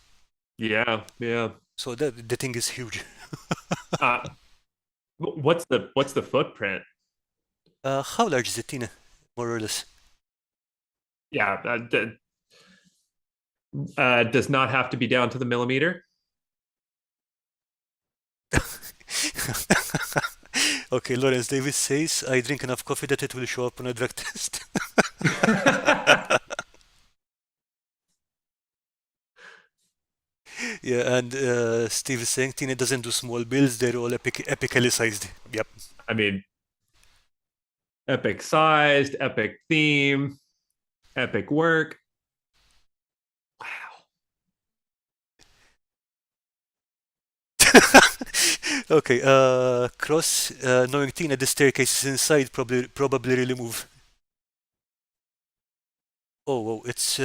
Yeah, yeah. So the thing is huge. Uh, what's the footprint? How large is it, Tina? More or less. Yeah, does not have to be down to the millimeter. Okay, Lawrence Davis says, I drink enough coffee that it will show up on a drug test. Yeah, and Steve is saying Tina doesn't do small builds, they're all epically sized. Yep. I mean, epic sized, epic theme, epic work. Wow. Okay, Cross, knowing Tina, the staircase is inside, probably really move. Oh, whoa, it's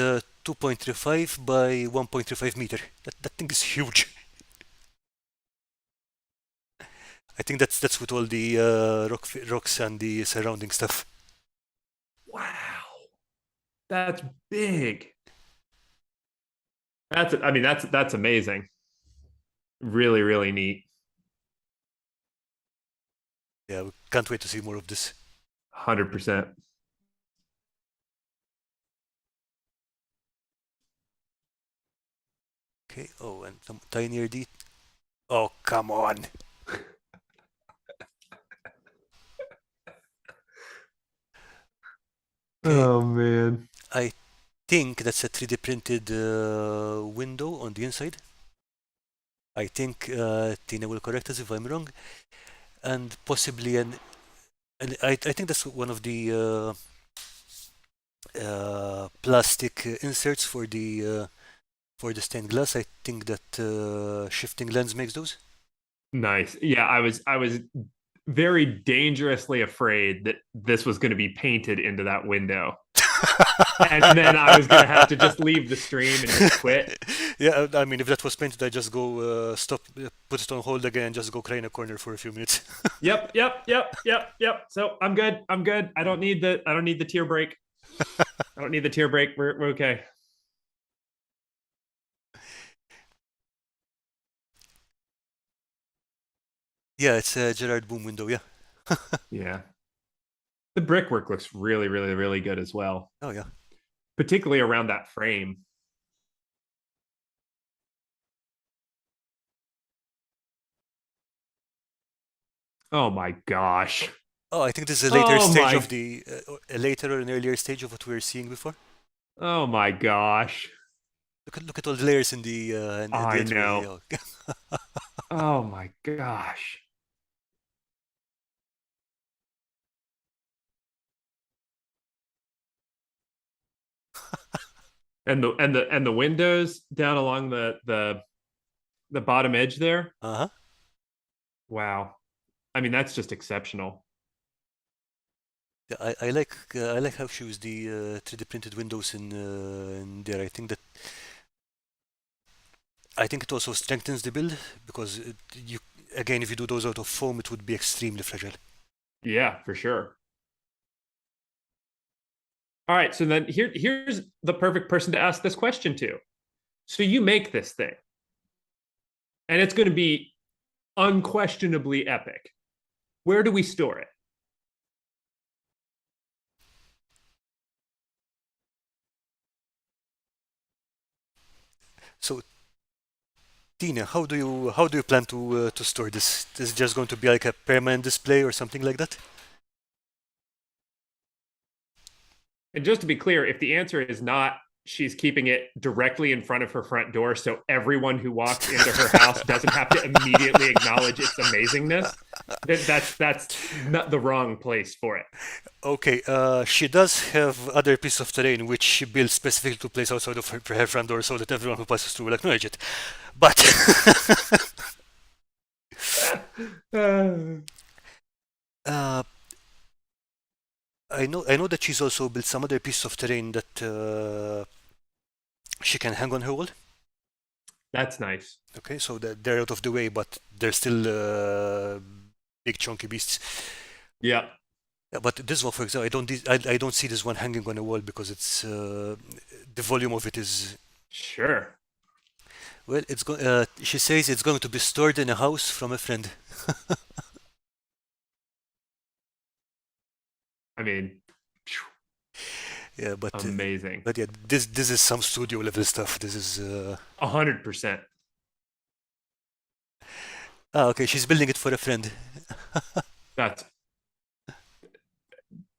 2.35 by 1.35 meter. That thing is huge. I think that's with all the rocks and the surrounding stuff. Wow. That's big. I mean, that's amazing. Really, really neat. Yeah, we can't wait to see more of this. 100%. Okay, oh, and some tinier Oh, come on. Okay, Oh man. I think that's a 3D printed window on the inside. I think Tina will correct us if I'm wrong, and possibly and I think that's one of the plastic inserts for the stained glass. I think that shifting lens makes those. Nice. Yeah, I was very dangerously afraid that this was going to be painted into that window. And then I was going to have to just leave the stream and just quit. Yeah, I mean, if that was painted, I just go stop, put it on hold again, and just go cry in a corner for a few minutes. Yep. So I'm good. I'm good. I don't need the tear break. I don't need the tear break. We're okay. Yeah, it's a Gerard Boom window. Yeah. Yeah. The brickwork looks really, really, really good as well, Oh yeah. particularly around that frame. Oh my gosh. Oh, I think this is a later Oh stage of my the a later or an earlier stage of what we were seeing before. oh my gosh. Look at all the layers in the I entry. know. Oh, Oh my gosh. And the windows down along the bottom edge there. uh-huh. Wow. I mean, that's just exceptional. Yeah, I like how she used the 3D printed windows in there. I think it also strengthens the build because you again if you do those out of foam it would be extremely fragile. Yeah, for sure. All right, so then here's the perfect person to ask this question to. So you make this thing, and it's going to be unquestionably epic. Where do we store it? So Tina, how do you plan to store this? Is it just going to be like a permanent display or something like that? And just to be clear, if the answer is not, she's keeping it directly in front of her front door so everyone who walks into her house doesn't have to immediately acknowledge its amazingness, that's not the wrong place for it. Okay, she does have other pieces of terrain which she built specifically to place outside of her front door so that everyone who passes through will acknowledge it. But uh, I know that she's also built some other pieces of terrain that she can hang on her wall. That's nice. Okay, so that they're out of the way, but they're still big chunky beasts. Yeah, Yeah, but this one, for example, I don't see this one hanging on a wall because it's the volume of it is sure. well. She says it's going to be stored in a house from a friend. I mean, Yeah, amazing. but yeah, this is some studio level stuff. This is 100%. okay. She's building it for a friend. That's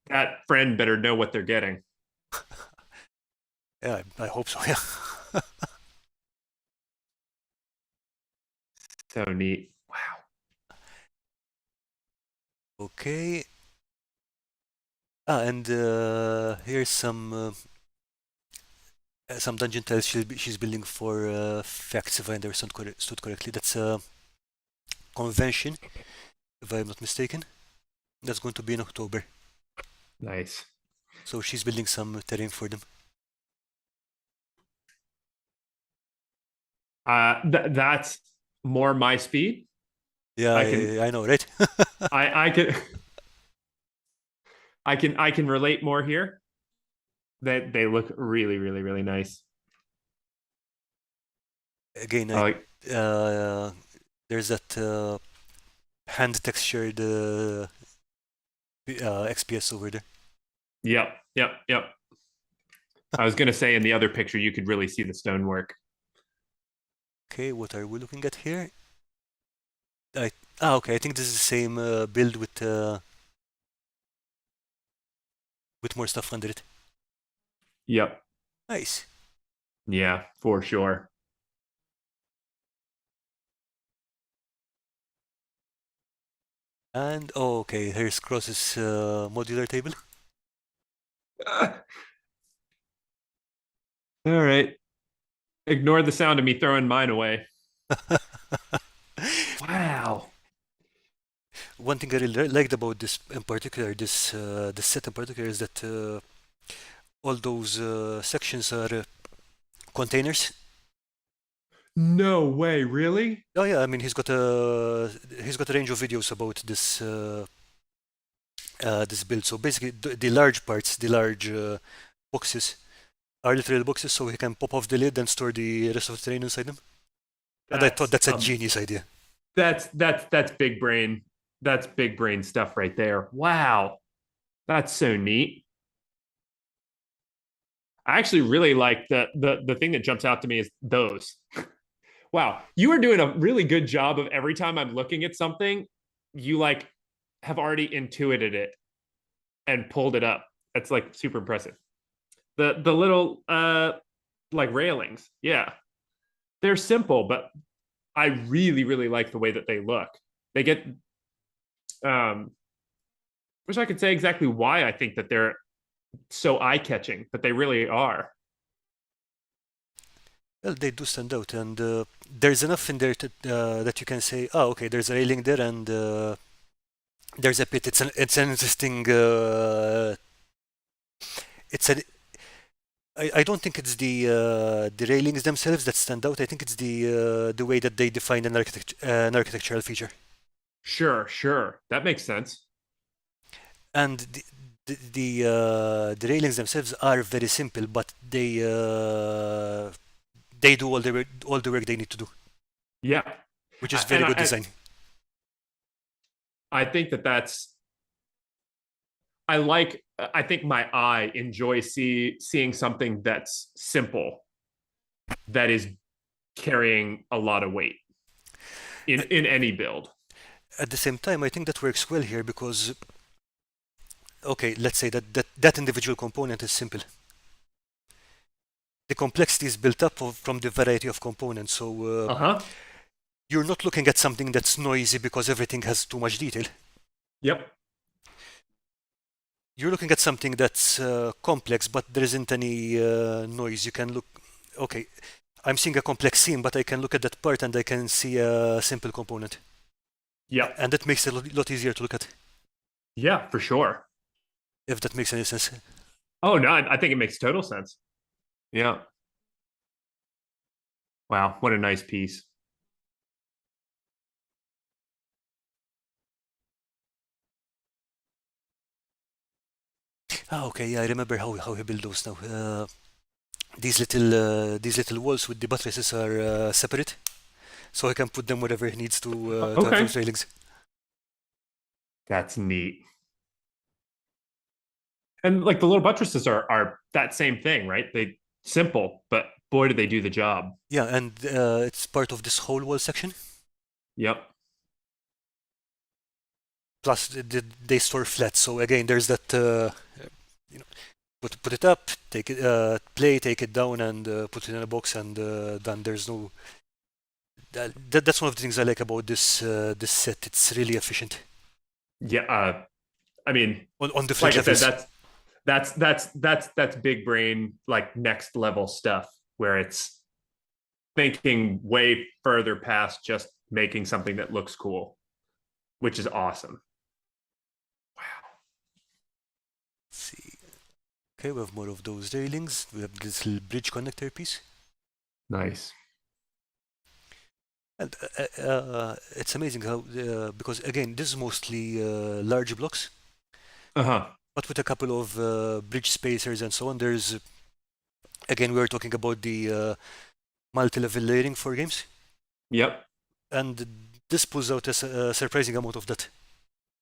that friend better know what they're getting. Yeah, I hope so. Yeah. So neat. Wow. Okay. And here's some dungeon tiles she's building for facts if I understood correctly. That's a convention, if I'm not mistaken. That's going to be in October. Nice. So she's building some terrain for them. That's more my speed. Yeah, I can I know, right? I can I can relate more here. That they look really, really, really nice. Again, I like uh, there's that hand textured XPS over there. yep. I was gonna say in the other picture you could really see the stonework. Okay, what are we looking at here? Ah, okay. I think this is the same build with more stuff under it. Yep. Nice. Yeah, for sure. And oh, okay. Here's Cross's modular table. All right. Ignore the sound of me throwing mine away. Wow. One thing I really liked about this in particular, this set in particular, is that all those sections are containers. No way, really? Oh yeah, I mean he's got a range of videos about this build. So basically, the large parts, the large boxes, are literal boxes, so he can pop off the lid and store the rest of the terrain inside them. And I thought That's that's a genius idea. that's big brain. That's big brain stuff right there. Wow. That's so neat. I actually really like the thing that jumps out to me is those. Wow, you are doing a really good job of every time I'm looking at something, you like have already intuited it and pulled it up. That's like super impressive. The little like railings, yeah, they're simple, but I really like the way that they look. They get wish I could say exactly why I think that they're so eye catching, but they really are. Well, they do stand out, and there's enough in there that you can say, oh, okay, there's a railing there, and there's a pit. It's an interesting. It's an. I don't think it's the railings themselves that stand out. I think it's the way that they define an architectural feature. Sure. That makes sense. And the railings themselves are very simple, but they do all the work they need to do, Yeah. which is And very good design. I think that that's I think my eye enjoys seeing something that's simple that is carrying a lot of weight in any build. At the same time, I think that works well here because, okay, let's say that individual component is simple. The complexity is built up from the variety of components, so Uh-huh. you're not looking at something that's noisy because everything has too much detail. Yep. You're looking at something that's complex, but there isn't any noise. You can look, okay, I'm seeing a complex scene, but I can look at that part and I can see a simple component. Yep. And that makes it a lot easier to look at, Yeah, for sure. if that makes any sense. Oh no, I think it makes total sense. Yeah. Wow, what a nice piece. Ah, okay, yeah, I remember how he built those now. These little walls with the buttresses are separate, so I can put them wherever he needs to have Okay. those railings. That's neat. And like the little buttresses are that same thing, right? They simple, but boy do they do the job. Yeah, and it's part of this whole wall section. Yep. Plus, they store flat, so again, there's that you know, put it up, take it, take it down, and put it in a box, and done. There's no. That's one of the things I like about this set. It's really efficient Yeah. I mean, on different like I said, levels. that's big brain, like next level stuff where it's thinking way further past just making something that looks cool, which is awesome. Wow. Let's see. Okay, we have more of those railings. We have this little bridge connector piece. Nice. And it's amazing how, because again, this is mostly large blocks, Uh-huh. but with a couple of bridge spacers and so on. There's, again, we were talking about the multi-level layering for games, Yep. and this pulls out a surprising amount of that.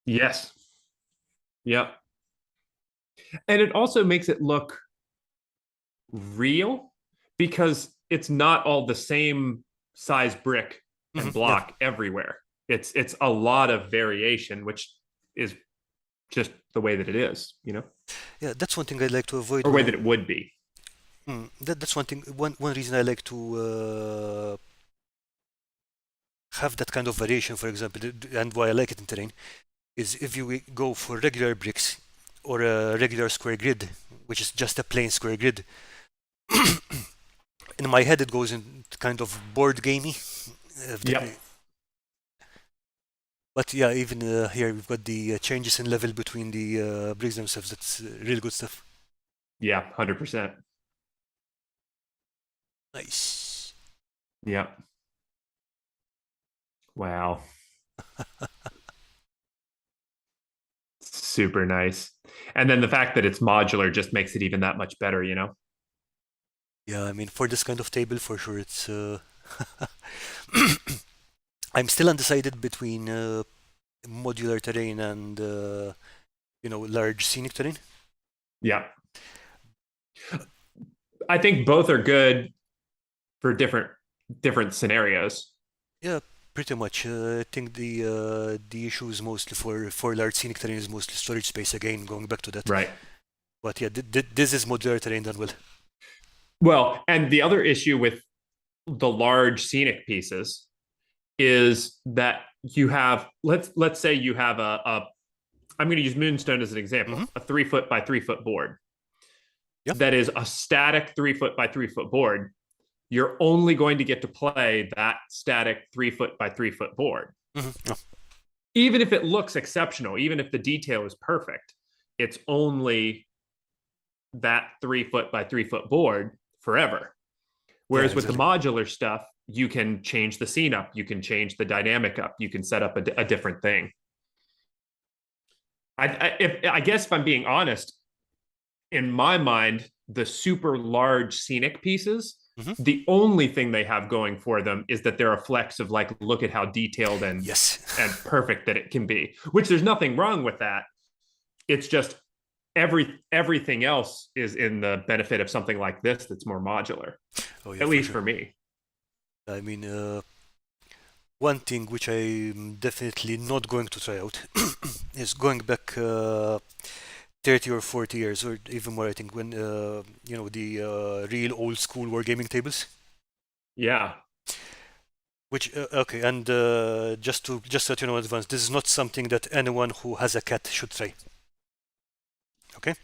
Yes. Yep. And it also makes it look real because it's not all the same size brick and Yeah, block everywhere. It's a lot of variation, which is just the way that it is, Yeah, that's one thing I like to avoid or when way that I'm. it would be. That's one thing. One reason I like to have that kind of variation, for example, and why I like it in terrain, is if you go for regular bricks or a regular square grid, which is just a plain square grid. In my head, it goes in kind of board gamey. Yep. But yeah, even here we've got the changes in level between the bricks themselves. That's really good stuff. Yeah, 100%. Nice. Yeah. Wow. Super nice. And then the fact that it's modular just makes it even that much better. Yeah, I mean, for this kind of table, for sure, it's. I'm still undecided between modular terrain and large scenic terrain. Yeah. I think both are good for different scenarios. Yeah, pretty much. I think the issue is mostly for large scenic terrain is mostly storage space again. Going back to that, Right. but yeah, this is modular terrain done well. Well, and the other issue with the large scenic pieces is that you have let's say you have a I'm going to use Moonstone as an example, Hmm. a 3 foot by 3 foot board Yeah. that is a static 3 foot by 3 foot board. You're only going to get to play that static 3 foot by 3 foot board. Yeah. Even if it looks exceptional, even if the detail is perfect, it's only that 3 foot by 3 foot board forever. Yeah, Whereas with the exactly. modular stuff, you can change the scene up, you can change the dynamic up, you can set up a different thing. I guess if I'm being honest, in my mind, the super large scenic pieces, Hmm. the only thing they have going for them is that they're a flex of like, look at how detailed and Yes. perfect that it can be. Which there's nothing wrong with that. It's just everything else is in the benefit of something like this that's more modular, Oh yeah, at for least sure. for me. I mean, one thing which I'm definitely not going to try out is going back 30 or 40 years, or even more, I think, when, the real old school wargaming tables. Yeah. Which, okay, and just so that you know in advance, this is not something that anyone who has a cat should try. Okay?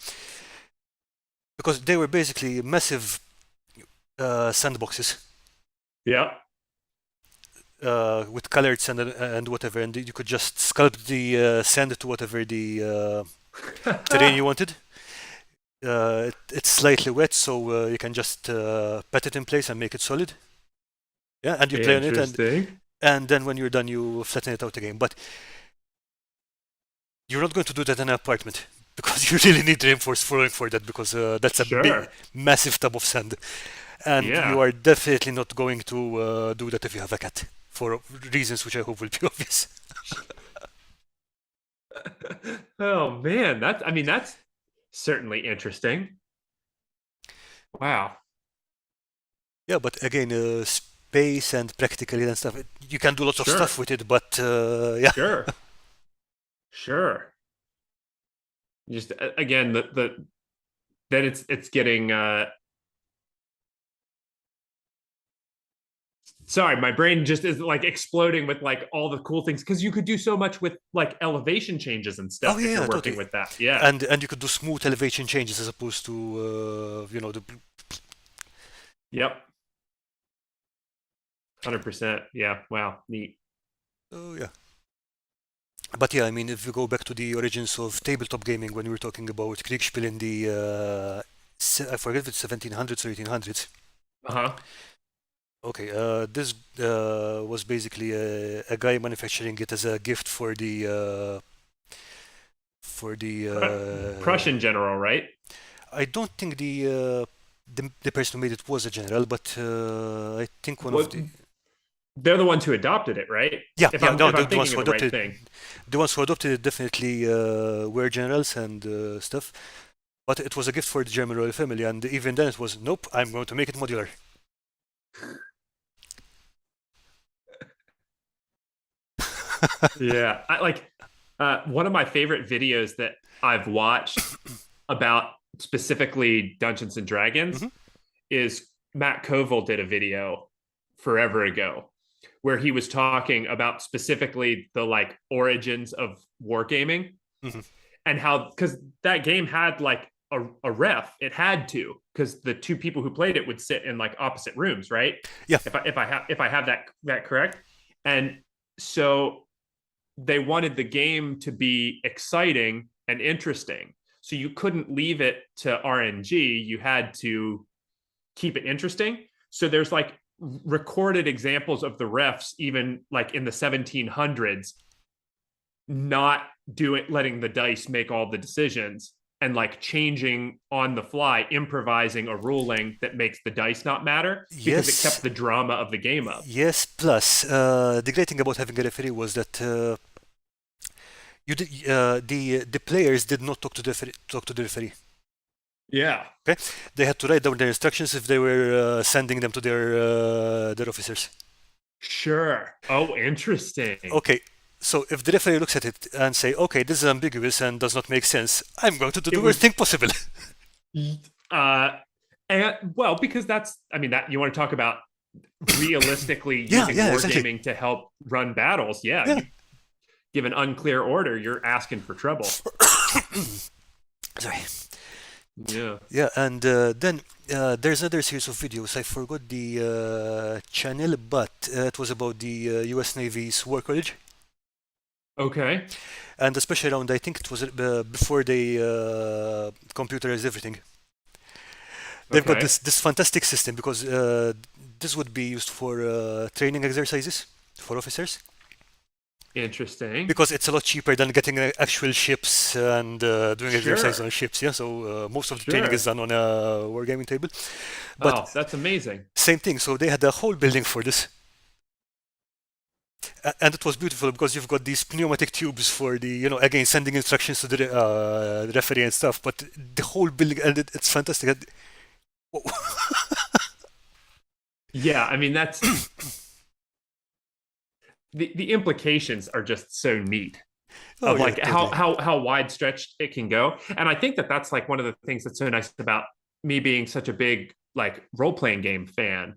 Because they were basically massive sandboxes Yeah. with colored sand and whatever, and you could just sculpt the sand to whatever the terrain you wanted. It's slightly wet, so you can just pat it in place and make it solid. Yeah, and you play on it, Interesting. and then when you're done, you flatten it out again. But you're not going to do that in an apartment because you really need reinforced flooring for that because that's a big, Sure. massive tub of sand, and you Yeah. are definitely not going to do that if you have a cat for reasons which I hope will be obvious. Oh man, that's certainly interesting. Wow. Yeah, but again, space and practically and stuff, you can do lots of stuff Sure. with it, but yeah. Sure. Sure. Just again the then it's getting sorry, my brain just is like exploding with like all the cool things because you could do so much with like elevation changes and Oh stuff yeah, if you're yeah, working totally. with that. Yeah. And you could do smooth elevation changes as opposed to the. Yep. 100%. Yeah. Wow. Neat. Oh yeah. But yeah, I mean, if we go back to the origins of tabletop gaming, when we were talking about Kriegspiel in the, I forget if it's 1700s or 1800s. Uh-huh. Okay, this was basically a guy manufacturing it as a gift for the. Prussian general, right? I don't think the person who made it was a general, but I think one of What the. they're the ones who adopted it, right? Yeah, If yeah, I'm no, if the, I'm the ones thinking who of the right adopted thing. the ones who adopted it definitely were generals and stuff. But it was a gift for the German royal family, and even then it was nope. I'm going to make it modular. Yeah, I like one of my favorite videos that I've watched about specifically Dungeons and Dragons Hmm. is Matt Koval did a video forever ago where he was talking about specifically the like origins of wargaming Hmm. and how because that game had like a ref, it had to because the two people who played it would sit in like opposite rooms, right? Yeah. If I have that correct, and so they wanted the game to be exciting and interesting. So you couldn't leave it to RNG. You had to keep it interesting. So there's like recorded examples of the refs, even like in the 1700s, not doing letting the dice make all the decisions and like changing on the fly, improvising a ruling that makes the dice not matter because it Yes. kept the drama of the game up. Yes. Plus, the great thing about having a referee was that the players did not talk to the referee. Yeah. Okay, they had to write down their instructions if they were sending them to their officers. Sure. Oh, interesting. Okay, so if the referee looks at it and say, "Okay, this is ambiguous and does not make sense," I'm going to do It the worst was thing possible. uh and well, because that's I mean that you want to talk about realistically Yeah, using yeah, exactly. wargaming to help run battles. Yeah, Yeah. you give an unclear order, you're asking for trouble. Sorry. Yeah. Yeah, and then there's another series of videos. I forgot the channel, but it was about the U.S. Navy's War College, Okay. and especially around. I think it was before they computerized everything. They've got Okay. this fantastic system because this would be used for training exercises for officers Interesting. because it's a lot cheaper than getting actual ships and doing exercise on Sure. ships. Yeah, so most of the training is Sure. done on a wargaming table. But Oh, that's amazing. same thing. So they had a whole building for this, and it was beautiful because you've got these pneumatic tubes for the again sending instructions to the referee and stuff. But the whole building and it's fantastic. Yeah, I mean that's the implications are just so neat Oh of yeah, like how totally. how how wide stretched it can go. And I think that that's like one of the things that's so nice about me being such a big like role playing game fan.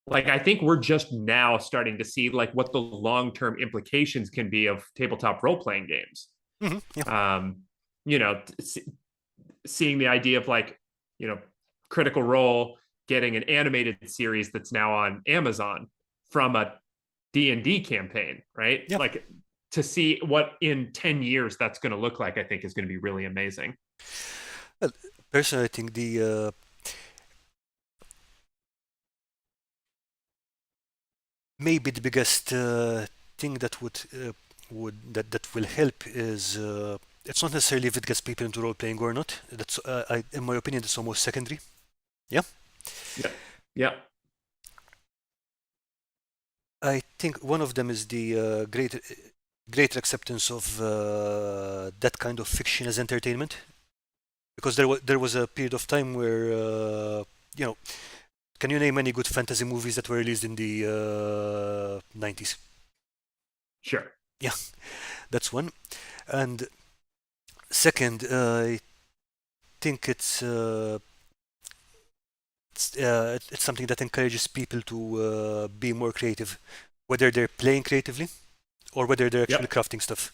Like I think we're just now starting to see like what the long term implications can be of tabletop role playing games. Yeah. Um, you know, seeing the idea of like you know Critical Role getting an animated series that's now on Amazon from a D&D campaign, right? Yeah. Like to see what in 10 years that's going to look like, I think is going to be really amazing. Well, personally, I think the maybe the biggest thing that that will help is it's not necessarily if it gets people into role playing or not. That's in my opinion, it's almost secondary. Yeah, Yeah. Yeah. I think one of them is the greater acceptance of that kind of fiction as entertainment, because there was a period of time where you know, can you name any good fantasy movies that were released in the 90s? Sure. Yeah, that's one. And second, I think it's something that encourages people to be more creative, whether they're playing creatively or whether they're actually Yep. crafting stuff.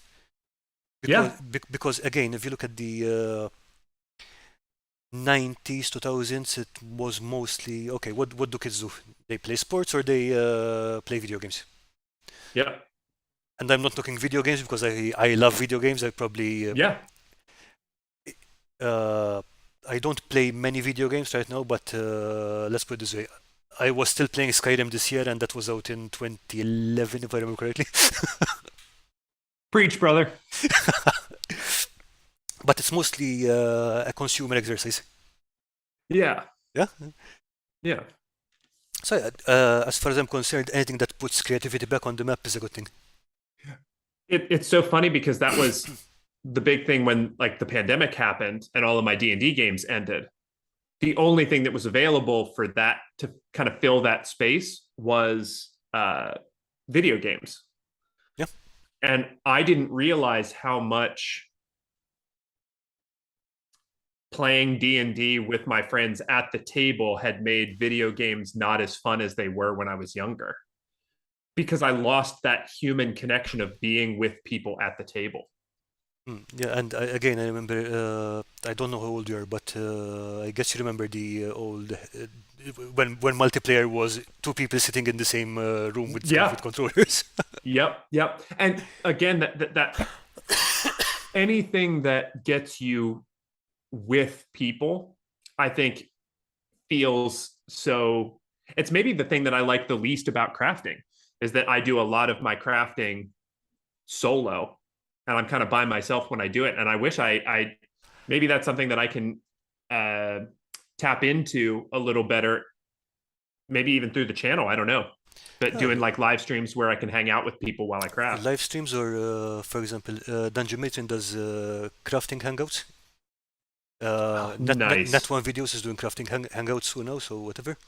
Because Yeah. because again, if you look at the 90s, 2000s, it was mostly okay. What do kids do? They play sports or they play video games. Yep. And I'm not talking video games because I love video games. I probably Yeah. uh, I don't play many video games right now, but let's put it this way. I was still playing Skyrim this year, and that was out in 2011, if I remember correctly. Preach, brother. But it's mostly a consumer exercise. Yeah. Yeah. Yeah. So, as far as I'm concerned, anything that puts creativity back on the map is a good thing. It's so funny because that was the big thing when like the pandemic happened and all of my D&D games ended. The only thing that was available for that to kind of fill that space was video games. Yeah. And I didn't realize how much playing D&D with my friends at the table had made video games not as fun as they were when I was younger, because I lost that human connection of being with people at the table. Yeah, and again, I remember, I don't know how old you are, but I guess you remember the old, when multiplayer was two people sitting in the same room with Yeah. controllers. Yep. And again, that anything that gets you with people, I think feels so. It's maybe the thing that I like the least about crafting is that I do a lot of my crafting solo, and I'm kind of by myself when I do it. And I wish I maybe that's something that I can tap into a little better, maybe even through the channel. I don't know, but doing like live streams where I can hang out with people while I craft. Live streams, or for example, Dungeon Matron does crafting hangouts. Nice. Net One Videos is doing crafting hangouts soon now, so whatever.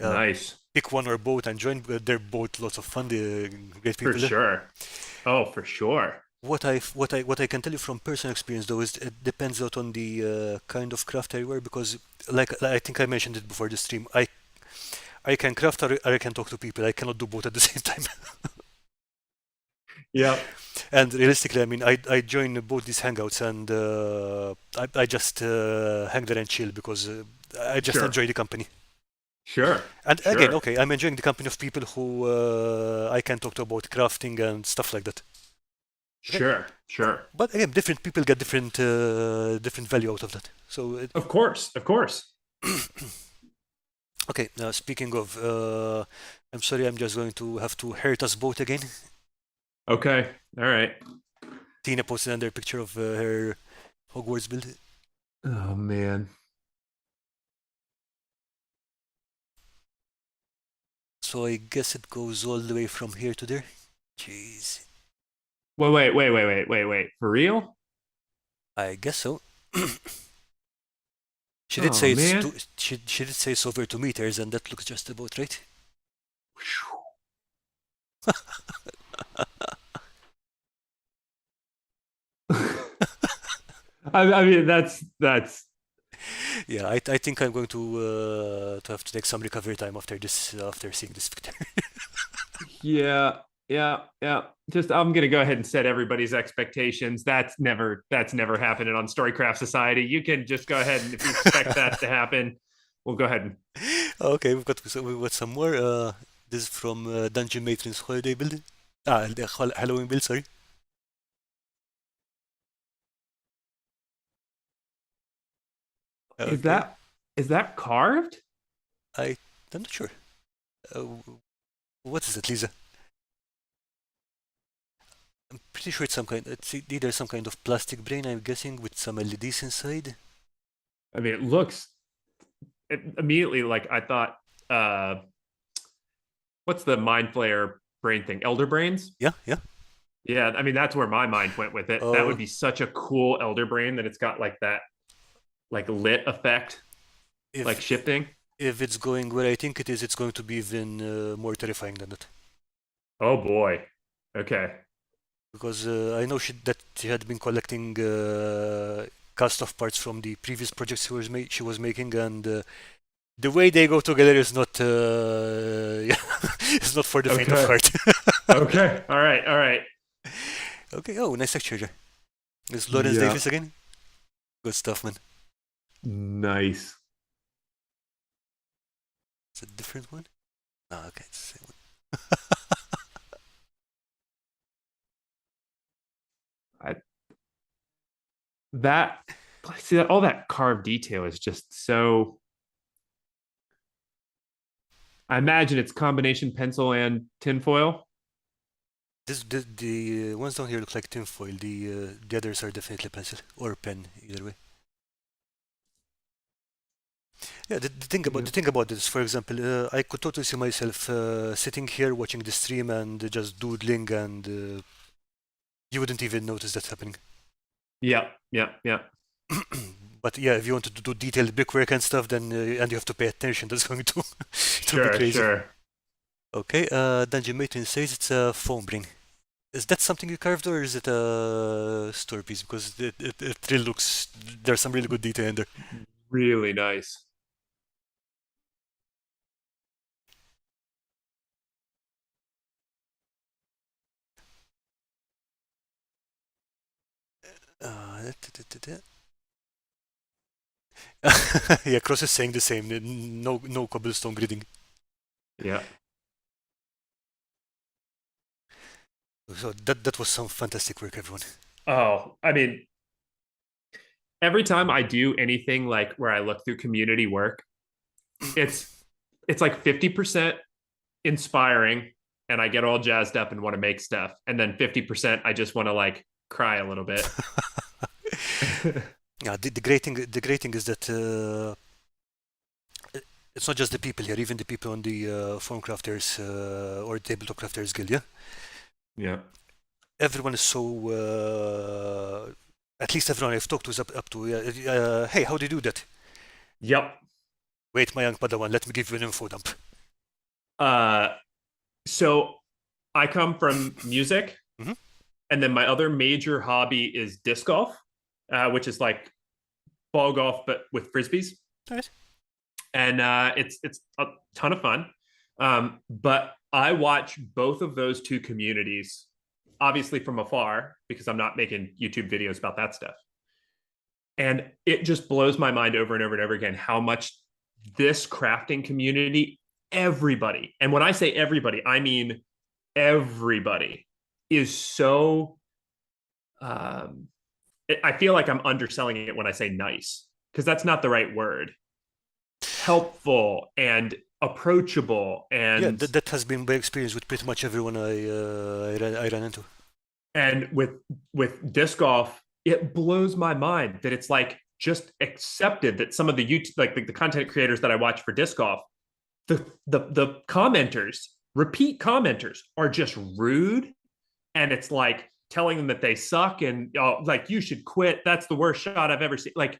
Nice. Pick one or both and join. They're both lots of fun. They're great people. For sure. Oh, for sure. What I can tell you from personal experience though is it depends out on the kind of craft I wear, because like I think I mentioned it before the stream. I can craft, or I can talk to people. I cannot do both at the same time. Yeah. And realistically, I mean, I join both these hangouts, and I just hang there and chill, because I just Sure. enjoy the company. Sure. And Sure. again, okay, I'm enjoying the company of people who I can talk to about crafting and stuff like that. Sure. Sure. But again, different people get different value out of that. So Of course. Of course. okay, now speaking of, I'm sorry, I'm just going to have to hurt us both again. Okay. All right. Tina posted another picture of her Hogwarts build. Oh man. So I guess it goes all the way from here to there. Jeez. Wait. For real? I guess so. She did say it's she did say it's over 2 meters, and that looks just about right. I mean, that's Yeah, I think I'm going to have to take some recovery time after seeing this picture. yeah. Just I'm gonna go ahead and set everybody's expectations. That's never happening on Storycraft Society. You can just go ahead, and if you expect that to happen, we'll go ahead and Okay, we've got some more. This is from Dungeon Matron's holiday build. The Halloween build, sorry. Is Okay. that carved? I'm not sure. What is it, Lisa? I'm pretty sure it's some kind. It's either some kind of plastic brain, I'm guessing, with some LEDs inside. I mean, it looks immediately like I thought. What's the mind flayer brain thing? Elder brains? Yeah. Yeah, I mean that's where my mind went with it. That would be such a cool elder brain that it's got like that, like lit effect, like shifting. If it's going where I think it is, it's going to be even more terrifying than that. Oh boy. Okay. Because I know that she had been collecting cast-off parts from the previous projects she was making, and the way they go together is not it's not for the faint of heart. Okay. All right. Okay. Oh, nice texture. It's Lawrence Davis again. Good stuff, man. Nice. It's a different one. Oh, okay, it's the same one. See that all that carved detail is just so. I imagine it's combination pencil and tinfoil. The ones down here look like tinfoil. The others are definitely pencil or pen, either way. Yeah, the thing about this, for example, I could totally see myself sitting here watching the stream and just doodling, and you wouldn't even notice that happening. Yeah. But yeah, if you want to do detailed brickwork and stuff, then and you have to pay attention, that's going to be crazy. Sure. Okay, Dungeon Matron says it's a foam brain. Is that something you carved or is it a store piece? Because it really looks, there's some really good detail in there. Really nice. Da. Yeah, Cross is saying the same. No cobblestone gridding. Yeah. So that was some fantastic work, everyone. Oh, I mean, every time I do anything like where I look through community work, it's it's like 50% inspiring and I get all jazzed up and want to make stuff. And then 50% I just want to like cry a little bit. Yeah, the great thing is that it's not just the people here, even the people on the Phone Crafters or Tabletop Crafters Guild, yeah? Yeah. Everyone is so, at least everyone I've talked to is up to, hey, how do you do that? Yep. Wait, my young Padawan, let me give you an info dump. Uh so I come from music, Mhm. and then my other major hobby is disc golf, which is like ball golf but with frisbees. All right. And it's a ton of fun. But I watch both of those two communities, obviously from afar, because I'm not making YouTube videos about that stuff. And it just blows my mind over and over and over again how much this crafting community, everybody, and when I say everybody, I mean everybody, is so. I feel like I'm underselling it when I say nice, because that's not the right word. Helpful and approachable Yeah, and that has been my experience with pretty much everyone I ran into. and with disc golf, it blows my mind that it's like just accepted that some of the YouTube, like the content creators that I watch for disc golf, the commenters, repeat commenters, are just rude, and it's like telling them that they suck and like you should quit. That's the worst shot I've ever seen. Like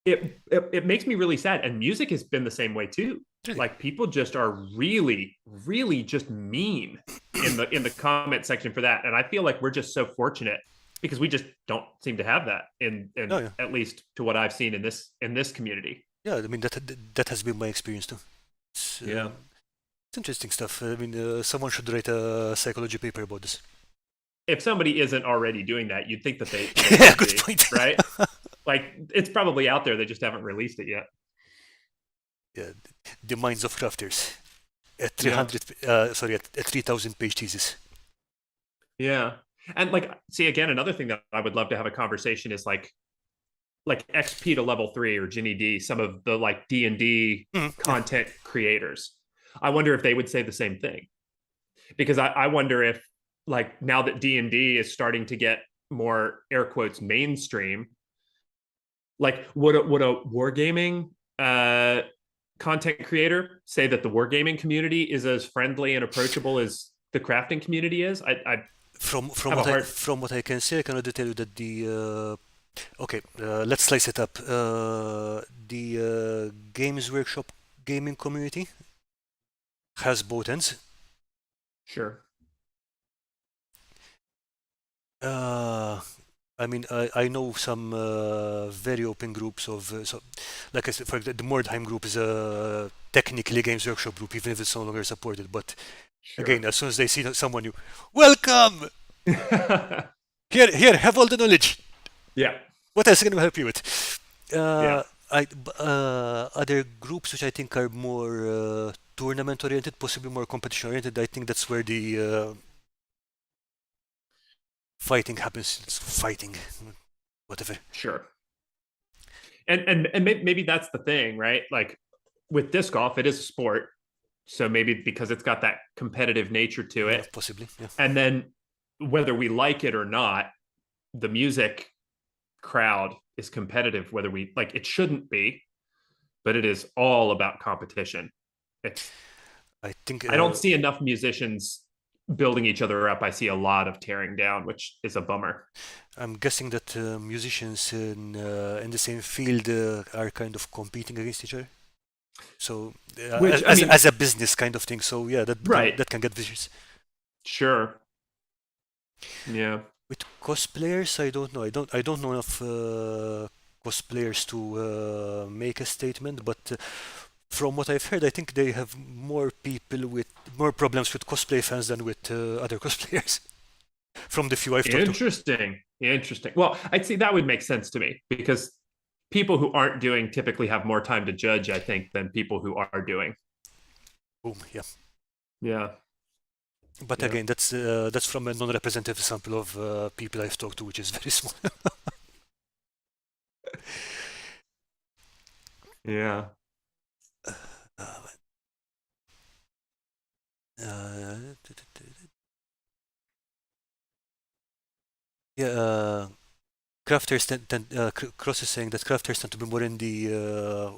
it makes me really sad. And music has been the same way too. Really? Like people just are really, really just mean in the comment section for that. And I feel like we're just so fortunate because we just don't seem to have that Oh in yeah, at least to what I've seen in this community. yeah. I mean that has been my experience too. It's, Yeah. it's interesting stuff. I mean, someone should write a psychology paper about this. If somebody isn't already doing that, you'd think that they Yeah, would good be, point. right? Like it's probably out there. They just haven't released it yet. Yeah, the minds of crafters at Yeah. 300, sorry, at 3,000 page thesis. Yeah. And like, see, again, another thing that I would love to have a conversation is like XP to level 3 or Ginny D, some of the like D&D Yeah. content creators. I wonder if they would say the same thing. Because I wonder if like now that D&D is starting to get more air quotes mainstream, like would a wargaming content creator say that the wargaming community is as friendly and approachable as the crafting community is? I have a hard. From what I can say, I can already tell you that the okay, let's slice it up. The Games Workshop gaming community has both ends. Sure. Uh, I mean, I know some very open groups of, so, like I said, for example, the Mordheim group is a technically Games Workshop group, even if it's no longer supported. But again, Sure. as soon as they see someone new, welcome! Here, have all the knowledge. Yeah. What else can we help you with? Yeah. Other groups which I think are more tournament oriented, possibly more competition oriented, I think that's where the fighting happens. It's fighting, whatever. Sure. And maybe that's the thing, right? Like with disc golf, it is a sport, so maybe because it's got that competitive nature to Yeah, it, possibly. Yeah. and then whether we like it or not, the music crowd is competitive. Whether we like it, shouldn't be, but it is all about competition. It's I think I don't see enough musicians building each other up. I see a lot of tearing down, which is a bummer. I'm guessing that musicians in the same field are kind of competing against each other. So Which I mean, as a business kind of thing. So yeah, right? that can get vicious. Sure. Yeah. With cosplayers, I don't know. I don't know enough cosplayers to make a statement, but from what I've heard, I think they have more people with more problems with cosplay fans than with other cosplayers. From the few I've talked to. Interesting. Interesting. Well, I'd say that would make sense to me because people who aren't doing typically have more time to judge, I think, than people who are doing. Boom, yeah. Yeah. But Yeah. again, that's from a non-representative sample of people I've talked to, which is very small. Yeah. Uh, uh, yeah, crafters Cross is saying that crafters tend to be more in the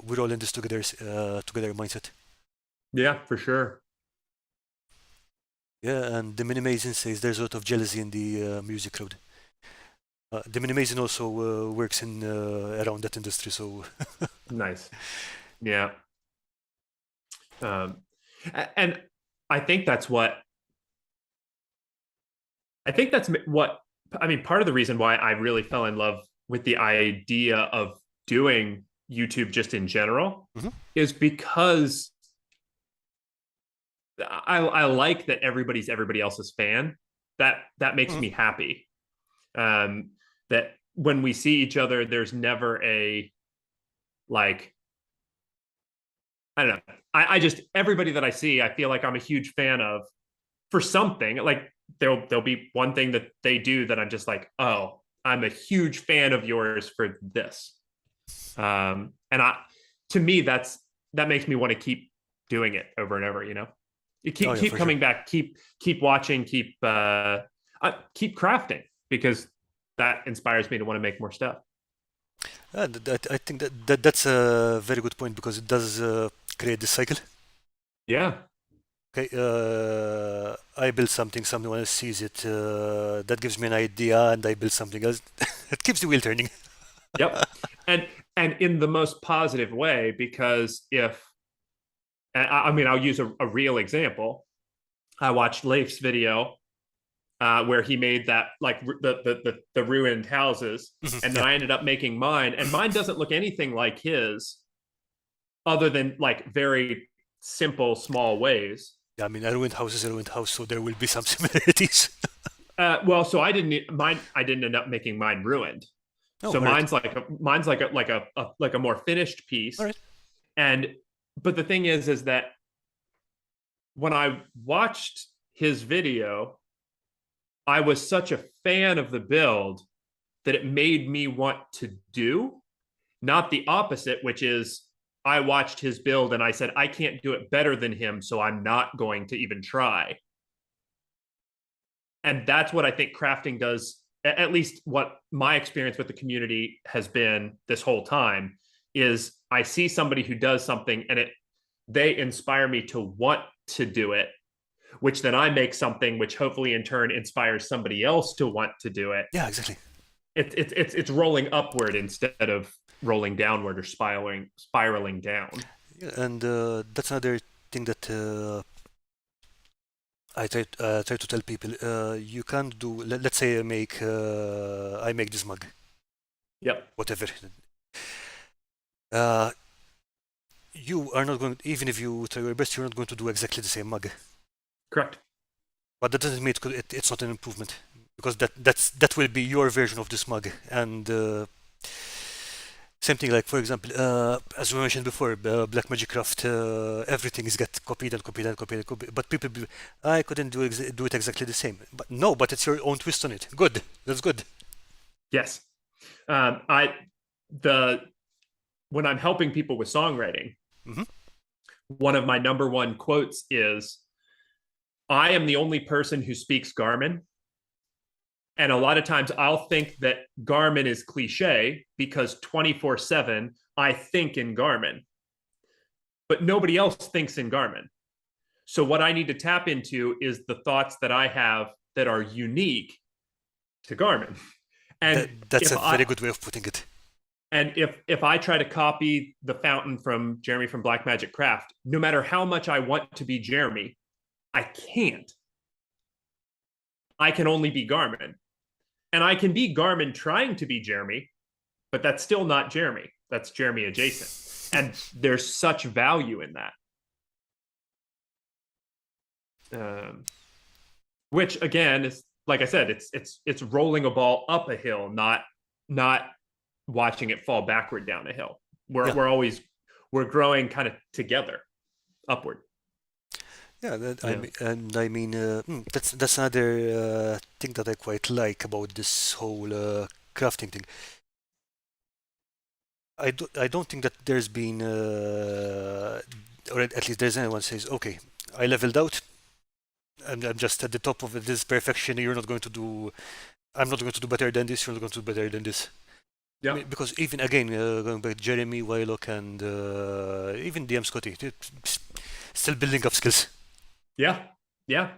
we're all in this together mindset. Yeah, for sure. Yeah, and the Minimazing says there's a lot of jealousy in the music crowd. The Minimazing also works in around that industry, so Nice. Yeah. Um, and I think that's what I think that's what I mean. Part of the reason why I really fell in love with the idea of doing YouTube just in general Mhm. is because I like that everybody's everybody else's fan. That makes Mhm. me happy. Um, that when we see each other, there's never a like I don't know. I just everybody that I see, I feel like I'm a huge fan of for something. Like there'll be one thing that they do that I'm just like, oh, I'm a huge fan of yours for this. And I to me that makes me want to keep doing it over and over, you know. You Oh yeah, keep for sure. coming back, keep watching, keep crafting because that inspires me to want to make more stuff. I think that's a very good point because it does create this cycle. Yeah. Okay, I build something, someone else sees it, that gives me an idea, and I build something else. It keeps the wheel turning. Yep. And and in the most positive way, because if I mean I'll use a real example. I watched Leif's video where he made that like the ruined houses, Mhm, and then yeah, I ended up making mine, and mine doesn't look anything like his, other than like very simple small ways. yeah. I mean, a ruined house is a ruined house, so there will be some similarities. Well, so I didn't mine. I didn't end up making mine ruined. Oh, So all right, mine's like a more finished all piece. right. And but the thing is that when I watched his video, I was such a fan of the build that it made me want to do, not the opposite, which is I watched his build and I said, I can't do it better than him, so I'm not going to even try. And that's what I think crafting does, at least what my experience with the community has been this whole time, is I see somebody who does something and they inspire me to want to do it, which then I make something which hopefully in turn inspires somebody else to want to do it. Yeah, exactly. It's rolling upward instead of rolling downward or spiraling down. Yeah, and that's another thing that I try to tell people. You can't do. Let's say I make this mug, Yep. whatever. Uh, you are not going. Even if you try your best, you're not going to do exactly the same mug. Correct. But that doesn't mean it's not an improvement because that will be your version of this mug. And same thing, like for example, as we mentioned before, Black Magic Craft, everything is get copied and copied and copied and copied. But people, I couldn't do it exactly the same. But no, but it's your own twist on it. Good, that's good. Yes. I the when I'm helping people with songwriting, Hmm. one of my number one quotes is, I am the only person who speaks Garman. And a lot of times I'll think that Garmin is cliche because 24/7 I think in Garmin, but nobody else thinks in Garmin. So what I need to tap into is the thoughts that I have that are unique to Garmin. And That's if a very I good way of putting it. and if I try to copy the fountain from Jeremy from Blackmagic Craft, no matter how much I want to be Jeremy, I can't. I can only be Garman. And I can be Garman trying to be Jeremy, but that's still not Jeremy. That's Jeremy adjacent. And there's such value in that. Which again is, like I said, it's rolling a ball up a hill, not watching it fall backward down a hill. Yeah. We're growing kind of together upward. Yeah, Yeah. I mean, that's another thing that I quite like about this whole crafting thing. I don't think that there's been, or at least there's anyone says, okay, I leveled out, and I'm just at the top of this perfection. You're not going to do, I'm not going to do better than this. You're not going to do better than this. I Yeah. mean, because even again, going back, Jeremy, Wylock, and even DM Scotty, still building up skills. Yeah. Yeah.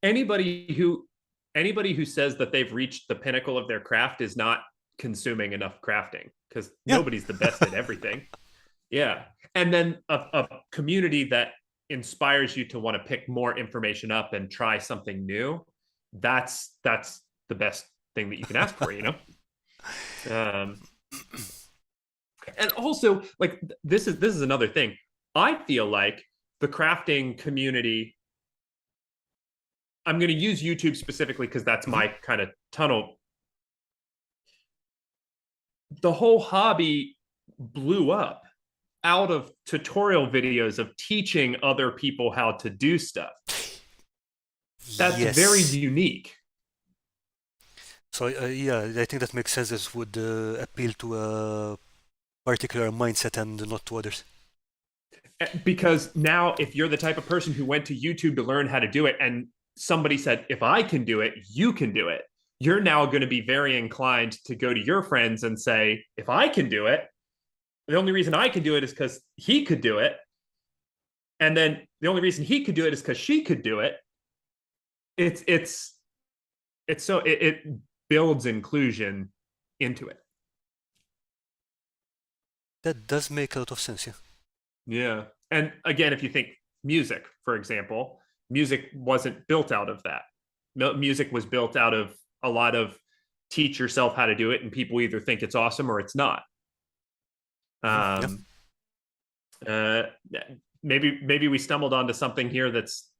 Anybody who anybody who says that they've reached the pinnacle of their craft is not consuming enough crafting, because Yeah, nobody's the best at everything. Yeah. And then a community that inspires you to want to pick more information up and try something new. That's the best thing that you can ask for, you know? Um, and also, like, this is another thing. I feel like the crafting community, I'm going to use YouTube specifically because that's Mhm. my kind of tunnel. The whole hobby blew up out of tutorial videos of teaching other people how to do stuff. That's very Yes. unique. So yeah, I think that makes sense. This would appeal to a particular mindset and not to others. Because now, if you're the type of person who went to YouTube to learn how to do it, and somebody said, if I can do it, you can do it, you're now going to be very inclined to go to your friends and say, if I can do it, the only reason I can do it is because he could do it. And then the only reason he could do it is because she could do it. It's so it builds inclusion into it. That does make a lot of sense. Yeah. Yeah. And again, if you think music, for example, music wasn't built out of that. Music was built out of a lot of teach yourself how to do it, and people either think it's awesome or it's not. Yeah. Um, uh, maybe we stumbled onto something here that's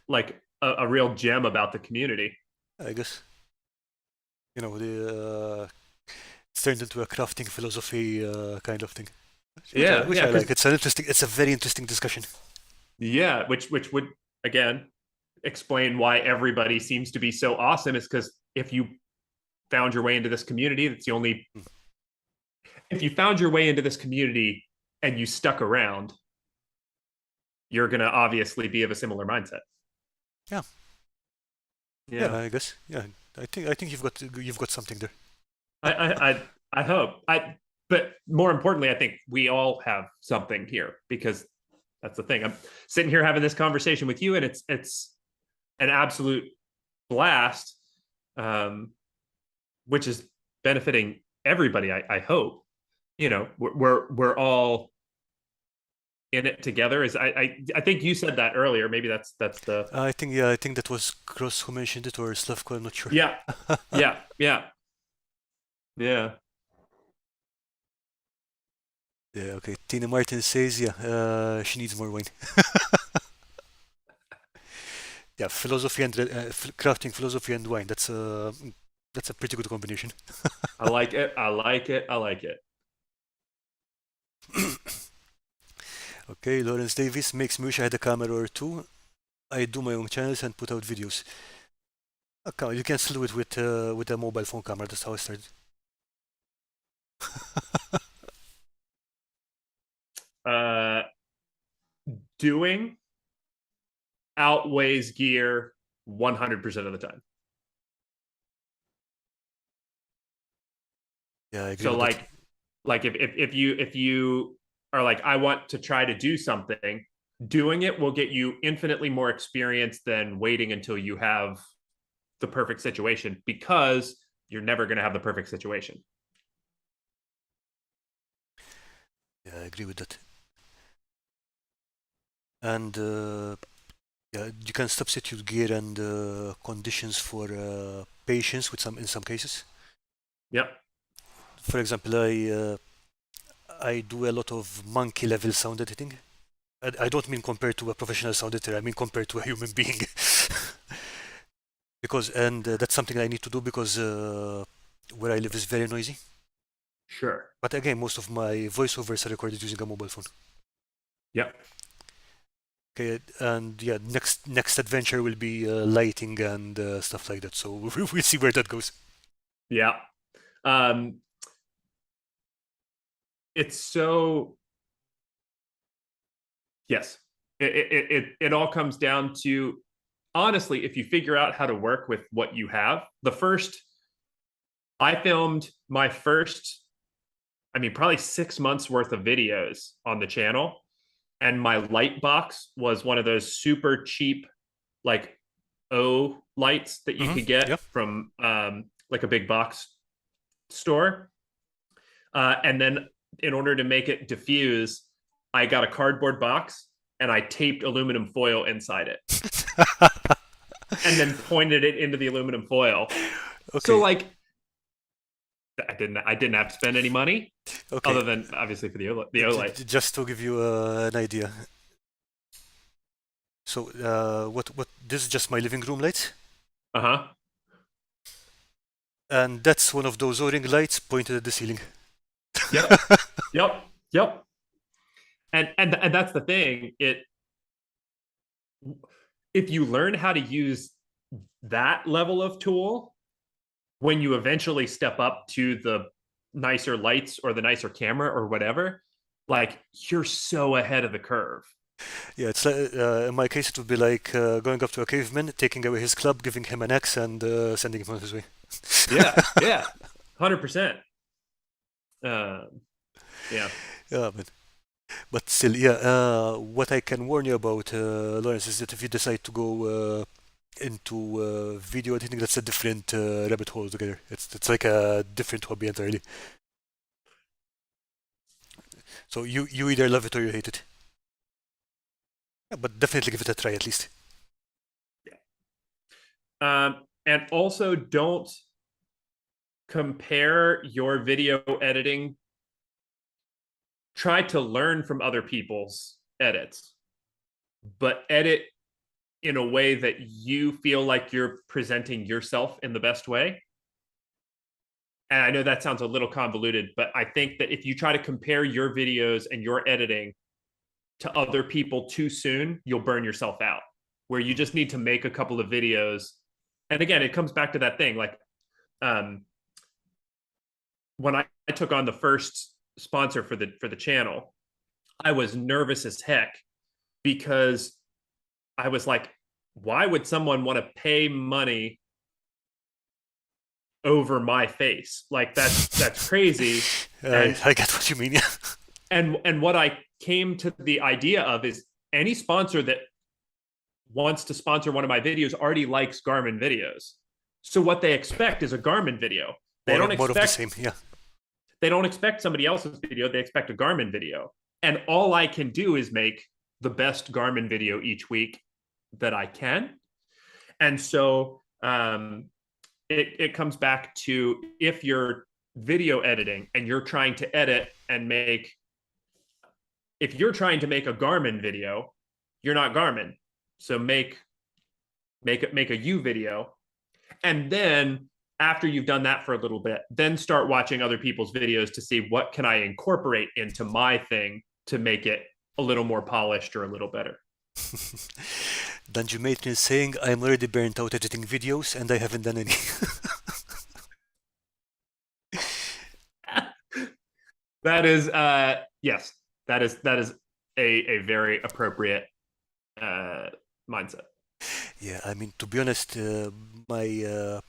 like a real gem about the community. I guess it's turned into a crafting philosophy kind of thing, Yeah, which yeah, I like. because It's a very interesting discussion. yeah, which would again explain why everybody seems to be so awesome, is because if you found your way into this community, that's the only Mm. if you found your way into this community and you stuck around, you're going to obviously be of a similar mindset. Yeah, yeah, Yeah. I guess. Yeah, I think you've got something there. I hope. But more importantly, I think we all have something here, because that's the thing. I'm sitting here having this conversation with you, and it's an absolute blast, um, which is benefiting everybody. I hope. You know, we're all in it together. Is I think you said that earlier. Maybe that's the I think that was Cross who mentioned it or Slavko. I'm not sure. yeah yeah. Yeah. Yeah, okay. Tina Martin says, yeah, she needs more wine. Yeah, philosophy and crafting philosophy and wine. That's a pretty good combination. I like it. I like it. I like it. Okay, Lawrence Davis makes me wish I had a camera or two. I do my own channels and put out videos. Okay, you can still do it with a mobile phone camera. That's how I started. Uh, doing outweighs gear 100% of the time. Yeah, I agree So with that. like if you are like, I want to try to do something, doing it will get you infinitely more experience than waiting until you have the perfect situation, because you're never going to have the perfect situation. Yeah, I agree with that. And Yeah, you can substitute gear and conditions for patience with some in some cases. Yep. For example, I do a lot of monkey level sound editing. I don't mean compared to a professional sound editor. I mean compared to a human being. Because that's something I need to do because where I live is very noisy. Sure. But again, most of my voiceovers are recorded using a mobile phone. Yep. Okay, and yeah, next adventure will be lighting and stuff like that. So we'll see where that goes. Yeah. Um, it's so yes. It all comes down to honestly, if you figure out how to work with what you have, I filmed my first, I mean, probably 6 months worth of videos on the channel. And my light box was one of those super cheap, like O lights that you could Yeah. get from like a big box store. And then in order to make it diffuse, I got a cardboard box and I taped aluminum foil inside it and then pointed it into the aluminum foil. So Okay. like I didn't have to spend any money Okay. other than obviously for the O light. Just to give you an idea. So what this is just my living room light, Uh-huh. and that's one of those O-ring lights pointed at the ceiling. Yep. Yep. Yep. And that's the thing. If you learn how to use that level of tool, when you eventually step up to the nicer lights or the nicer camera or whatever, like you're so ahead of the curve. Yeah, it's like in my case it would be like going up to a caveman, taking away his club, giving him an axe, and sending him on his way. Yeah, yeah, 100%. Yeah, Yeah, but still, yeah. What I can warn you about, Lawrence, is that if you decide to go into video editing, that's a different rabbit hole altogether. It's like a different hobby entirely. So you either love it or you hate it. Yeah, but definitely give it a try at least. and also don't compare your video editing. Try to learn from other people's edits, but edit in a way that you feel like you're presenting yourself in the best way. And I know that sounds a little convoluted, but I think that if you try to compare your videos and your editing to other people too soon, you'll burn yourself out. Where you just need to make a couple of videos. And again, it comes back to that thing like when I took on the first sponsor for the channel, I was nervous as heck because I was like, why would someone want to pay money over my face? Like that's crazy. And I get what you mean. Yeah. and what I came to the idea of is any sponsor that wants to sponsor one of my videos already likes Garmin videos. So what they expect is a Garmin video. They don't More of the expect same. Yeah. they don't expect somebody else's video. They expect a Garmin video. And all I can do is make the best Garmin video each week that I can. And so it comes back to if you're video editing and you're trying to edit and make, if you're trying to make a Garmin video, you're not Garmin. So make a U video. And then after you've done that for a little bit, then start watching other people's videos to see what can I incorporate into my thing to make it a little more polished or a little better. Danjumatron is saying I'm already burnt out editing videos and I haven't done any. That is yes, that is a very appropriate mindset. Yeah, I mean to be honest, my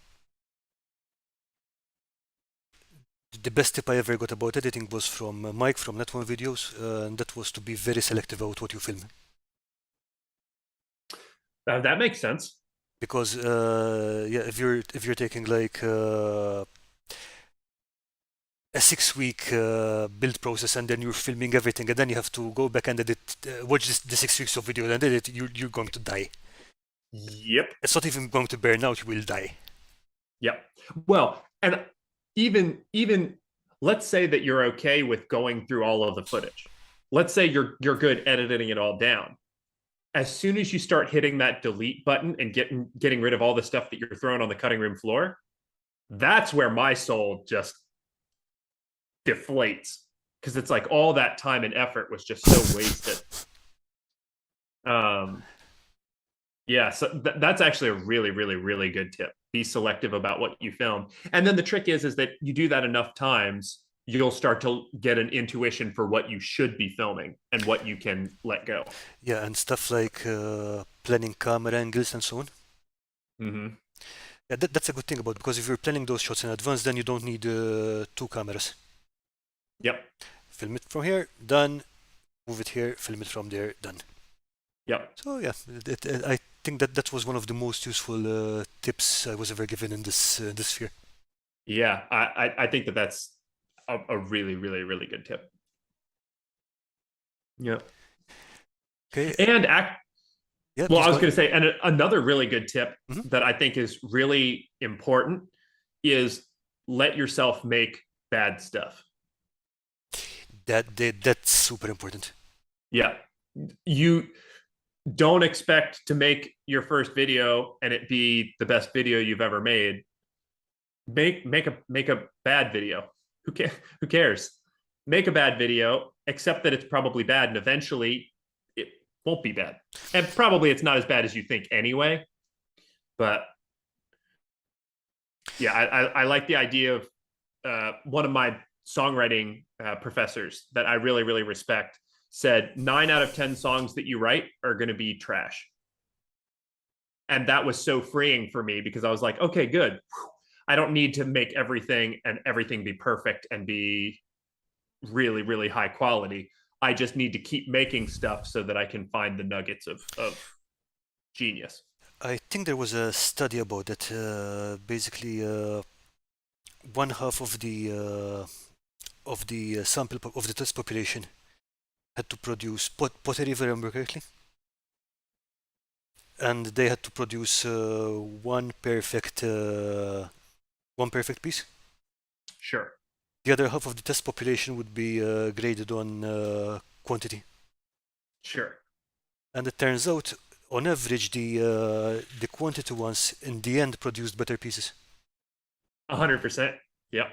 the best tip I ever got about editing was from Mike from Net One Videos, and that was to be very selective about what you film. That makes sense. Because yeah, if you're taking like a 6 week build process and then you're filming everything and then you have to go back and edit, watch the 6 weeks of video and edit, you're going to die. Yep. It's not even going to burn out, you will die. Yep. Well, and even let's say that you're okay with going through all of the footage. Let's say you're good editing it all down. As soon as you start hitting that delete button and getting rid of all the stuff that you're throwing on the cutting room floor, that's where my soul just deflates, because it's like all that time and effort was just so wasted. Yeah, so that's actually a really, really, really good tip. Be selective about what you film. And then the trick is that you do that enough times, you'll start to get an intuition for what you should be filming and what you can let go. Yeah, and stuff like planning camera angles and so on. Mm-hmm. Yeah, that's a good thing about, because if you're planning those shots in advance, then you don't need two cameras. Yep. Film it from here, done. Move it here, film it from there, done. Yep. So yeah, I think that was one of the most useful tips I was ever given in this sphere. Yeah, I think that's a really, really, really good tip. Yep. Okay. And Yeah, well, please I was go going to say, and another really good tip Mhm. that I think is really important is let yourself make bad stuff. That's super important. Yeah. You don't expect to make your first video and it be the best video you've ever made. Make a bad video. Who cares? Make a bad video, accept that it's probably bad, and eventually it won't be bad. And probably it's not as bad as you think anyway. But yeah, I like the idea of one of my songwriting professors that I really, really respect said 9 out of 10 songs that you write are going to be trash. And that was so freeing for me, because I was like, okay, good. I don't need to make everything be perfect and be really, really high quality. I just need to keep making stuff so that I can find the nuggets of genius. I think there was a study about that. Basically, one half of the sample of the test population had to produce pottery, if I remember correctly, and they had to produce one perfect piece. Sure. The other half of the test population would be graded on quantity. Sure. And it turns out, on average, the quantity ones in the end produced better pieces. 100%. Yep.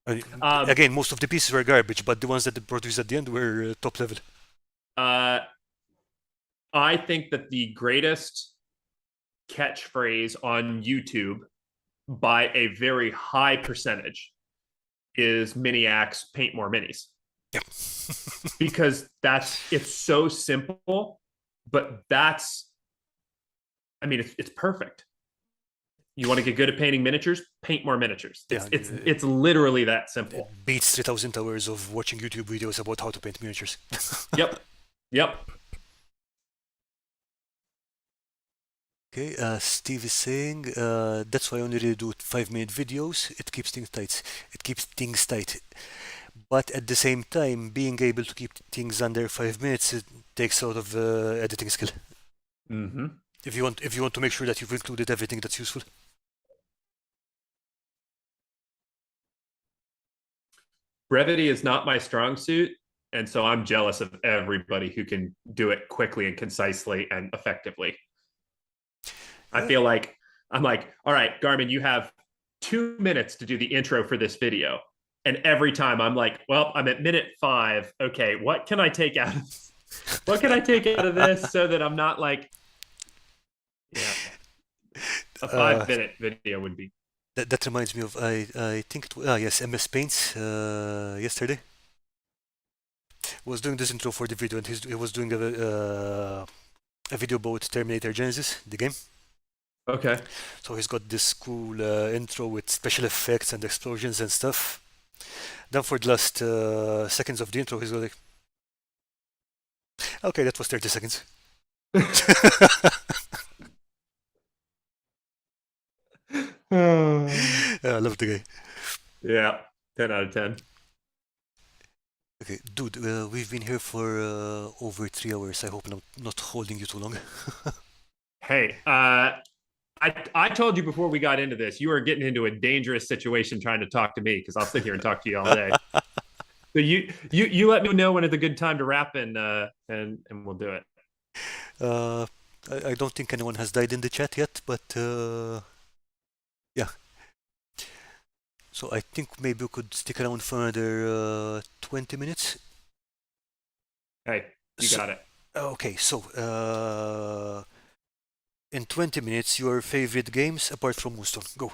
Uh, Again, most of the pieces were garbage, but the ones that they produced at the end were top level. I think that the greatest catchphrase on YouTube by a very high percentage is mini acts, paint more minis. Yeah. Because it's so simple, but it's perfect. You want to get good at painting miniatures? Paint more miniatures. It's literally that simple. It beats 3,000 hours of watching YouTube videos about how to paint miniatures. Yep. Okay, Steve is saying that's why I only really do 5-minute videos. It keeps things tight. It keeps things tight. But at the same time, being able to keep things under 5 minutes, it takes a lot of editing skill. Mm-hmm. If you want to make sure that you've included everything that's useful. Brevity is not my strong suit, and so I'm jealous of everybody who can do it quickly and concisely and effectively. I feel like I'm like, all right, Garman, you have 2 minutes to do the intro for this video. And every time I'm like, well, I'm at minute 5. Okay, what can I take out of this? What can I take out of this so that I'm not like, yeah, a 5-minute video would be. That reminds me of I think it was yes, MS Paint yesterday was doing this intro for the video, and he was doing a video about Terminator Genesis, the game. Okay. So he's got this cool intro with special effects and explosions and stuff. Then for the last seconds of the intro, he's like, okay, that was 30 seconds. I love the guy. Yeah, 10 out of 10. Okay, dude, we've been here for over 3 hours. I hope I'm not holding you too long. Hey, I told you before we got into this, you are getting into a dangerous situation trying to talk to me because I'll sit here and talk to you all day. So you let me know when it's a good time to wrap and we'll do it. Uh, I don't think anyone has died in the chat yet, but yeah. So I think maybe we could stick around for another 20 minutes. Hey, you So, got it. okay, so in 20 minutes, your favorite games apart from Moonstone. Go.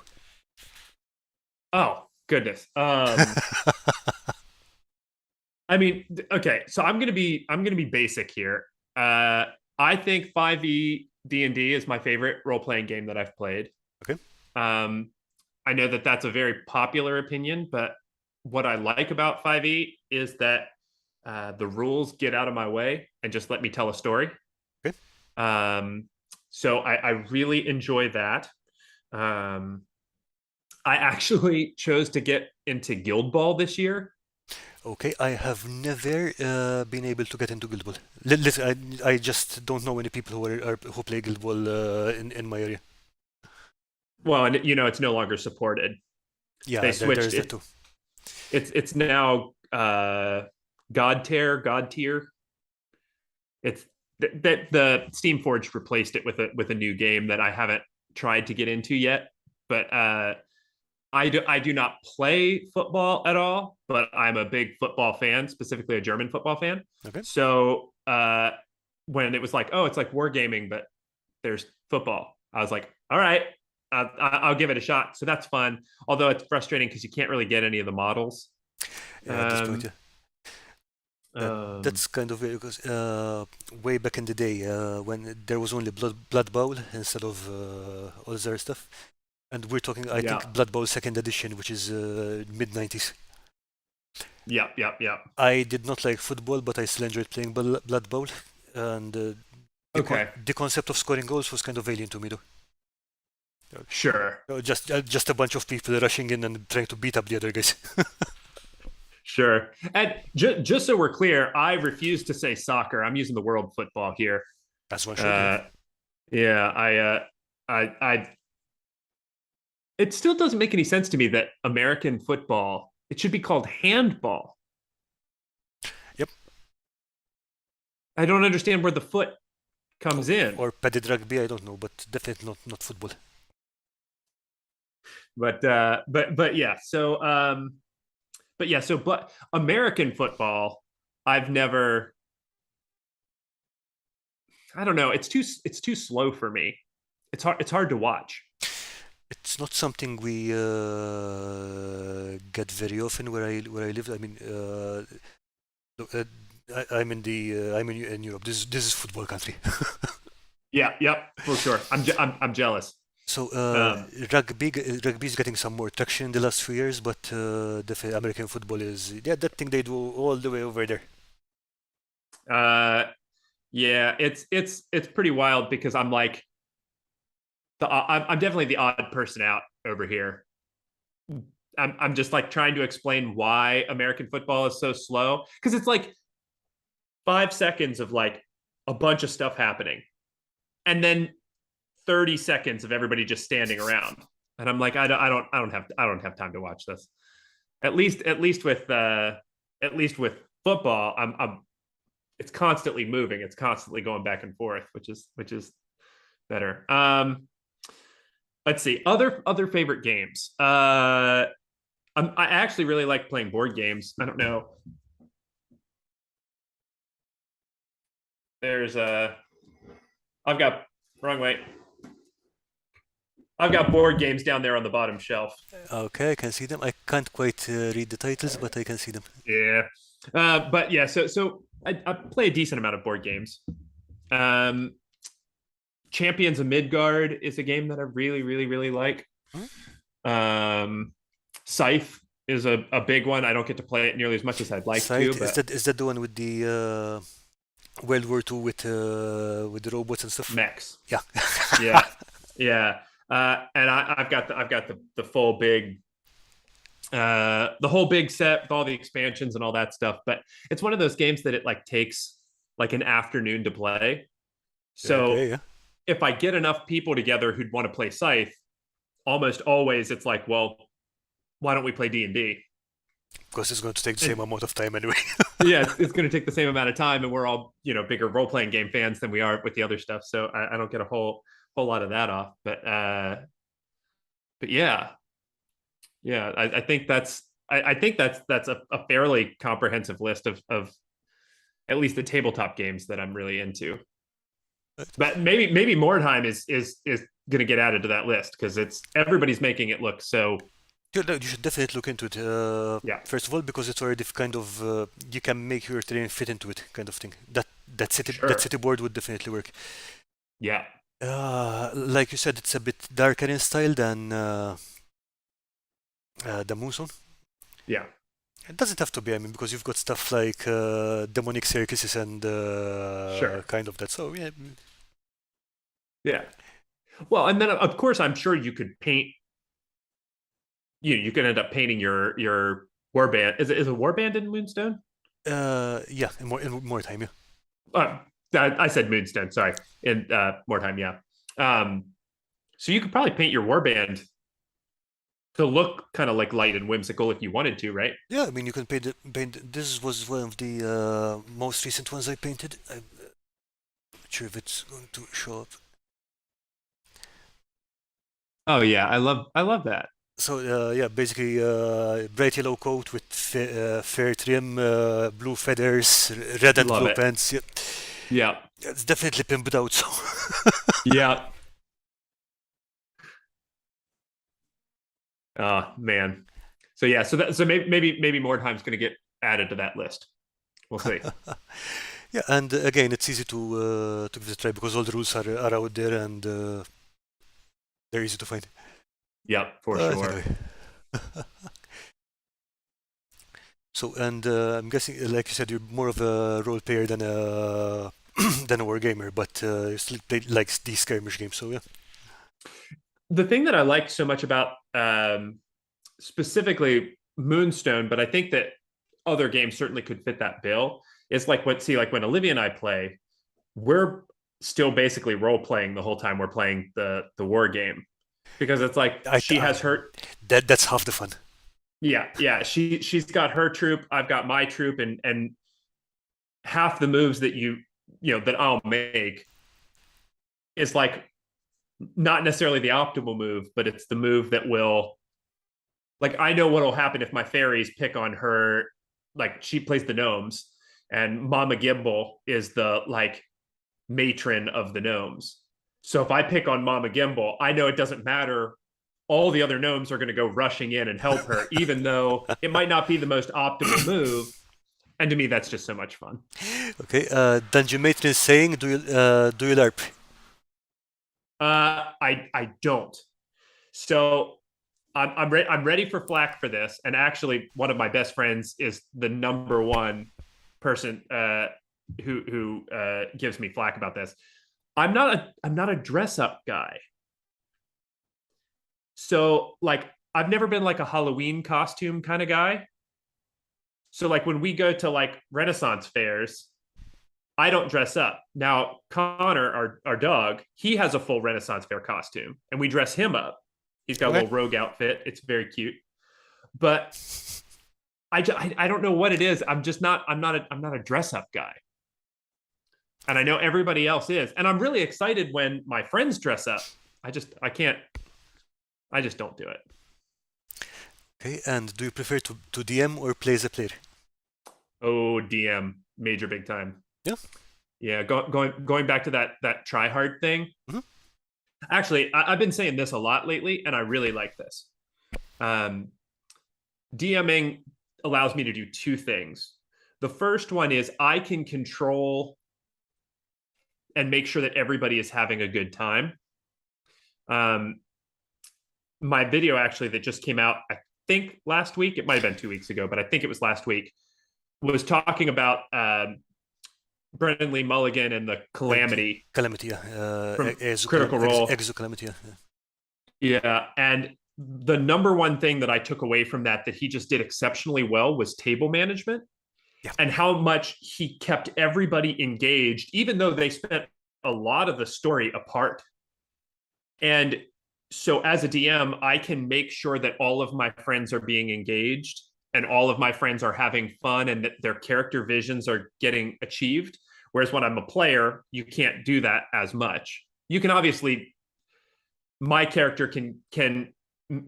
Oh, goodness. I mean, okay, so I'm gonna be basic here. I think 5e D&D is my favorite role-playing game that I've played. Okay. Um, I know that that's a very popular opinion, but what I like about 5e is that the rules get out of my way and just let me tell a story. Okay. Um, so I really enjoy that. Um, I actually chose to get into Guild Ball this year. Okay, I have never been able to get into Guild Ball. I just don't know many people who play Guild Ball in my area. Well, and it's no longer supported. They Yeah, there switched is that it. too. It's now God tier. It's that the Steam Forge replaced it with a new game that I haven't tried to get into yet. But I do not play football at all, but I'm a big football fan, specifically a German football fan. Okay. So when it was like, oh, it's like wargaming, but there's football, I was like, all right, I'll give it a shot. So that's fun. Although it's frustrating because you can't really get any of the models. Yeah, at this point, Um, yeah. um, That's kind of weird because way back in the day, when there was only Blood Bowl instead of all this other stuff, and we're talking, I yeah, think, Blood Bowl second edition, which is mid 90s. yeah. I did not like football, but I still enjoyed playing Blood Bowl, and Okay, the concept of scoring goals was kind of alien to me, though. sure. Just a bunch of people rushing in and trying to beat up the other guys. Sure. And just so we're clear, I refuse to say soccer. I'm using the word football here. As one should, yeah. Uh, yeah, I. It still doesn't make any sense to me that American football, it should be called handball. Yep. I don't understand where the foot Or, comes in. or padded rugby, I don't know, but definitely not football. But yeah. But American football, I've never. I don't know. It's too slow for me. It's hard to watch. It's not something we get very often where I live. I mean, look, I'm in Europe. This is football country. Yeah, yep, for sure. I'm jealous. So Um, rugby is getting some more traction in the last few years, but the American football is, yeah, that thing they do all the way over there. uh, yeah, it's pretty wild because I'm like I'm definitely the odd person out over here. I'm just like trying to explain why American football is so slow because it's like 5 seconds of like a bunch of stuff happening, and then 30 seconds of everybody just standing around, and I'm like, I don't have time to watch this. At least with football, I'm it's constantly moving, it's constantly going back and forth, which is better. Let's see, other favorite games. I actually really like playing board games. I don't know. There's I've got wrong way. I've got board games down there on the bottom shelf. Okay, I can see them. I can't quite read the titles, but I can see them. Yeah. But yeah, so I play a decent amount of board games. Um, Champions of Midgard is a game that I really, really, really like. Scythe is a big one. I don't get to play it nearly as much as I'd like to, Scythe, but is that the one with the World War II with the robots and stuff? mechs. Yeah. Yeah, yeah. And I've got the full big the whole big set with all the expansions and all that stuff. But it's one of those games that it like takes like an afternoon to play. Okay, So yeah. if I get enough people together who'd want to play Scythe, almost always it's like, well, why don't we play D&D? Because it's going to take the same amount of time anyway. Yeah, it's going to take the same amount of time, and we're all bigger role playing game fans than we are with the other stuff. So I don't get a whole lot of that off. But yeah, I think that's a fairly comprehensive list of at least the tabletop games that I'm really into. But maybe Mordheim is going to get added to that list because everybody's making it look so. You should definitely look into it. Yeah. First of all, because it's already kind of you can make your terrain fit into it, kind of thing. That city board would definitely work. Yeah. Like you said, it's a bit darker in style than the Moonstone. Yeah. It doesn't have to be. I mean, because you've got stuff like demonic circuses and kind of that. So yeah. Yeah. Well, and then of course I'm sure you could paint. You can end up painting your warband. Is a warband in Moonstone? Yeah, in more time, yeah. I said Moonstone. Sorry, in Mordheim, yeah. So you could probably paint your warband to look kind of like light and whimsical if you wanted to, right? Yeah, I mean you can paint. This was one of the most recent ones I painted. I'm not sure if it's going to show up. Oh yeah, I love that. So yeah, basically bright yellow coat with fair trim, blue feathers, red and Love blue it. pants. Yeah. Yeah. It's definitely pimped out. So Yeah. Oh man. So yeah, so maybe Mordheim's going to get added to that list. We'll see. yeah, and again, it's easy to give it a try because all the rules are out there and they're easy to find. Yep, for sure. Anyway. So, and I'm guessing, like you said, you're more of a role player than a than a wargamer, but you still play like these skirmish games. So yeah. The thing that I like so much about specifically Moonstone, but I think that other games certainly could fit that bill, is like when Olivia and I play, we're still basically role playing the whole time we're playing the war game. Because it's like she has her. That's half the fun. Yeah. She's got her troop. I've got my troop, and half the moves that that I'll make is like not necessarily the optimal move, but it's the move that will. Like I know what'll happen if my fairies pick on her. Like she plays the gnomes, and Mama Gimbal is the like matron of the gnomes. So if I pick on Mama Gimbal, I know it doesn't matter. All the other gnomes are going to go rushing in and help her, even though it might not be the most optimal move. And to me, that's just so much fun. Okay, Dungeon Matron is saying, do you LARP? I don't. So I'm ready for flack for this. And actually, one of my best friends is the number one person who gives me flack about this. I'm not a dress up guy. So like I've never been like a Halloween costume kind of guy. So like when we go to like Renaissance fairs, I don't dress up. Now Connor, our dog, he has a full Renaissance fair costume, and we dress him up. He's got a little rogue outfit. It's very cute. But I don't know what it is. I'm not a dress up guy. And I know everybody else is. And I'm really excited when my friends dress up. I just don't do it. Okay, and do you prefer to DM or play as a player? Oh, DM, major big time. Yeah. Yeah, going back to that try hard thing. Mm-hmm. Actually, I've been saying this a lot lately, and I really like this. DMing allows me to do two things. The first one is I can control and make sure that everybody is having a good time. My video actually that just came out, I think last week, it might have been 2 weeks ago, but I think it was last week, was talking about Brendan Lee Mulligan and the Calamity. Calamity, yeah. From Critical Role. Exocalamity, yeah. Yeah, and the number one thing that I took away from that he just did exceptionally well was table management. Yeah. And how much he kept everybody engaged, even though they spent a lot of the story apart. And so as a DM, I can make sure that all of my friends are being engaged and all of my friends are having fun and that their character visions are getting achieved. Whereas when I'm a player, you can't do that as much. You can obviously, my character can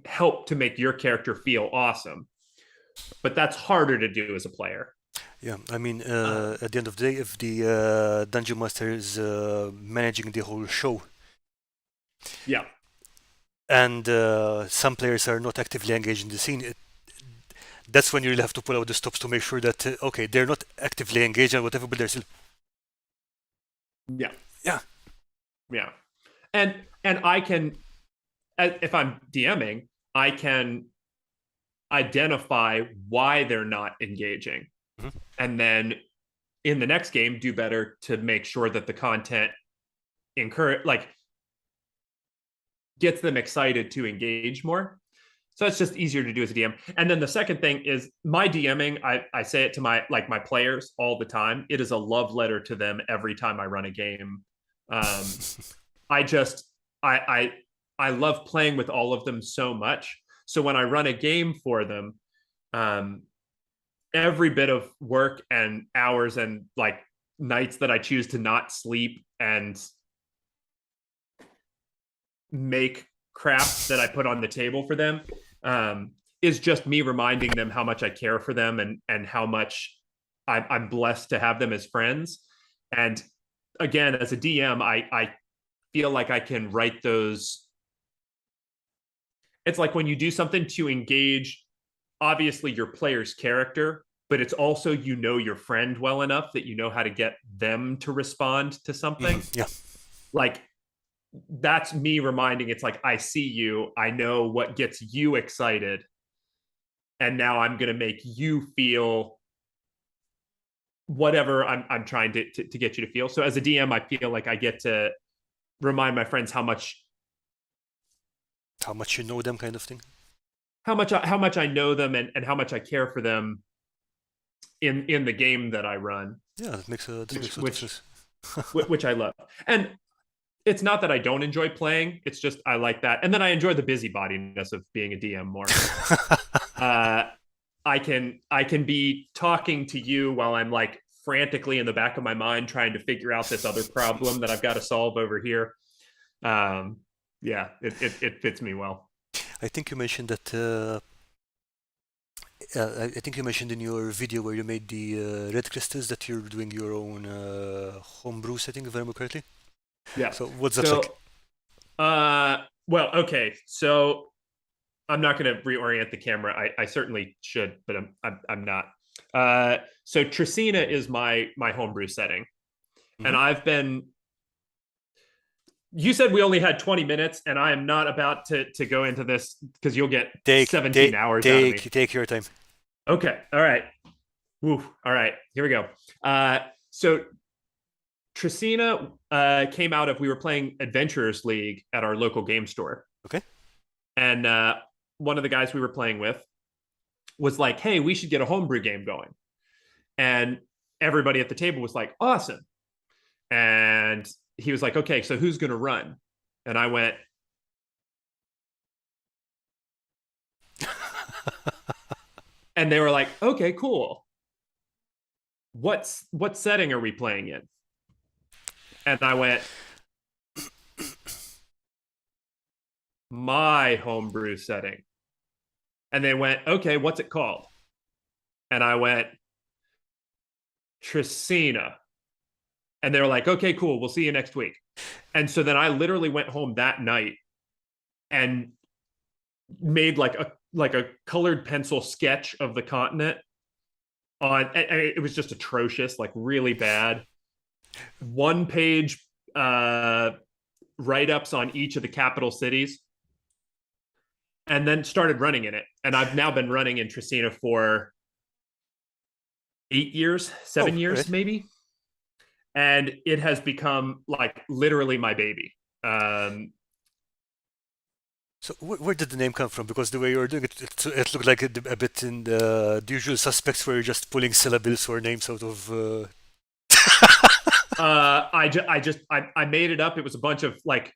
help to make your character feel awesome, but that's harder to do as a player. Yeah, I mean, at the end of the day, if the dungeon master is managing the whole show, Yeah. and some players are not actively engaged in the scene, that's when you really have to pull out the stops to make sure that okay, they're not actively engaged and whatever, but they're still Yeah. yeah. Yeah. And I can, if I'm DMing, I can identify why they're not engaging. Mhm. And then in the next game, do better to make sure that the content gets them excited to engage more. So it's just easier to do as a DM. And then the second thing is my DMing, I say it to my players all the time. It is a love letter to them every time I run a game. I just I love playing with all of them so much. So when I run a game for them, every bit of work and hours and like nights that I choose to not sleep and make crap that I put on the table for them is just me reminding them how much I care for them and how much I'm blessed to have them as friends. And again, as a DM, I feel like I can write those. It's like when you do something to engage, obviously, your player's character, but it's also, you know, your friend well enough that you know how to get them to respond to something. Yeah. Like, that's me reminding, it's like, I see you, I know what gets you excited, and now I'm going to make you feel whatever I'm trying to get you to feel. So as a DM, I feel like I get to remind my friends how much you know them, kind of thing. how much I know them and how much I care for them in the game that I run. Yeah, that makes a sense. Which I love. And it's not that I don't enjoy playing, it's just I like that. And then I enjoy the busybodiness of being a DM more. I can be talking to you while I'm like frantically in the back of my mind trying to figure out this other problem that I've got to solve over here. Yeah, it fits me well. I think you mentioned that. I think you mentioned in your video where you made the red crystals that you're doing your own homebrew setting, if I remember correctly. Yeah. So what's that like? Well, okay. So I'm not going to reorient the camera. I certainly should, but I'm not. So Tricina is my homebrew setting, and I've been. You said we only had 20 minutes, and I am not about to go into this because you'll get 17 hours out of me. Take your time. Okay. All right. Woo. All right. Here we go. So Tricina came out of, we were playing Adventurers League at our local game store. Okay. And one of the guys we were playing with was like, hey, we should get a homebrew game going. And everybody at the table was like, awesome. And he was like, okay, so who's going to run? And I went, and they were like, okay, cool. What setting are we playing in? And I went, my homebrew setting. And they went, okay, what's it called? And I went, Tricina. And they were like, okay, cool, we'll see you next week. And so then I literally went home that night and made like a colored pencil sketch of the continent. It was just atrocious, like really bad. 1-page write-ups on each of the capital cities, and then started running in it. And I've now been running in Tricina for 7 years, right. maybe. And it has become like literally my baby. So where did the name come from? Because the way you were doing it, it looked like a bit in the usual suspects where you're just pulling syllables or names out of... I made it up. It was a bunch of like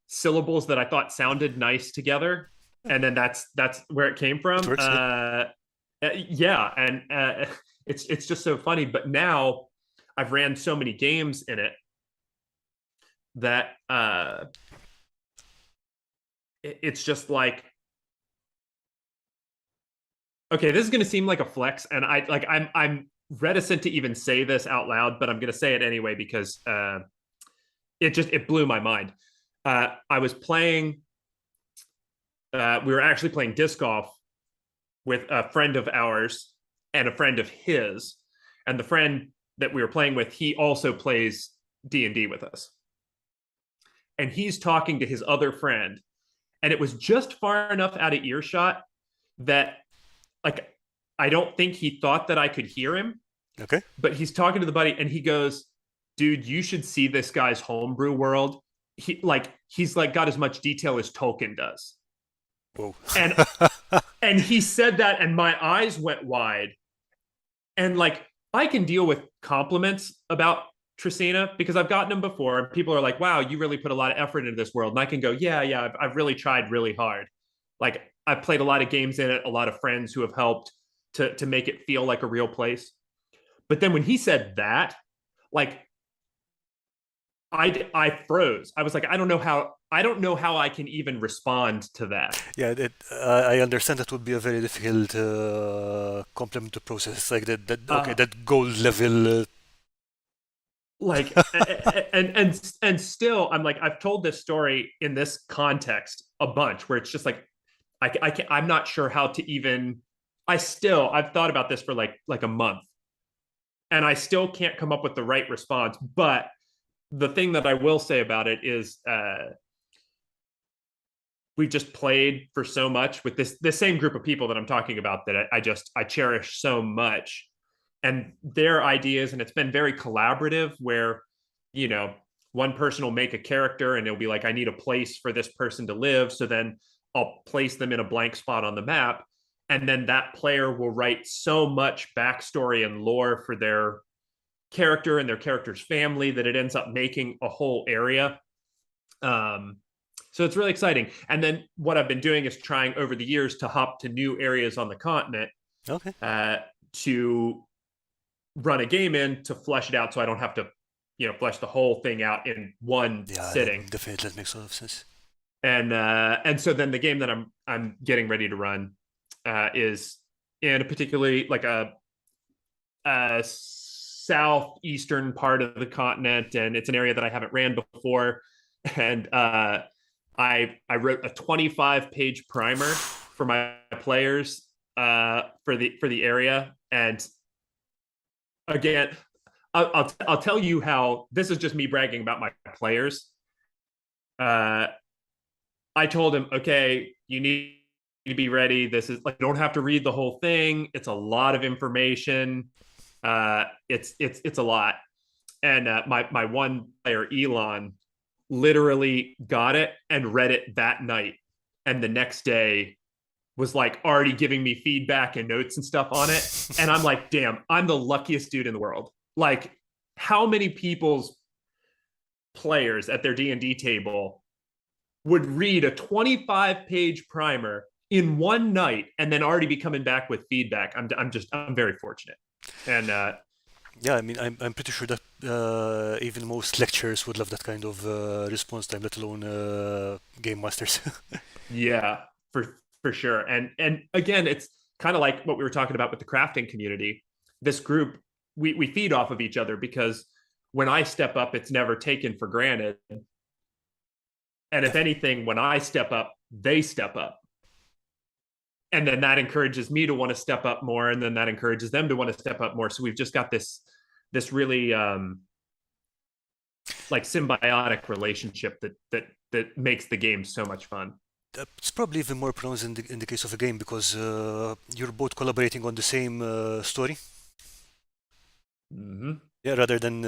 syllables that I thought sounded nice together, and then that's where it came It from. works, yeah. Yeah, and it's just so funny. But now I've ran so many games in it that it's just like, okay, this is going to seem like a flex, and I'm reticent to even say this out loud, but I'm going to say it anyway because it blew my mind. I was playing. We were actually playing disc golf with a friend of ours and a friend of his, and the friend that we were playing with, he also plays D&D with us, and he's talking to his other friend, and it was just far enough out of earshot that like I don't think he thought that I could hear him, Okay. but he's talking to the buddy and he goes, "Dude, you should see this guy's homebrew world. He's like got as much detail as Tolkien does." Whoa. And and he said that and my eyes went wide. And like I can deal with compliments about Tracina because I've gotten them before and people are like, "Wow, you really put a lot of effort into this world." And I can go, "Yeah, I've really tried really hard." Like I've played a lot of games in it, a lot of friends who have helped to make it feel like a real place. But then when he said that, like I froze. I was like, I don't know how I can even respond to that. Yeah, I understand that would be a very difficult compliment to process. Like okay, Uh, that gold level. like and still I'm like I've told this story in this context a bunch where it's just like I'm not sure how to even I've thought about this for like a month and I still can't come up with the right response. But the thing that I will say about it is we just played for so much with this same group of people that I'm talking about that I cherish so much, and their ideas, and it's been very collaborative where you know one person will make a character and it'll be like I need a place for this person to live, so then I'll place them in a blank spot on the map, and then that player will write so much backstory and lore for their character and their character's family that it ends up making a whole area. So it's really exciting. And then what I've been doing is trying over the years to hop to new areas on the continent Okay. to run a game in to flesh it out so I don't have to, flesh the whole thing out in one Yeah, sitting. definitely that makes a lot of sense. And so then the game that I'm getting ready to run is in a particularly like a southeastern part of the continent, and it's an area that I haven't ran before. And I wrote a 25-page primer for my players for the area. And again, I'll tell you how this is just me bragging about my players. I told him, okay, you need to be ready. This is like you don't have to read the whole thing. It's a lot of information. It's a lot. And my one player Elon literally got it and read it that night, and the next day was like already giving me feedback and notes and stuff on it. And I'm like, damn, I'm the luckiest dude in the world. Like, how many people's players at their D&D table would read a 25-page primer in one night and then already be coming back with feedback? I'm very fortunate. And Yeah, I mean, I'm pretty sure that even most lecturers would love that kind of response time, let alone game masters. yeah, for sure. And again, it's kind of like what we were talking about with the crafting community. This group, we feed off of each other because when I step up, it's never taken for granted. And if anything, when I step up, they step up. And then that encourages me to want to step up more, and then that encourages them to want to step up more. So we've just got this really like symbiotic relationship that makes the game so much fun. It's probably even more pronounced in the case of a game because you're both collaborating on the same story. Mm-hmm. Yeah, rather than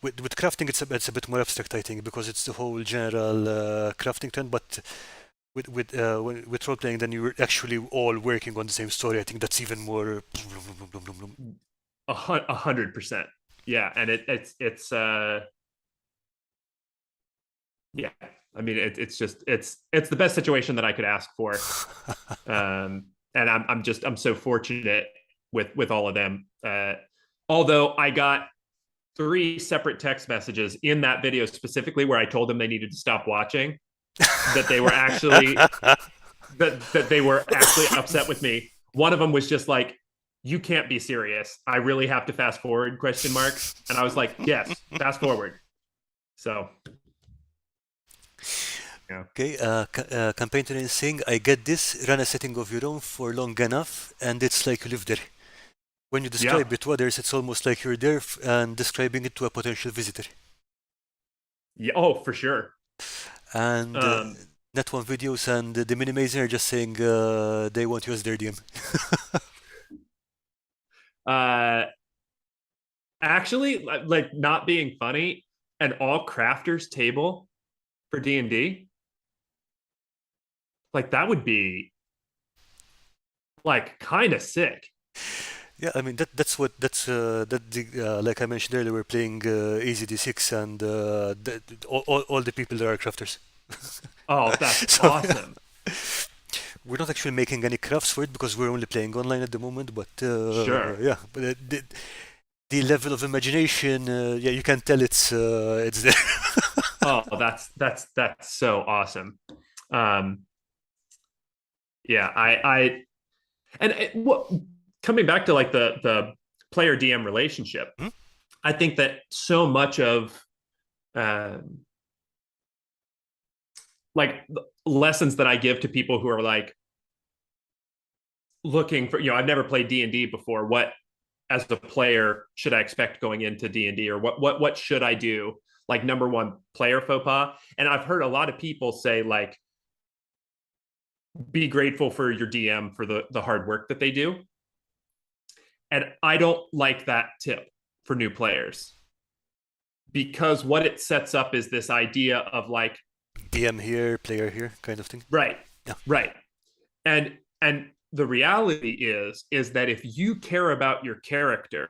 with crafting, it's a bit more abstract, I think, because it's the whole general crafting trend. But with role playing, then you're actually all working on the same story. I think that's even more. 100%. yeah, and it's yeah. I mean, it's just it's the best situation that I could ask for. And I'm so fortunate with all of them. Although I got 3 separate text messages in that video specifically where I told them they needed to stop watching, that they were actually that they were actually upset with me. One of them was just like, "You can't be serious. I really have to fast forward?" Question marks. And I was like, "Yes, fast forward." So yeah, Okay, campaign train is saying, I get this, run a setting of your own for long enough, and it's like you live there. When you yeah, describe it to others, it's almost like you're there and describing it to a potential visitor. yeah. Oh, for sure. And Um, Net one videos and the Minimazing are just saying they want you as their DM. uh, actually, like not being funny, an all crafters table for D&D, like that would be like kind of sick. Yeah, I mean like I mentioned earlier, we're playing Easy D6 and all the people there are crafters. Oh, that's So yeah, awesome. we're not actually making any crafts for it because we're only playing online at the moment. But Sure. yeah, but the level of imagination, yeah, you can tell it's there. Oh, that's so awesome. Um, yeah, I and what coming back to like the player DM relationship, Hmm? I think that so much of um, like lessons that I give to people who are like looking for, I've never played D&D before. What as a player should I expect going into D&D, or what should I do? Like number one, player faux pas. And I've heard a lot of people say like be grateful for your DM for the hard work that they do. And I don't like that tip for new players, because what it sets up is this idea of like, DM here, player here, kind of thing. right, Yeah, right. And the reality is that if you care about your character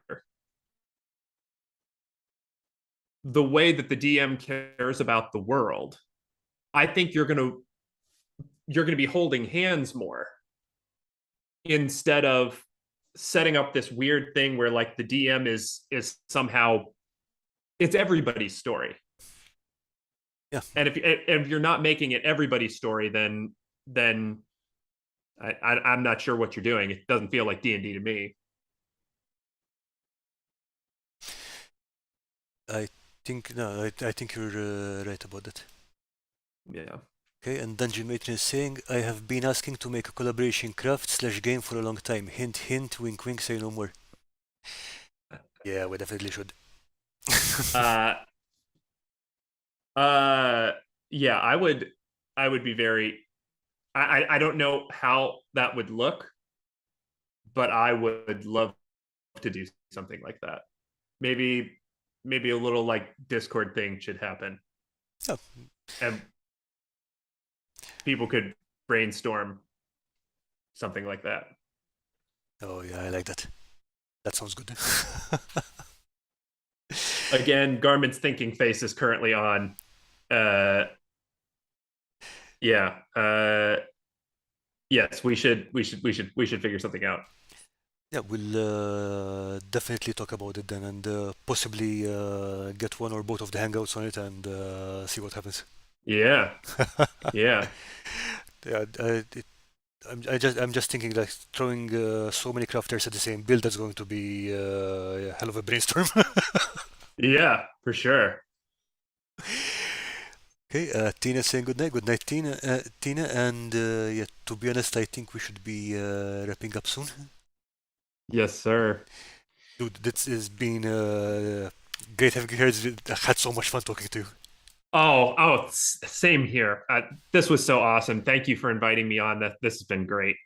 the way that the DM cares about the world, I think you're going to be holding hands more, instead of setting up this weird thing where like the DM is somehow, it's everybody's story. yeah. And if you're not making it everybody's story, then I'm not sure what you're doing. It doesn't feel like D&D to me. I think no, I think you're right about that. Yeah. Okay, and Dungeon Matron is saying, I have been asking to make a collaboration craft slash game for a long time. Hint, hint, wink, wink, say no more. Yeah, we definitely should. Uh uh yeah, I would be very, I don't know how that would look, but I would love to do something like that. Maybe a little like Discord thing should happen, Yeah. and people could brainstorm something like that. Oh yeah, I like that. That sounds good. Again, Garman's thinking face is currently on. Uh, yeah. Yes, we should figure something out. Yeah, we'll definitely talk about it then, and possibly get one or both of the hangouts on it and see what happens. Yeah. Yeah. Yeah, I'm just thinking like throwing so many crafters at the same build, that's going to be a hell of a brainstorm. Yeah, for sure. Okay, Tina saying good night. Good night, Tina. Tina, and yeah, to be honest, I think we should be wrapping up soon. Yes, sir. Dude, this has been great having you here. I had so much fun talking to you. Oh, same here. This was so awesome. Thank you for inviting me on. This has been great.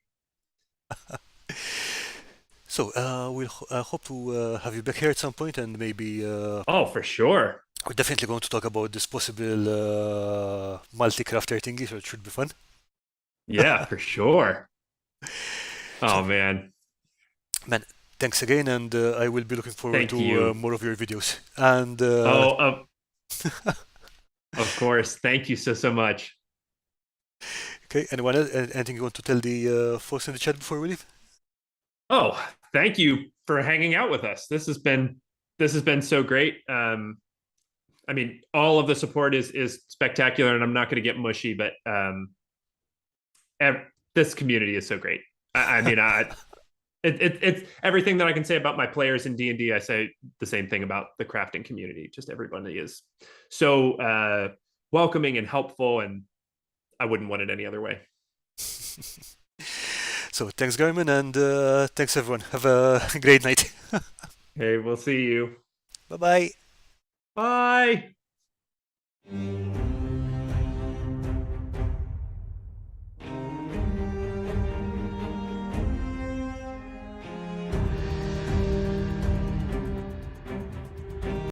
So, we'll hope to have you back here at some point, and maybe Oh, for sure. we're definitely going to talk about this possible multi-crafter thingy, so it should be fun. Yeah, for sure. Oh man. Man, thanks again, and I will be looking forward Thank to you. more of your videos. And Of course. Thank you so much. okay, anyone else? Anything you want to tell the folks in the chat before we leave? Oh, thank you for hanging out with us. This has been so great. I mean, all of the support is spectacular, and I'm not going to get mushy, but this community is so great. I mean, it's everything that I can say about my players in D&D. I say the same thing about the crafting community. Just everybody is so welcoming and helpful, and I wouldn't want it any other way. So thanks, Garman, and thanks everyone. Have a great night. Hey, we'll see you. Bye bye. Bye.